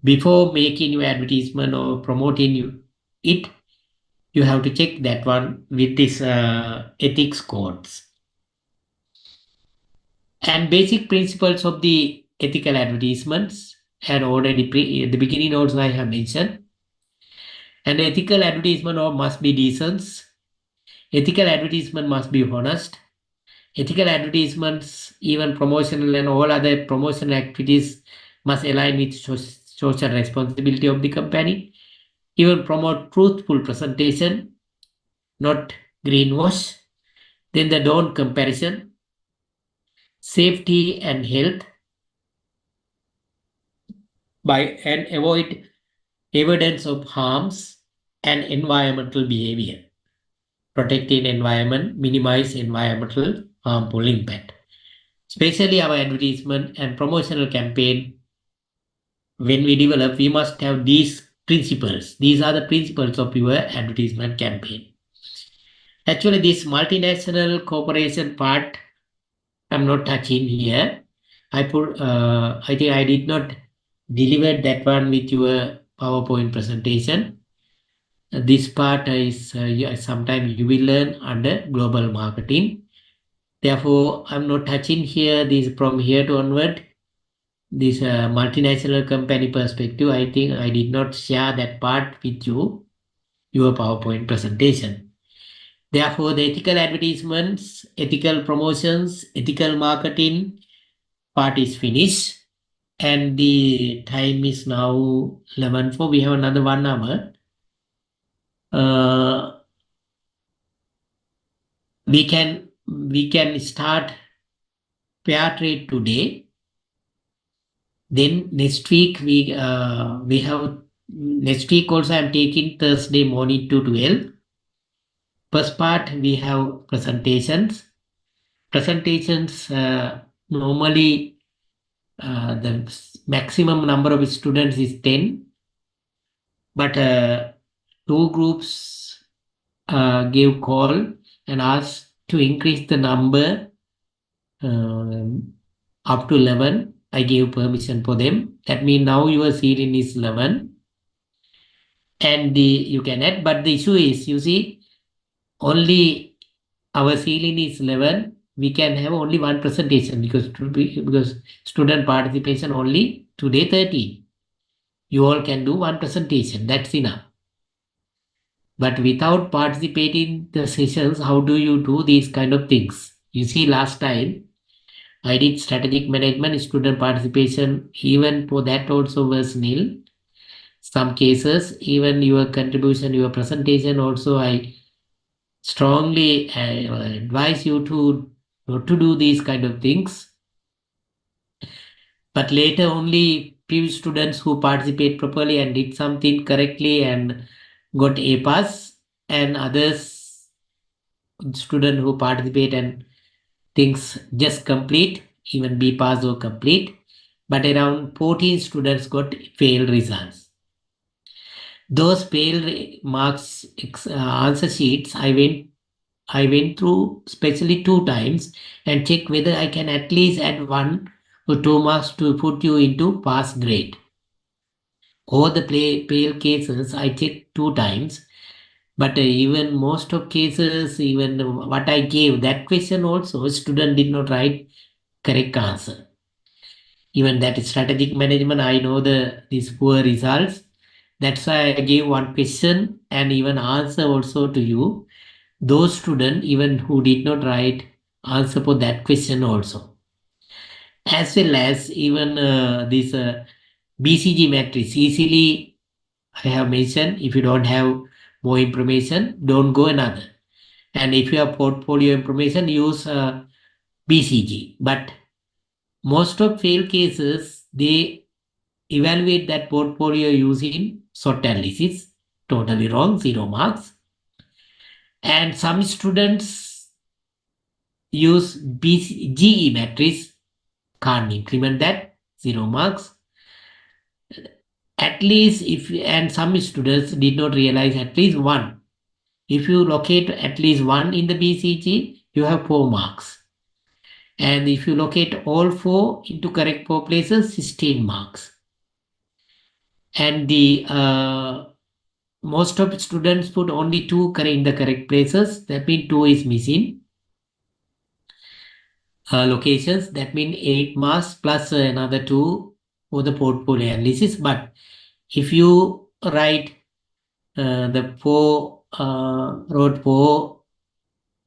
before making your advertisement or promoting it. You have to check that one with these ethics codes. And basic principles of the ethical advertisements, and already at the beginning also I have mentioned. An ethical advertisement must be decent. Ethical advertisement must be honest. Ethical advertisements, even promotional and all other promotional activities, must align with social responsibility of the company. Even promote truthful presentation, not greenwash. Then the don't comparison, safety and health, and avoid evidence of harms and environmental behavior. Protecting environment, minimize environmental harmful impact. Especially our advertisement and promotional campaign, when we develop, we must have these principles. These are the principles of your advertisement campaign. Actually, this multinational corporation part, I'm not touching here. I think I did not deliver that one with your PowerPoint presentation. This part is sometimes you will learn under global marketing. Therefore, I'm not touching here. This from here to onward. This multinational company perspective, I think I did not share that part with you, your PowerPoint presentation. Therefore, the ethical advertisements, ethical promotions, ethical marketing part is finished. and the time is now 11:04. We have another 1 hour. We can start pair trade today. Then next week we have next week also I'm taking Thursday morning to 12. First part we have presentations. Presentations normally the maximum number of students is 10, but two groups gave call and asked to increase the number up to 11. I gave permission for them. That means now your ceiling is 11 and you can add, but the issue is, you see, only our ceiling is 11. We can have only one presentation because student participation only today 13. You all can do one presentation. That's enough. But without participating the sessions, how do you do these kind of things? You see, last time I did strategic management, student participation, even for that also was nil. Some cases, even your contribution, your presentation also, I strongly advise you to not to do these kind of things. But later only few students who participate properly and did something correctly and got A pass, and others student who participate and things just complete, even B pass or complete. But around 14 students got failed results. Those failed marks answer sheets I went through especially 2 times and check whether I can at least add 1 or 2 marks to put you into pass grade. All the fail cases I checked 2 times, but even most of cases, even what I gave that question also, student did not write correct answer. Even that strategic management, I know these poor results. That's why I gave one question and even answer also to you. Those students even who did not write answer for that question also, as well as even this BCG matrix. Easily I have mentioned, if you don't have more information, don't go another. And if you have portfolio information, use BCG. But most of fail cases, they evaluate that portfolio using SWOT analysis. Totally wrong, 0 marks. And some students use BCGE matrix, can't implement that, 0 marks. At least and some students did not realize at least 1. If you locate at least 1 in the BCG, you have 4 marks. And if you locate all 4 into correct 4 places, 16 marks. And the most of students put only 2 in the correct places. That means 2 is missing. Locations, that means 8 marks plus another 2 for the portfolio analysis. But if you write the 4 wrote 4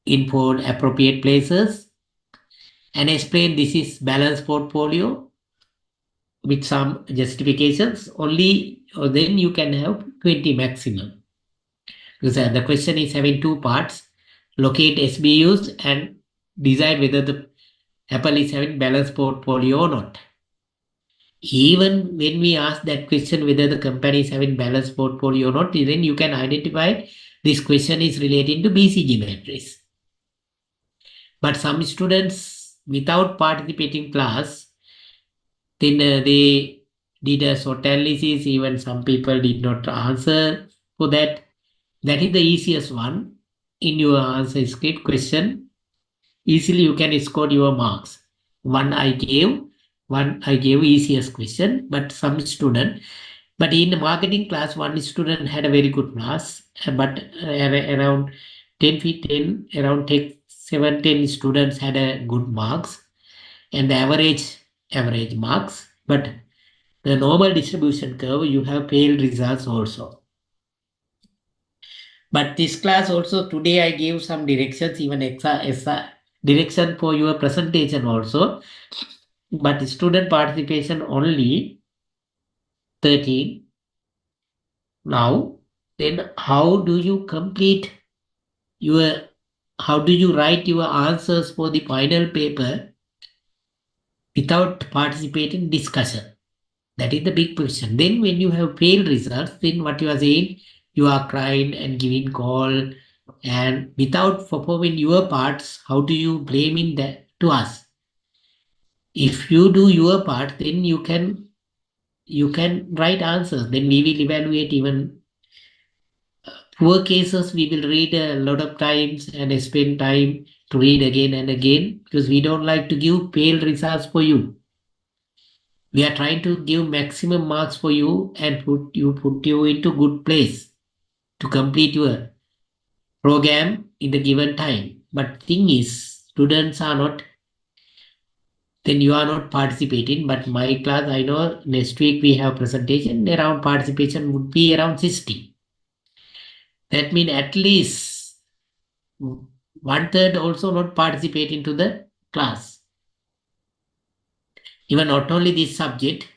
in 4 appropriate places and explain this is balanced portfolio with some justifications, only then you can have 20 maximum. Because the question is having 2 parts: locate SBUs and decide whether the Apple is having balanced portfolio or not. Even when we ask that question whether the company is having balanced portfolio or not, then you can identify this question is relating to BCG matrix. But some students, without participating class, then they did a SWOT analysis. Even some people did not answer for that. That is the easiest one. In your answer script question, easily you can score your marks. One I gave easiest question, but some student. But in the marketing class, one student had a very good class, but around 10, around 7, 10 students had a good marks, and the average marks. But the normal distribution curve, you have failed results also. But this class also, today I gave some directions, even extra direction for your presentation also. but student participation only 13 now. Then how do you complete your, how do you write your answers for the final paper without participating discussion? That is the big question. Then when you have failed results, then what you are saying, you are crying and giving call, and without performing your parts, how do you blame in that to us? If you do your part, then you can write answers. Then we will evaluate even poor cases. We will read a lot of times and spend time to read again and again because we don't like to give failed results for you. We are trying to give maximum marks for you and put you into good place to complete your program in the given time. But thing is, students are not, then you are not participating. But my class, I know next week we have presentation, around participation would be around 60. That means at least one third also not participate into the class. Even not only this subject,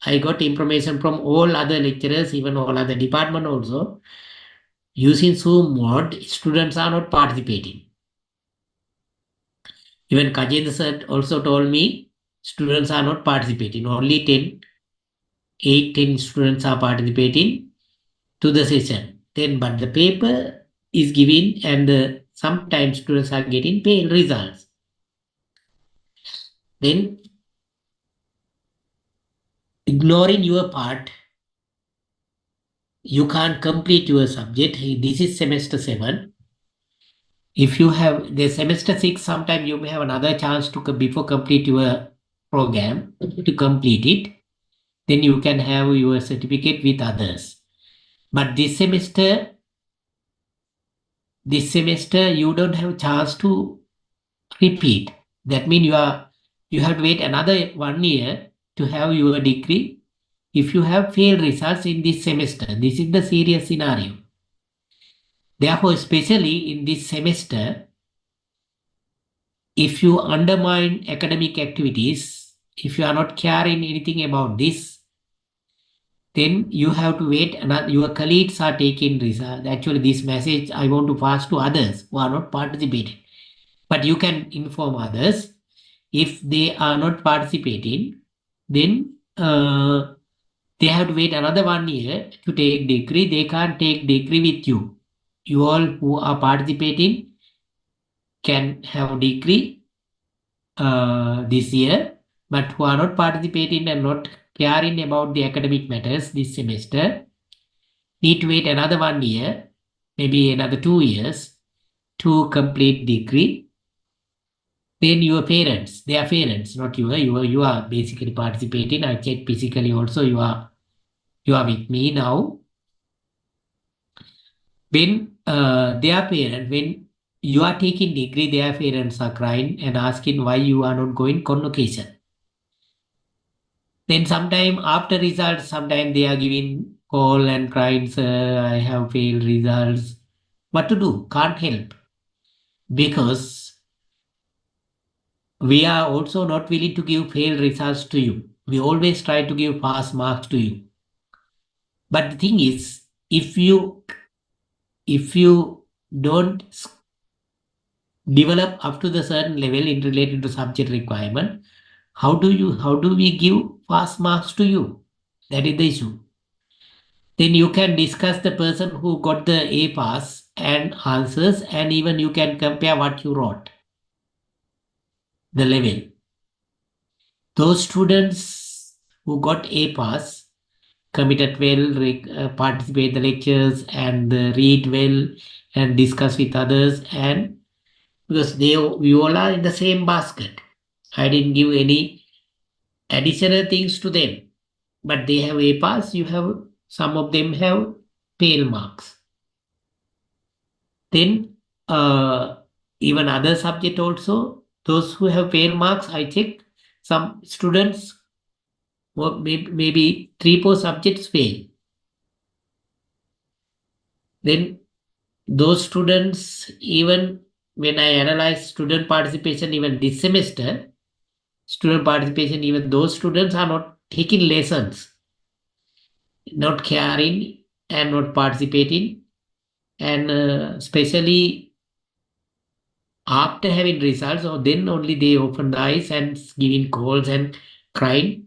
I got information from all other lecturers, even all other department also. Using Zoom mode, students are not participating. Even Kajendra sir also told me students are not participating. Only 10 students are participating to the session. Then, but the paper is given and sometimes students are getting fail results. Then, ignoring your part, you can't complete your subject. This is semester 7. If you have the semester 6, sometime you may have another chance to before complete your program to complete it. Then you can have your certificate with others. But this semester you don't have chance to repeat. That means you have to wait another 1 year to have your degree. If you have failed results in this semester, this is the serious scenario. Therefore, especially in this semester, if you undermine academic activities, if you are not caring anything about this, then you have to wait. Your colleagues are taking results. Actually, this message I want to pass to others who are not participating. But you can inform others. If they are not participating, then they have to wait another 1 year to take degree. They can't take degree with you. You all who are participating can have degree this year, but who are not participating and not caring about the academic matters this semester need to wait another 1 year, maybe another 2 years to complete degree. Then your parents, their parents, not you are basically participating. I check physically also you are with me now. When their parent, when you are taking degree, their parents are crying and asking why you are not going convocation. Then sometime after results, sometime they are giving call and crying, sir, I have failed results. What to do? Can't help. Because we are also not willing to give failed results to you. We always try to give pass marks to you. But the thing is, if you don't develop up to the certain level in related to subject requirement, how do we give pass marks to you? That is the issue. Then you can discuss the person who got the A pass and answers, and even you can compare what you wrote, the level. Those students who got A pass committed well, participate the lectures and read well and discuss with others, and because we all are in the same basket. I didn't give any additional things to them, but they have A pass. You have some of them have fail marks. Then even other subject also, those who have fail marks, I check some students, maybe 3-4 subjects fail. Then those students, even when I analyze student participation even this semester, student participation, even those students are not taking lessons, not caring and not participating, and especially after having results, or then only they open the eyes and giving calls and crying.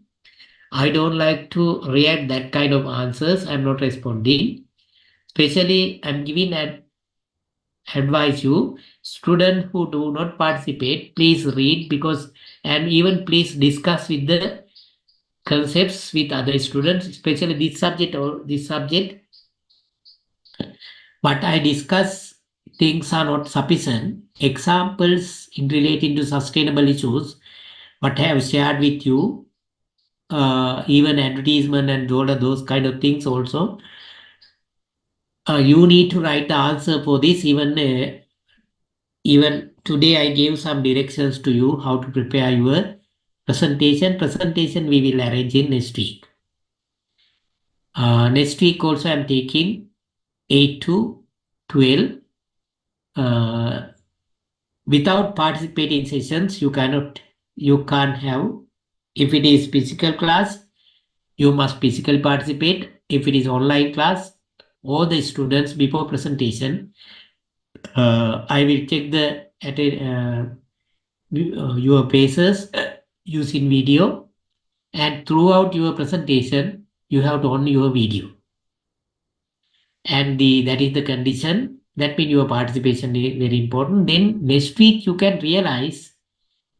I don't like to react that kind of answers. I'm not responding. Especially, I'm giving an advise you, students who do not participate, please read, because, and even please discuss with the concepts with other students, especially this subject or this subject. But I discuss things are not sufficient. Examples in relating to sustainable issues, what I have shared with you, even advertisement and all of those kind of things also. You need to write the answer for this. Even today, I gave some directions to you how to prepare your presentation. Presentation we will arrange in next week. Next week also I'm taking 8 to 12. Without participating sessions, you can't have. If it is physical class, you must physically participate. If it is online class, all the students before presentation, I will check your faces using video, and throughout your presentation, you have to on your video. And that is the condition. That means your participation is very important. Then next week you can realize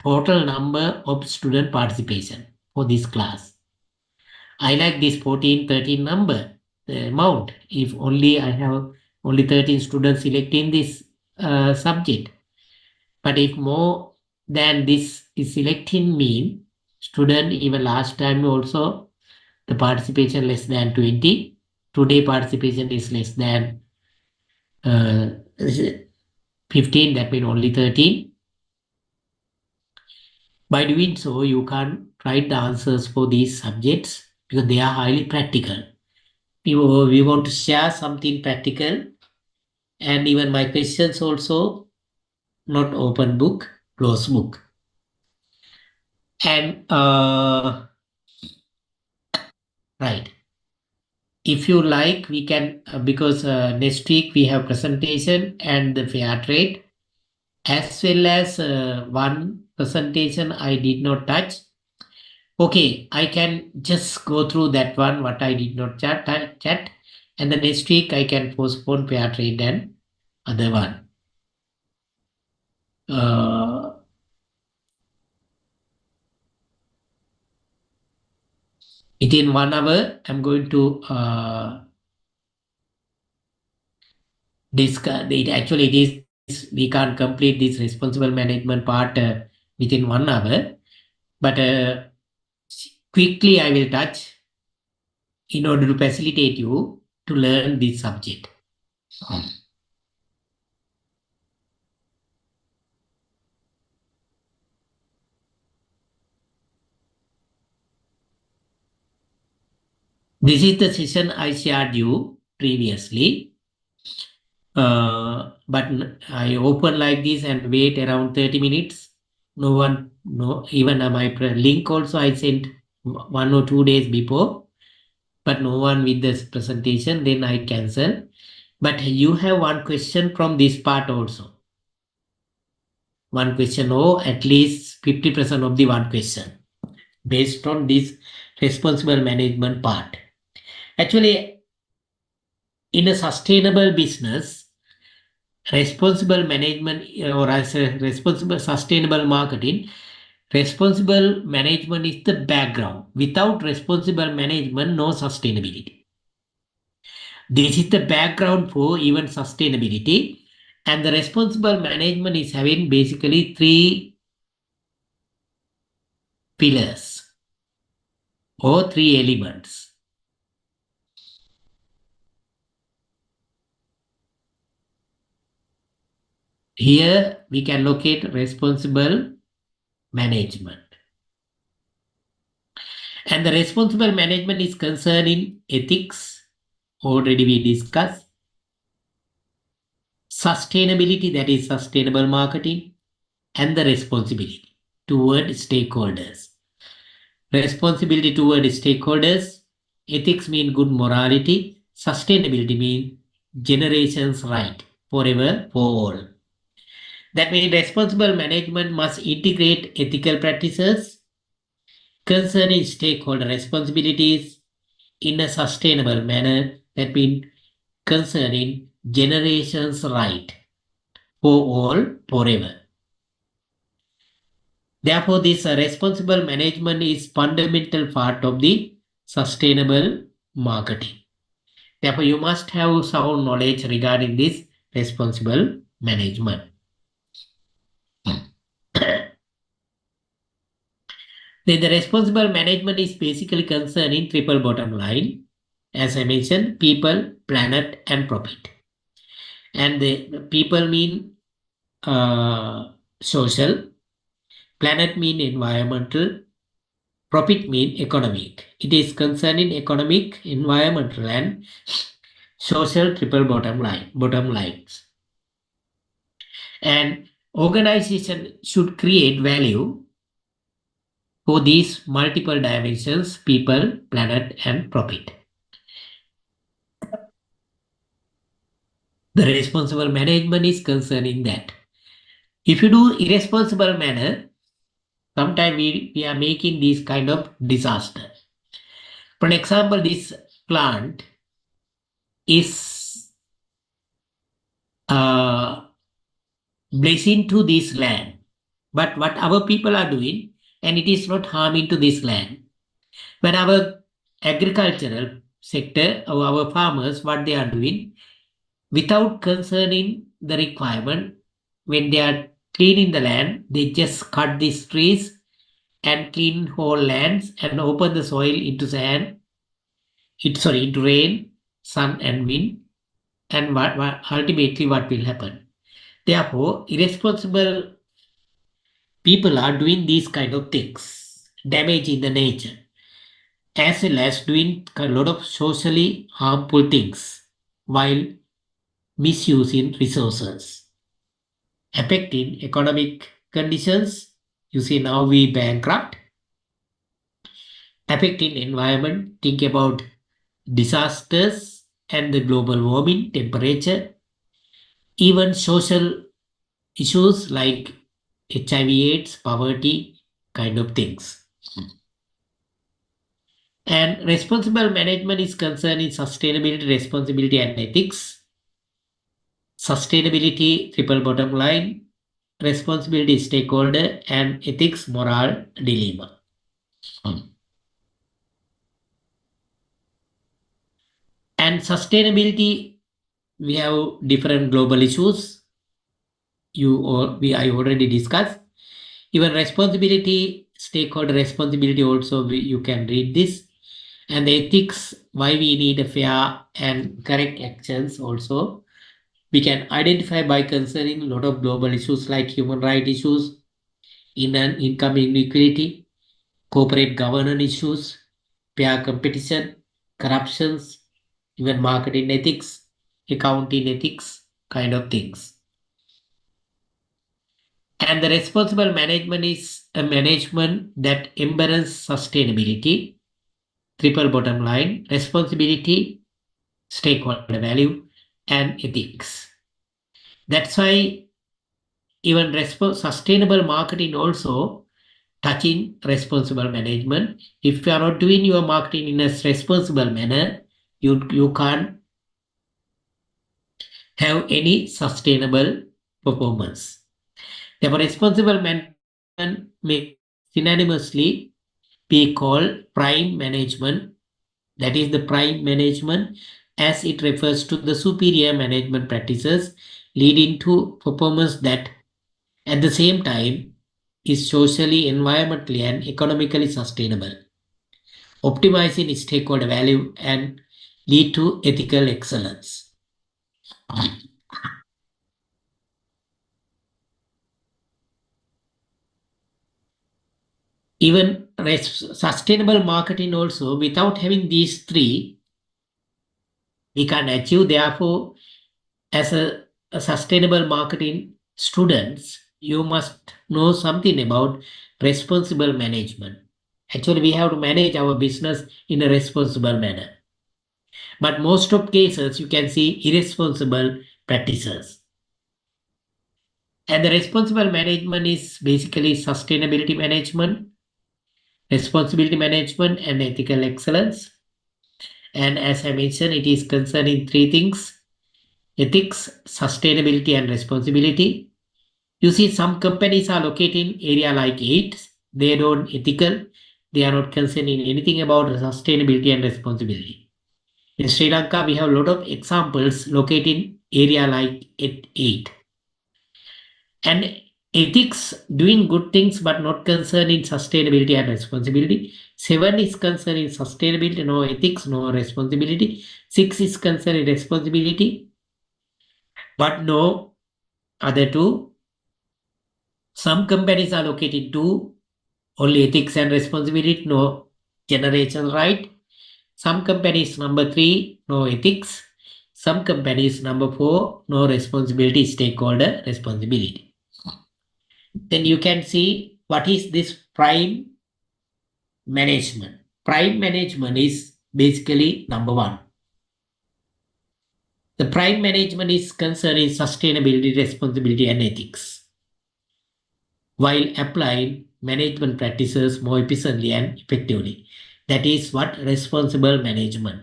total number of student participation for this class. I like this 14, 13 number, the amount. If only I have only 13 students selecting this subject. But if more than this is selecting mean, student even last time also the participation less than 20. Today participation is less than 15, that means only 13. By doing so, you can write the answers for these subjects because they are highly practical. We want to share something practical, and even my questions also not open book, closed book. And right. If you like, we can, because next week we have presentation and the fair trade, as well as one presentation I did not touch. Okay, I can just go through that one, what I did not chat, and the next week I can postpone fair trade and other one. Within 1 hour, I'm going to discuss it. Actually, we can't complete this responsible management part within 1 hour, but quickly I will touch in order to facilitate you to learn this subject. This is the session I shared you previously. But I open like this and wait around 30 minutes. No one, no, even my link also I sent 1 or 2 days before, but no one with this presentation, then I cancel. But you have one question from this part also. One question, or at least 50% of the one question based on this responsible management part. Actually, in a sustainable business, responsible management, or as a responsible sustainable marketing, responsible management is the background. Without responsible management, no sustainability. This is the background for even sustainability, and the responsible management is having basically 3 pillars or 3 elements. Here we can locate responsible management. And the responsible management is concerning ethics, already we discussed. Sustainability, that is sustainable marketing, and the responsibility. toward stakeholders. Responsibility toward stakeholders, ethics mean good morality, sustainability mean generations right, forever, for all. That means responsible management must integrate ethical practices concerning stakeholder responsibilities in a sustainable manner. That means concerning generations right, for all, forever. Therefore, this responsible management is fundamental part of the sustainable marketing. Therefore, you must have sound knowledge regarding this responsible management. Then the responsible management is basically concerning triple bottom line. As I mentioned, people, planet, and profit. And the people mean social, planet mean environmental, profit mean economic. It is concerning economic, environmental, and social triple bottom lines. And organization should create value for these multiple dimensions: people, planet, and profit. The responsible management is concerning that. If you do irresponsible manner, sometimes we are making these kind of disaster. For example, this plant is blessing to this land. But what our people are doing, and it is not harming to this land. When our agricultural sector or our farmers, what they are doing, without concerning the requirement, when they are cleaning the land, they just cut these trees and clean whole lands and open the soil into sand, into rain, sun, and wind. And ultimately, what will happen? Therefore, irresponsible people are doing these kind of things, damaging the nature, as well as doing a lot of socially harmful things while misusing resources, affecting economic conditions. You see, now we bankrupt, affecting environment. Think about disasters and the global warming, temperature, even social issues like HIV/AIDS, poverty, kind of things. And responsible management is concerned in sustainability, responsibility, and ethics. Sustainability, triple bottom line, responsibility, stakeholder, and ethics, moral dilemma. And sustainability, we have different global issues. I already discussed. Even responsibility, stakeholder responsibility also, you can read this. And the ethics, why we need a fair and correct actions also. We can identify by concerning a lot of global issues like human rights issues, income inequality, corporate governance issues, fair competition, corruptions, even marketing ethics, accounting ethics, kind of things. And the responsible management is a management that embraces sustainability, triple bottom line, responsibility, stakeholder value, and ethics. That's why even sustainable marketing also touching responsible management. If you are not doing your marketing in a responsible manner, you can't have any sustainable performance. Therefore, responsible management may synonymously be called prime management. That is the prime management, as it refers to the superior management practices leading to performance that at the same time is socially, environmentally, and economically sustainable, optimizing stakeholder value and lead to ethical excellence. Even sustainable marketing also, without having these three, we can achieve. Therefore, as a sustainable marketing students, you must know something about responsible management. Actually, we have to manage our business in a responsible manner. But most of cases, you can see irresponsible practices. And the responsible management is basically sustainability management, responsibility management, and ethical excellence. And as I mentioned, it is concerning three things: ethics, sustainability, and responsibility. You see, some companies are located in area like 8. They don't ethical. They are not concerned in anything about sustainability and responsibility. In Sri Lanka, we have a lot of examples located in area like 8. And ethics, doing good things but not concerned in sustainability and responsibility. 7 is concerned in sustainability, no ethics, no responsibility. 6 is concerned in responsibility, but no other two. Some companies are located to only ethics and responsibility, no generation right. Some companies number 3, no ethics. Some companies number 4, no responsibility, stakeholder responsibility. Then you can see what is this prime management. Prime management is basically number 1. The prime management is concerned in sustainability, responsibility, and ethics, while applying management practices more efficiently and effectively. That is what responsible management.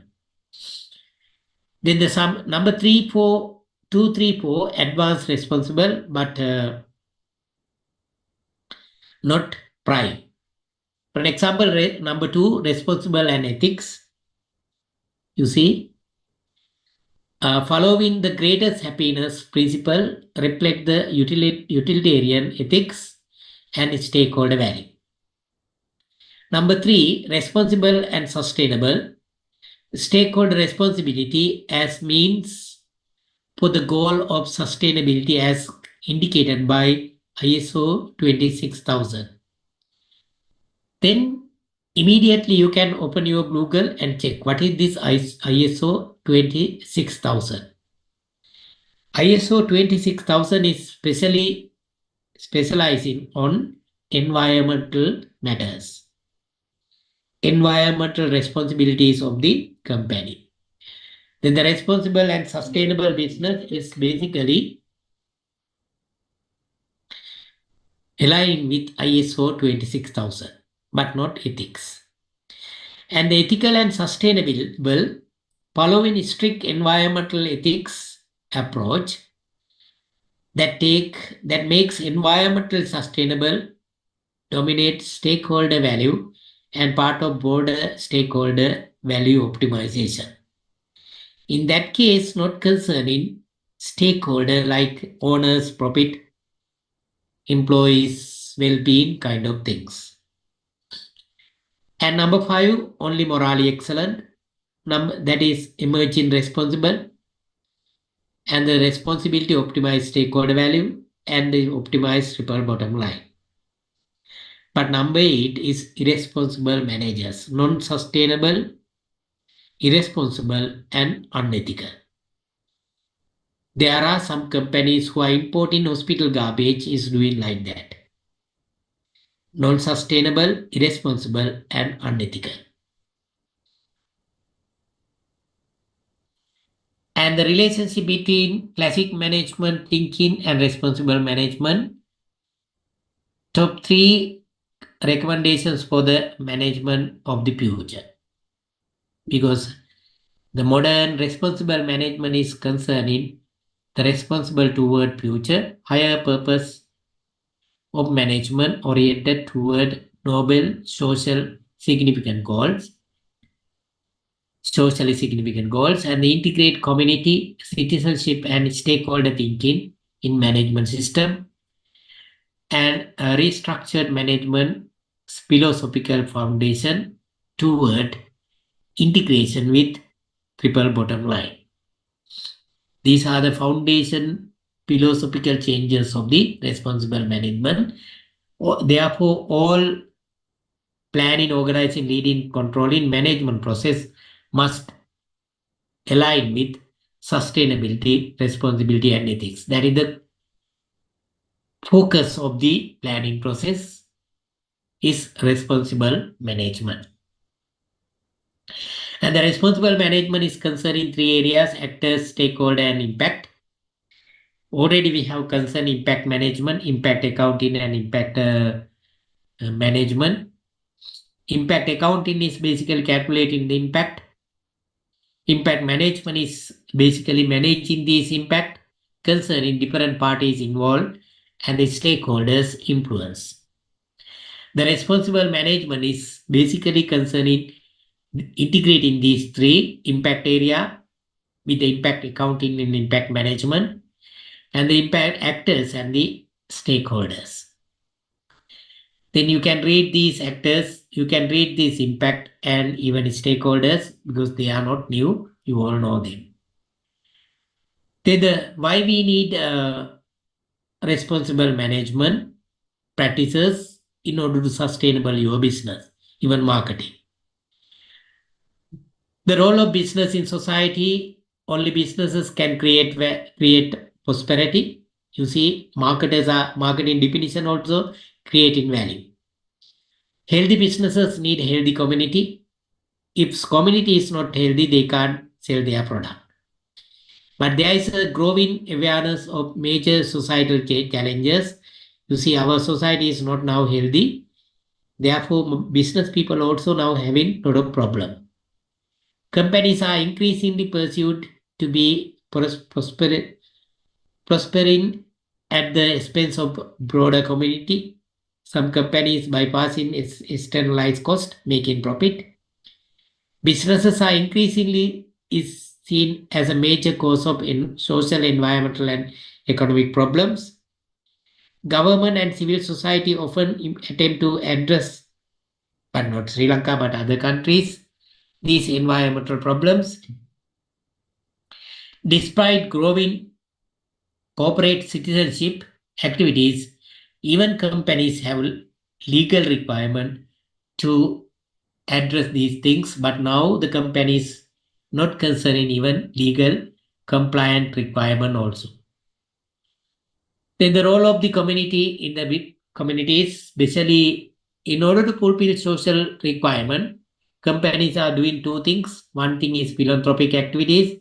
Then the number 3, 4, 2, 3, 4, advanced responsible, but not prime. For an example, number 2, responsible and ethics. You see, following the greatest happiness principle reflect the utilitarian ethics and stakeholder value. Number 3, responsible and sustainable. Stakeholder responsibility as means for the goal of sustainability as indicated by ISO 26000. Then immediately you can open your Google and check what is this ISO 26000. ISO 26000 is specializing on environmental matters, environmental responsibilities of the company. Then the responsible and sustainable business is basically aligned with ISO 26000, but not ethics. And the ethical and sustainable following strict environmental ethics approach that makes environmental sustainable, dominates stakeholder value, and part of broader stakeholder value optimization. In that case, not concerning stakeholder like owners, profit, employees, well-being kind of things. And number 5, only morally excellent. That is emerging responsible, and the responsibility optimize stakeholder value and the optimize triple bottom line. But number 8 is irresponsible managers, non-sustainable, irresponsible, and unethical. There are some companies who are importing hospital garbage is doing like that. Non-sustainable, irresponsible, and unethical. And the relationship between classic management thinking and responsible management. Top 3 recommendations for the management of the future. Because the modern responsible management is concerning the responsible toward future, higher purpose of management oriented toward noble socially significant goals, and the integrate community, citizenship, and stakeholder thinking in management system, and a restructured management philosophical foundation toward integration with triple bottom line. These are the foundation philosophical changes of the responsible management. Therefore, all planning, organizing, leading, controlling, management process must align with sustainability, responsibility, and ethics. That is the focus of the planning process. is responsible management. And the responsible management is concerned in three areas: actors, stakeholder, and impact. Already we have concern impact management, impact accounting, and impact management. Impact accounting is basically calculating the impact. Impact management is basically managing this impact concerning different parties involved and the stakeholders' influence. The responsible management is basically concerning integrating these three impact area with the impact accounting and impact management and the impact actors and the stakeholders. Then you can read these actors, you can read this impact and even stakeholders because they are not new, you all know them. Then why we need responsible management practices in order to sustainable your business, even marketing. The role of business in society, only businesses can create prosperity. You see, marketers are marketing definition also creating value. Healthy businesses need healthy community. If community is not healthy, they can't sell their product. But there is a growing awareness of major societal challenges. You see, our society is not now healthy. Therefore, business people also now having a lot of problem. Companies are increasingly pursued to be prospering at the expense of broader community. Some companies bypassing its externalized cost, making profit. Businesses are increasingly is seen as a major cause of social, environmental, and economic problems. Government and civil society often attempt to address, but not Sri Lanka, but other countries, these environmental problems. Despite growing corporate citizenship activities, even companies have legal requirement to address these things, but now the companies not concerning even legal compliant requirement also. Then the role of the community in the communities, especially in order to fulfill social requirement, companies are doing two things. One thing is philanthropic activities,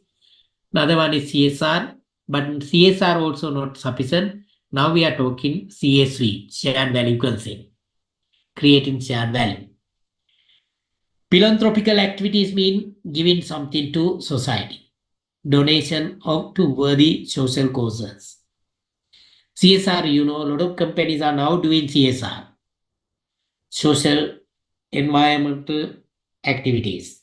another one is CSR, but CSR also not sufficient. Now we are talking CSV, shared value concept, creating shared value. Philanthropical activities mean giving something to society, donation of to worthy social causes. CSR, a lot of companies are now doing CSR, social environmental activities.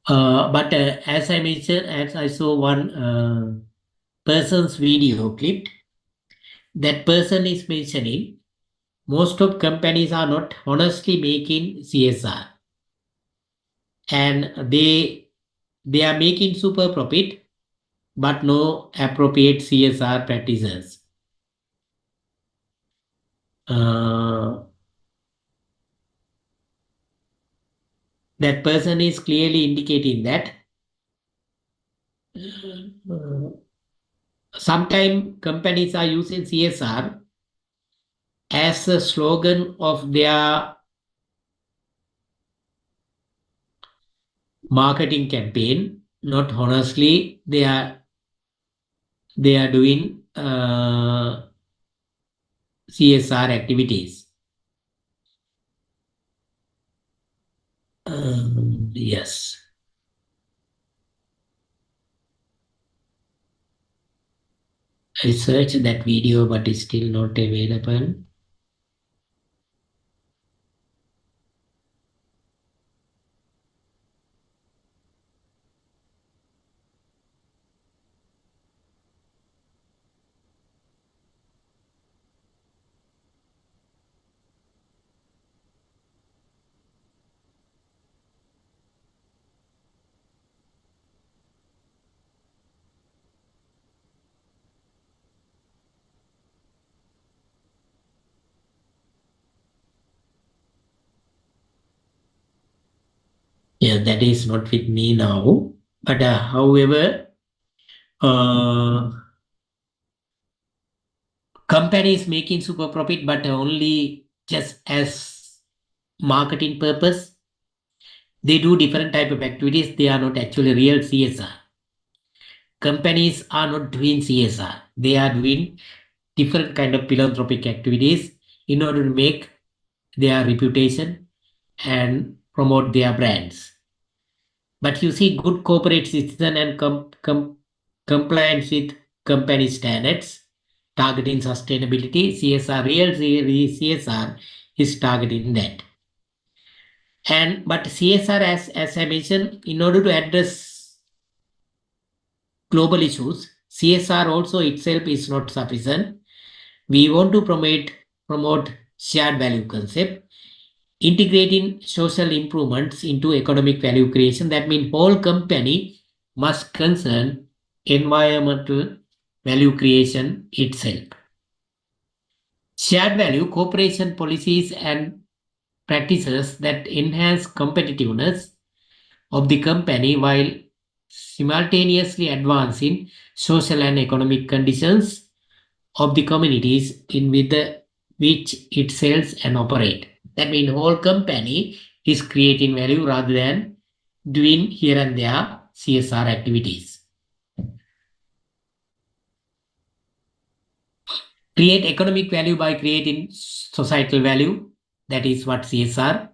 But as I mentioned, as I saw one person's video clip, that person is mentioning most of companies are not honestly making CSR, and they are making super profit, but no appropriate CSR practices. That person is clearly indicating that sometimes companies are using CSR as a slogan of their marketing campaign. Not honestly, they are doing CSR activities. Yes. I searched that video, but it's still not available. Yeah, that is not with me now. But however, Companies making super profit, but only just as marketing purpose. They do different type of activities. They are not actually real CSR. Companies are not doing CSR. They are doing different kind of philanthropic activities in order to make their reputation and promote their brands. But you see, good corporate citizen and compliance with company standards, targeting sustainability, CSR, real CSR is targeting that. But CSR, as I mentioned, in order to address global issues, CSR also itself is not sufficient. We want to promote shared value concept, integrating social improvements into economic value creation. That means whole company must concern environmental value creation itself. Shared value, cooperation policies and practices that enhance competitiveness of the company while simultaneously advancing social and economic conditions of the communities in which it sells and operate. That means whole company is creating value rather than doing here and there CSR activities. Create economic value by creating societal value. That is what CSR.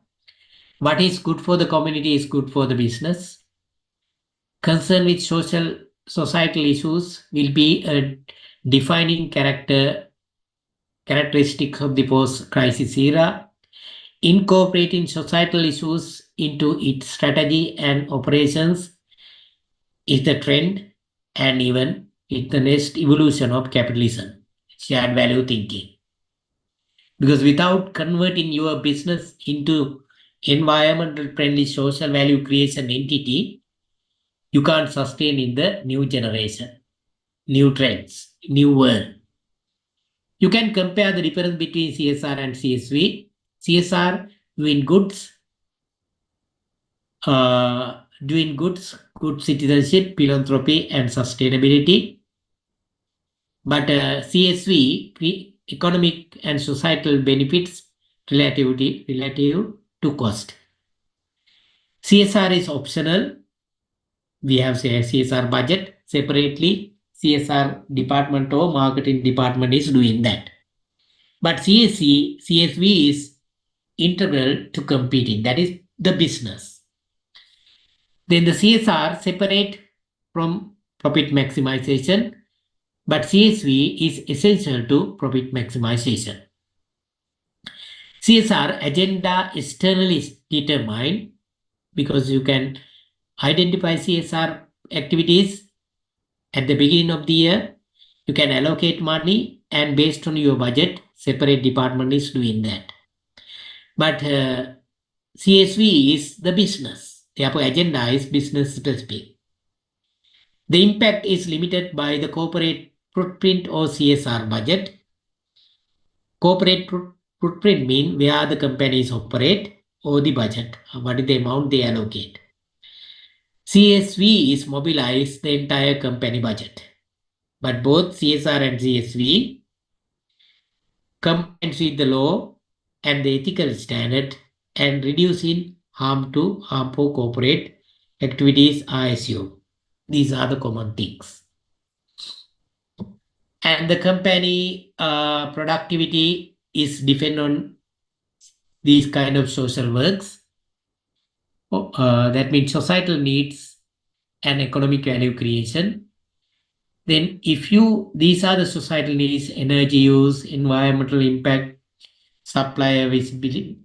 What is good for the community is good for the business. Concern with societal issues will be a defining characteristic of the post-crisis era. Incorporating societal issues into its strategy and operations is the trend and even is the next evolution of capitalism, shared value thinking. Because without converting your business into environmental friendly social value creation entity, you can't sustain in the new generation, new trends, new world. You can compare the difference between CSR and CSV. CSR doing goods, good citizenship, philanthropy, and sustainability. But CSV, economic and societal benefits relative to cost. CSR is optional. We have say CSR budget separately. CSR department or marketing department is doing that. But CSV is integral to competing. That is the business. Then the CSR separate from profit maximization, but CSV is essential to profit maximization. CSR agenda externally is determined because you can identify CSR activities at the beginning of the year. You can allocate money and based on your budget, separate department is doing that. But CSV is the business. Therefore, agenda is business specific. The impact is limited by the corporate footprint or CSR budget. Corporate footprint means where the companies operate or the budget, what is the amount they allocate. CSV is mobilize the entire company budget. But both CSR and CSV compliance with the law and the ethical standard and reducing harmful corporate activities are assumed. These are the common things. And the company productivity is depend on these kind of social works. That means societal needs and economic value creation. Then these are the societal needs: energy use, environmental impact, supplier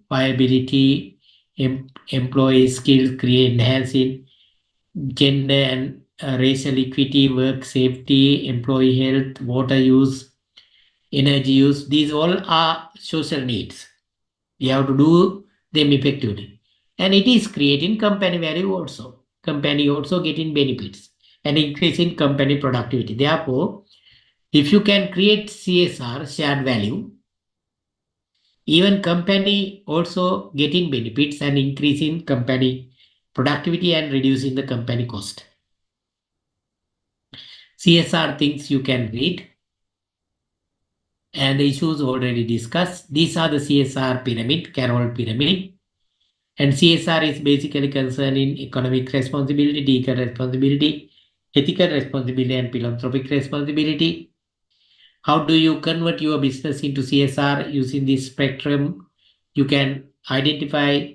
viability, employee skills, enhancing gender and racial equity, work safety, employee health, water use, energy use. These all are social needs. We have to do them effectively. And it is creating company value also. Company also getting benefits and increasing company productivity. Therefore, if you can create CSR, shared value, even company also getting benefits and increasing company productivity and reducing the company cost. CSR things you can read. and the issues already discussed. These are the CSR pyramid, Carroll pyramid. And CSR is basically concerned in economic responsibility, legal responsibility, ethical responsibility, and philanthropic responsibility. How do you convert your business into CSR using this spectrum? You can identify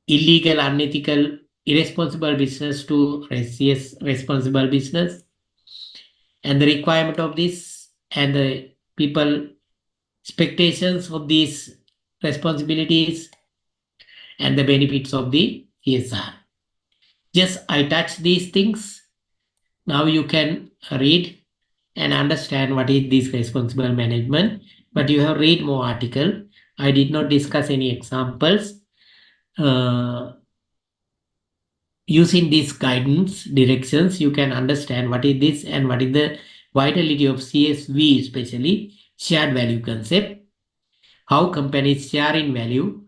illegal, unethical, irresponsible business to responsible business, and the requirement of this and the people expectations of these responsibilities and the benefits of the CSR. Just I touch these things. Now you can read and understand what is this responsible management. But you have read more article. I did not discuss any examples. Using these guidance directions, you can understand what is this and what is the vitality of CSV, especially shared value concept. How companies share in value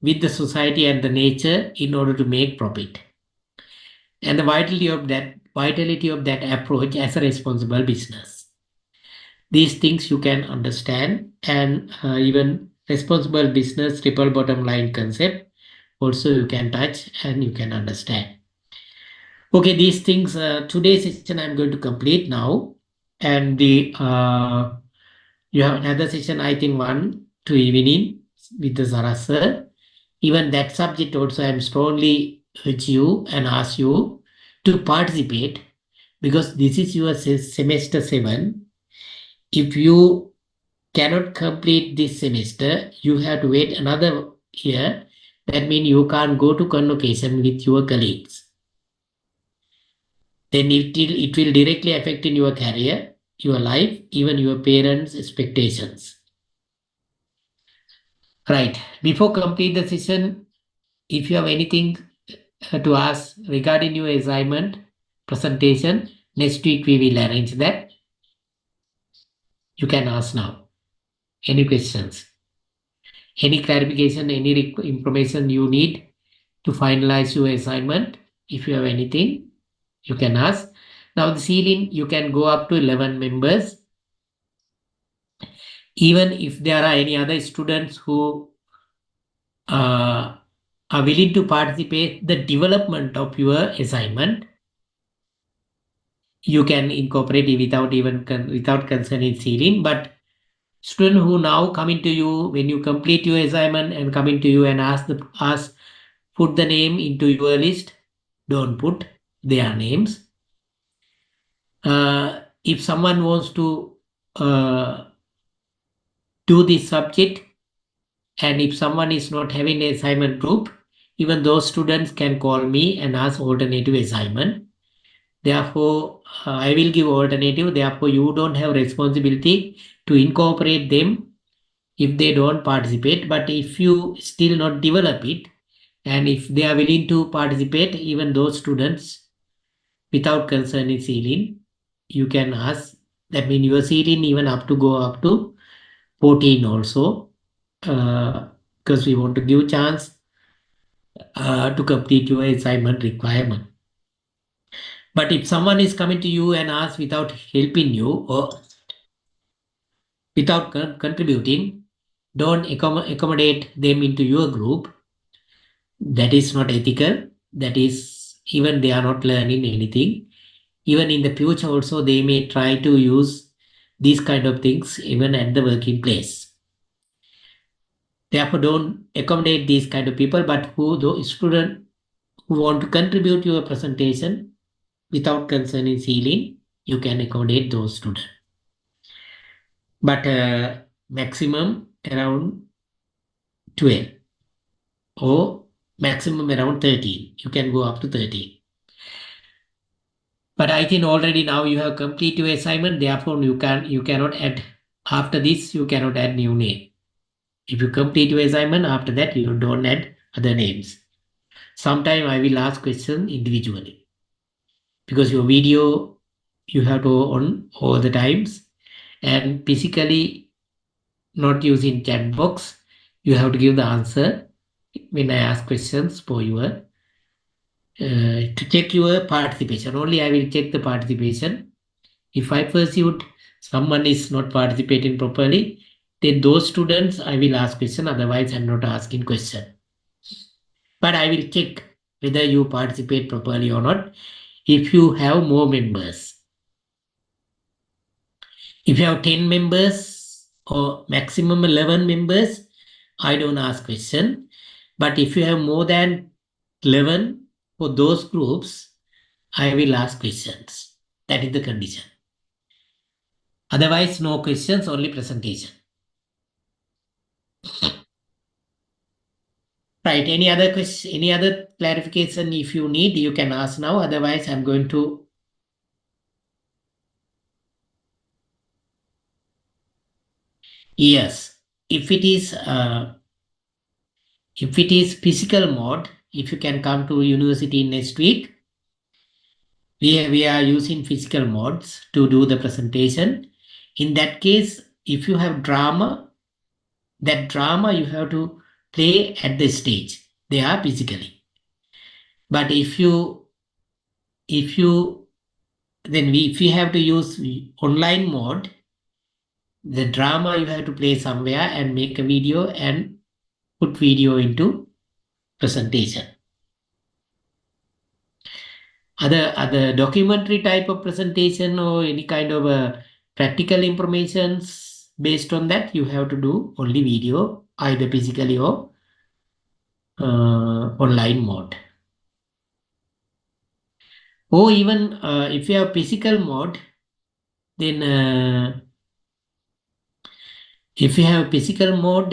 with the society and the nature in order to make profit, and the vitality of that approach as a responsible business. These things you can understand, and even responsible business triple bottom line concept also you can touch and you can understand. Okay, these things, today's session I'm going to complete now, and the you have another session, I think 1 to evening with the Sarasa. Even that subject also I'm strongly urge you and ask you to participate, because this is your semester 7. If you cannot complete this semester, you have to wait another year. That means you can't go to convocation with your colleagues. Then it will directly affect in your career, your life, even your parents' expectations. Right. Before complete the session, if you have anything to ask regarding your assignment presentation, next week we will arrange that. You can ask now. Any questions? Any clarification, any information you need to finalize your assignment? If you have anything, you can ask. Now the ceiling, you can go up to 11 members. Even if there are any other students who are willing to participate the development of your assignment, you can incorporate it without even without concerning ceiling. But student who now coming to you when you complete your assignment and coming to you and ask put the name into your list, don't put their names. If someone wants to do this subject, and if someone is not having an assignment group, even those students can call me and ask alternative assignment. Therefore, I will give alternative. Therefore, you don't have responsibility to incorporate them if they don't participate. But if you still not develop it, and if they are willing to participate, even those students without concerning ceiling, you can ask. That means your ceiling even up to go up to 14 also, because we want to give chance to complete your assignment requirement. But if someone is coming to you and asks without helping you or without contributing, don't accommodate them into your group. That is not ethical. That is, even they are not learning anything. Even in the future also, they may try to use these kind of things even at the working place. Therefore, don't accommodate these kind of people, but who the student who want to contribute your presentation without concerning ceiling, you can accommodate those students. But maximum around 12 or maximum around 13. You can go up to 13. But I think already now you have completed your assignment. Therefore, you cannot add after this. You cannot add new name. If you complete your assignment, after that you don't add other names. Sometime I will ask question individually, because your video you have to on all the times, and physically not using chat box. You have to give the answer when I ask questions for your to check your participation. Only I will check the participation. If I pursued someone is not participating properly, then those students I will ask question, otherwise I'm not asking question. But I will check whether you participate properly or not. If you have more members, if you have 10 members or maximum 11 members, I don't ask question. But if you have more than 11 for those groups, I will ask questions. That is the condition. Otherwise, no questions, only presentation. Right. Any other question, any other clarification if you need, you can ask now. Otherwise, I'm going to. Yes. If it is physical mode, if you can come to university next week, we are using physical modes to do the presentation. In that case, if you have drama, that drama you have to play at the stage. They are physically. But if you then if we have to use online mode, the drama you have to play somewhere and make a video and put video into presentation. Other documentary type of presentation or any kind of practical informations based on that, you have to do only video, either physically or online mode. Or even if you have physical mode, then if you have physical mode,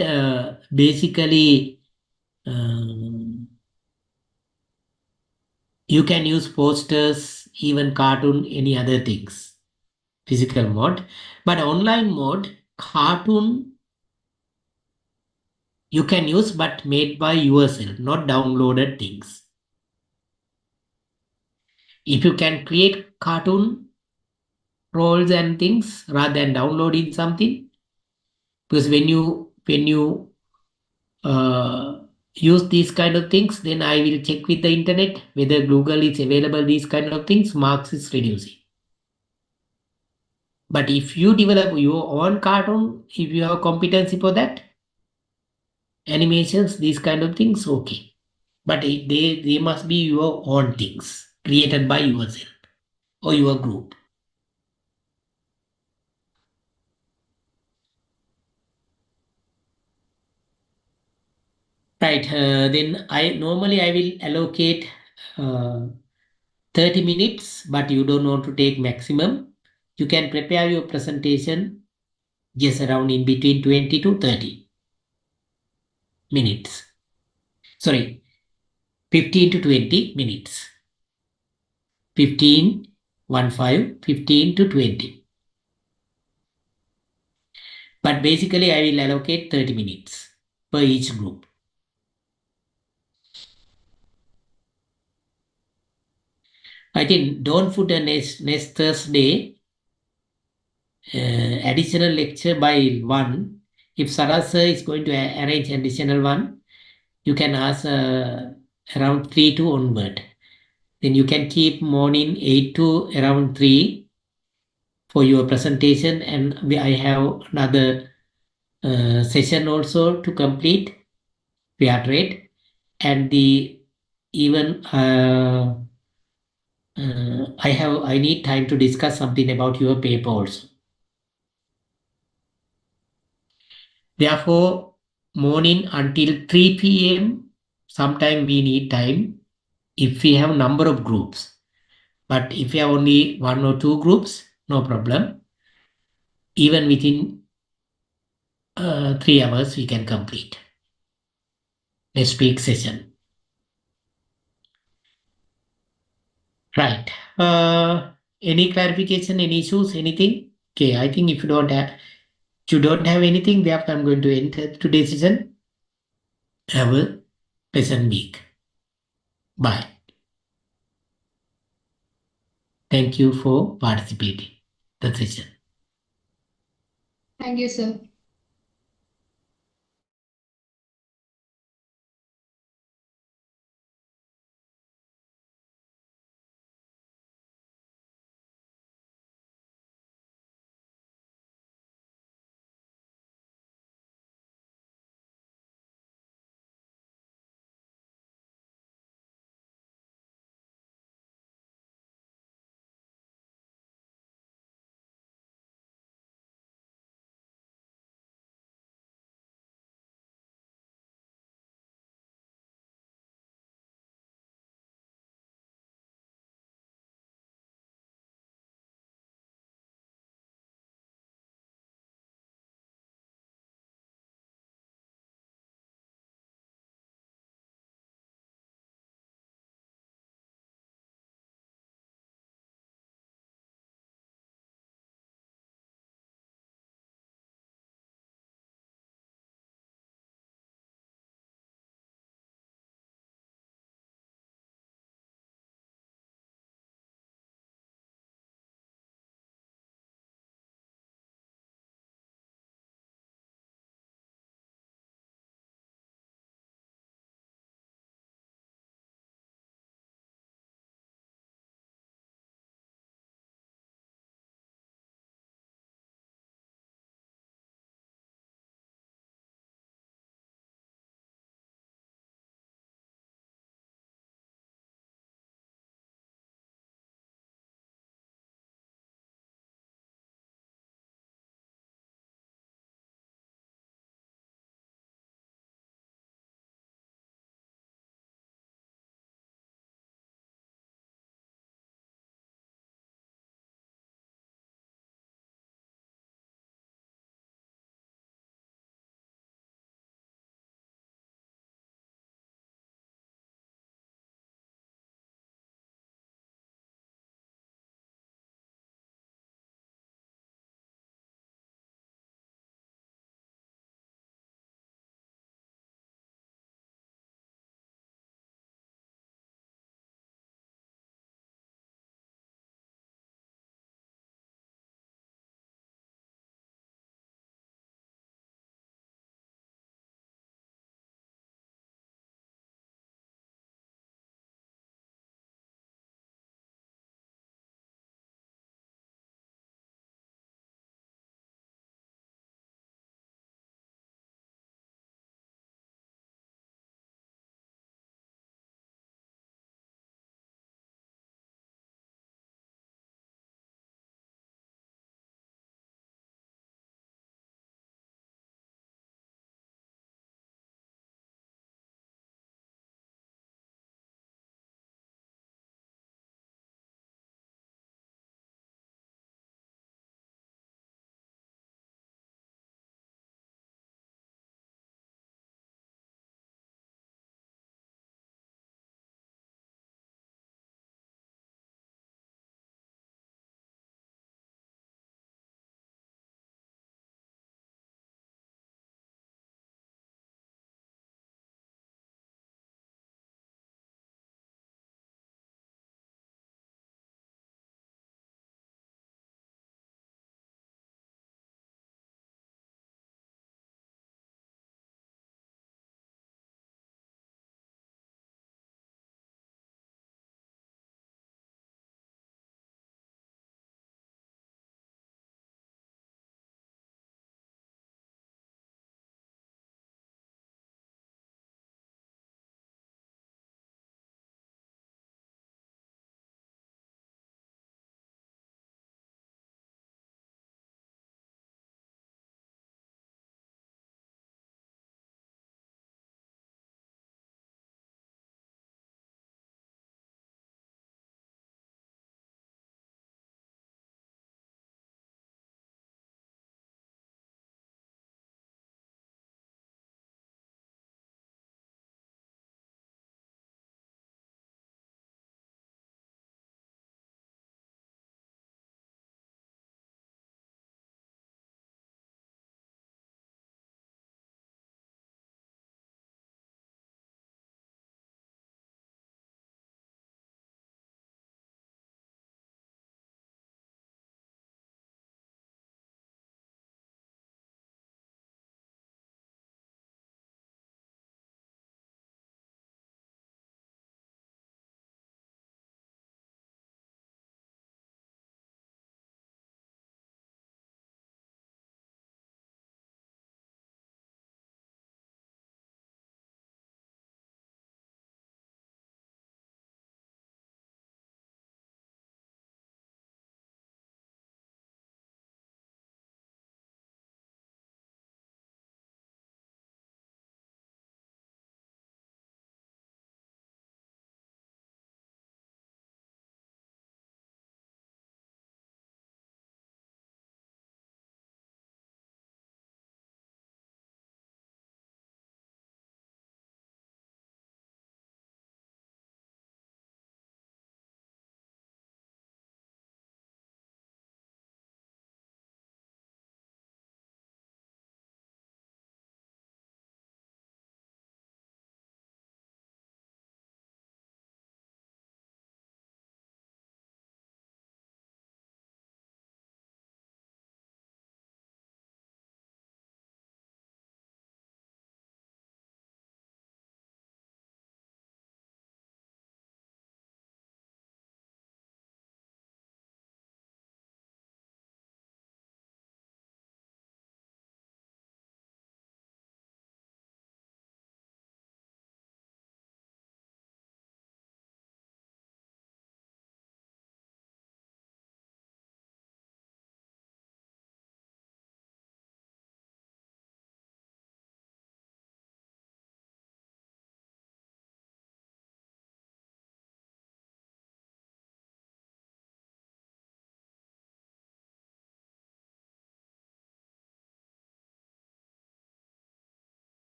basically you can use posters, even cartoon, any other things, physical mode. But online mode, cartoon you can use, but made by yourself, not downloaded things. If you can create cartoon roles and things rather than downloading something, because when you use these kind of things, then I will check with the internet whether Google is available, these kind of things, marks is reducing. But if you develop your own cartoon, if you have competency for that, animations, these kind of things, okay. But they must be your own things created by yourself or your group. Right. Then I will allocate 30 minutes, but you don't want to take maximum. You can prepare your presentation just around in between 20 to 30 minutes. Sorry, 15 to 20 minutes. 15 to 20. But basically, I will allocate 30 minutes per each group. I think don't put a next Thursday additional lecture by one. If Saras sir is going to arrange additional one, you can ask around 3 to onward. Then you can keep morning 8 to around 3 for your presentation, and I have another session also to complete. We are trade and the even I need time to discuss something about your paper also. Therefore, morning until 3 p.m. sometime we need time if we have number of groups. But if you have only 1 or 2 groups, no problem. Even within 3 hours, we can complete next week session. Right. Any clarification, any issues, anything? Okay, I think if you don't have anything, therefore I'm going to end today's session. Have a pleasant week. Bye. Thank you for participating the session. Thank you, sir.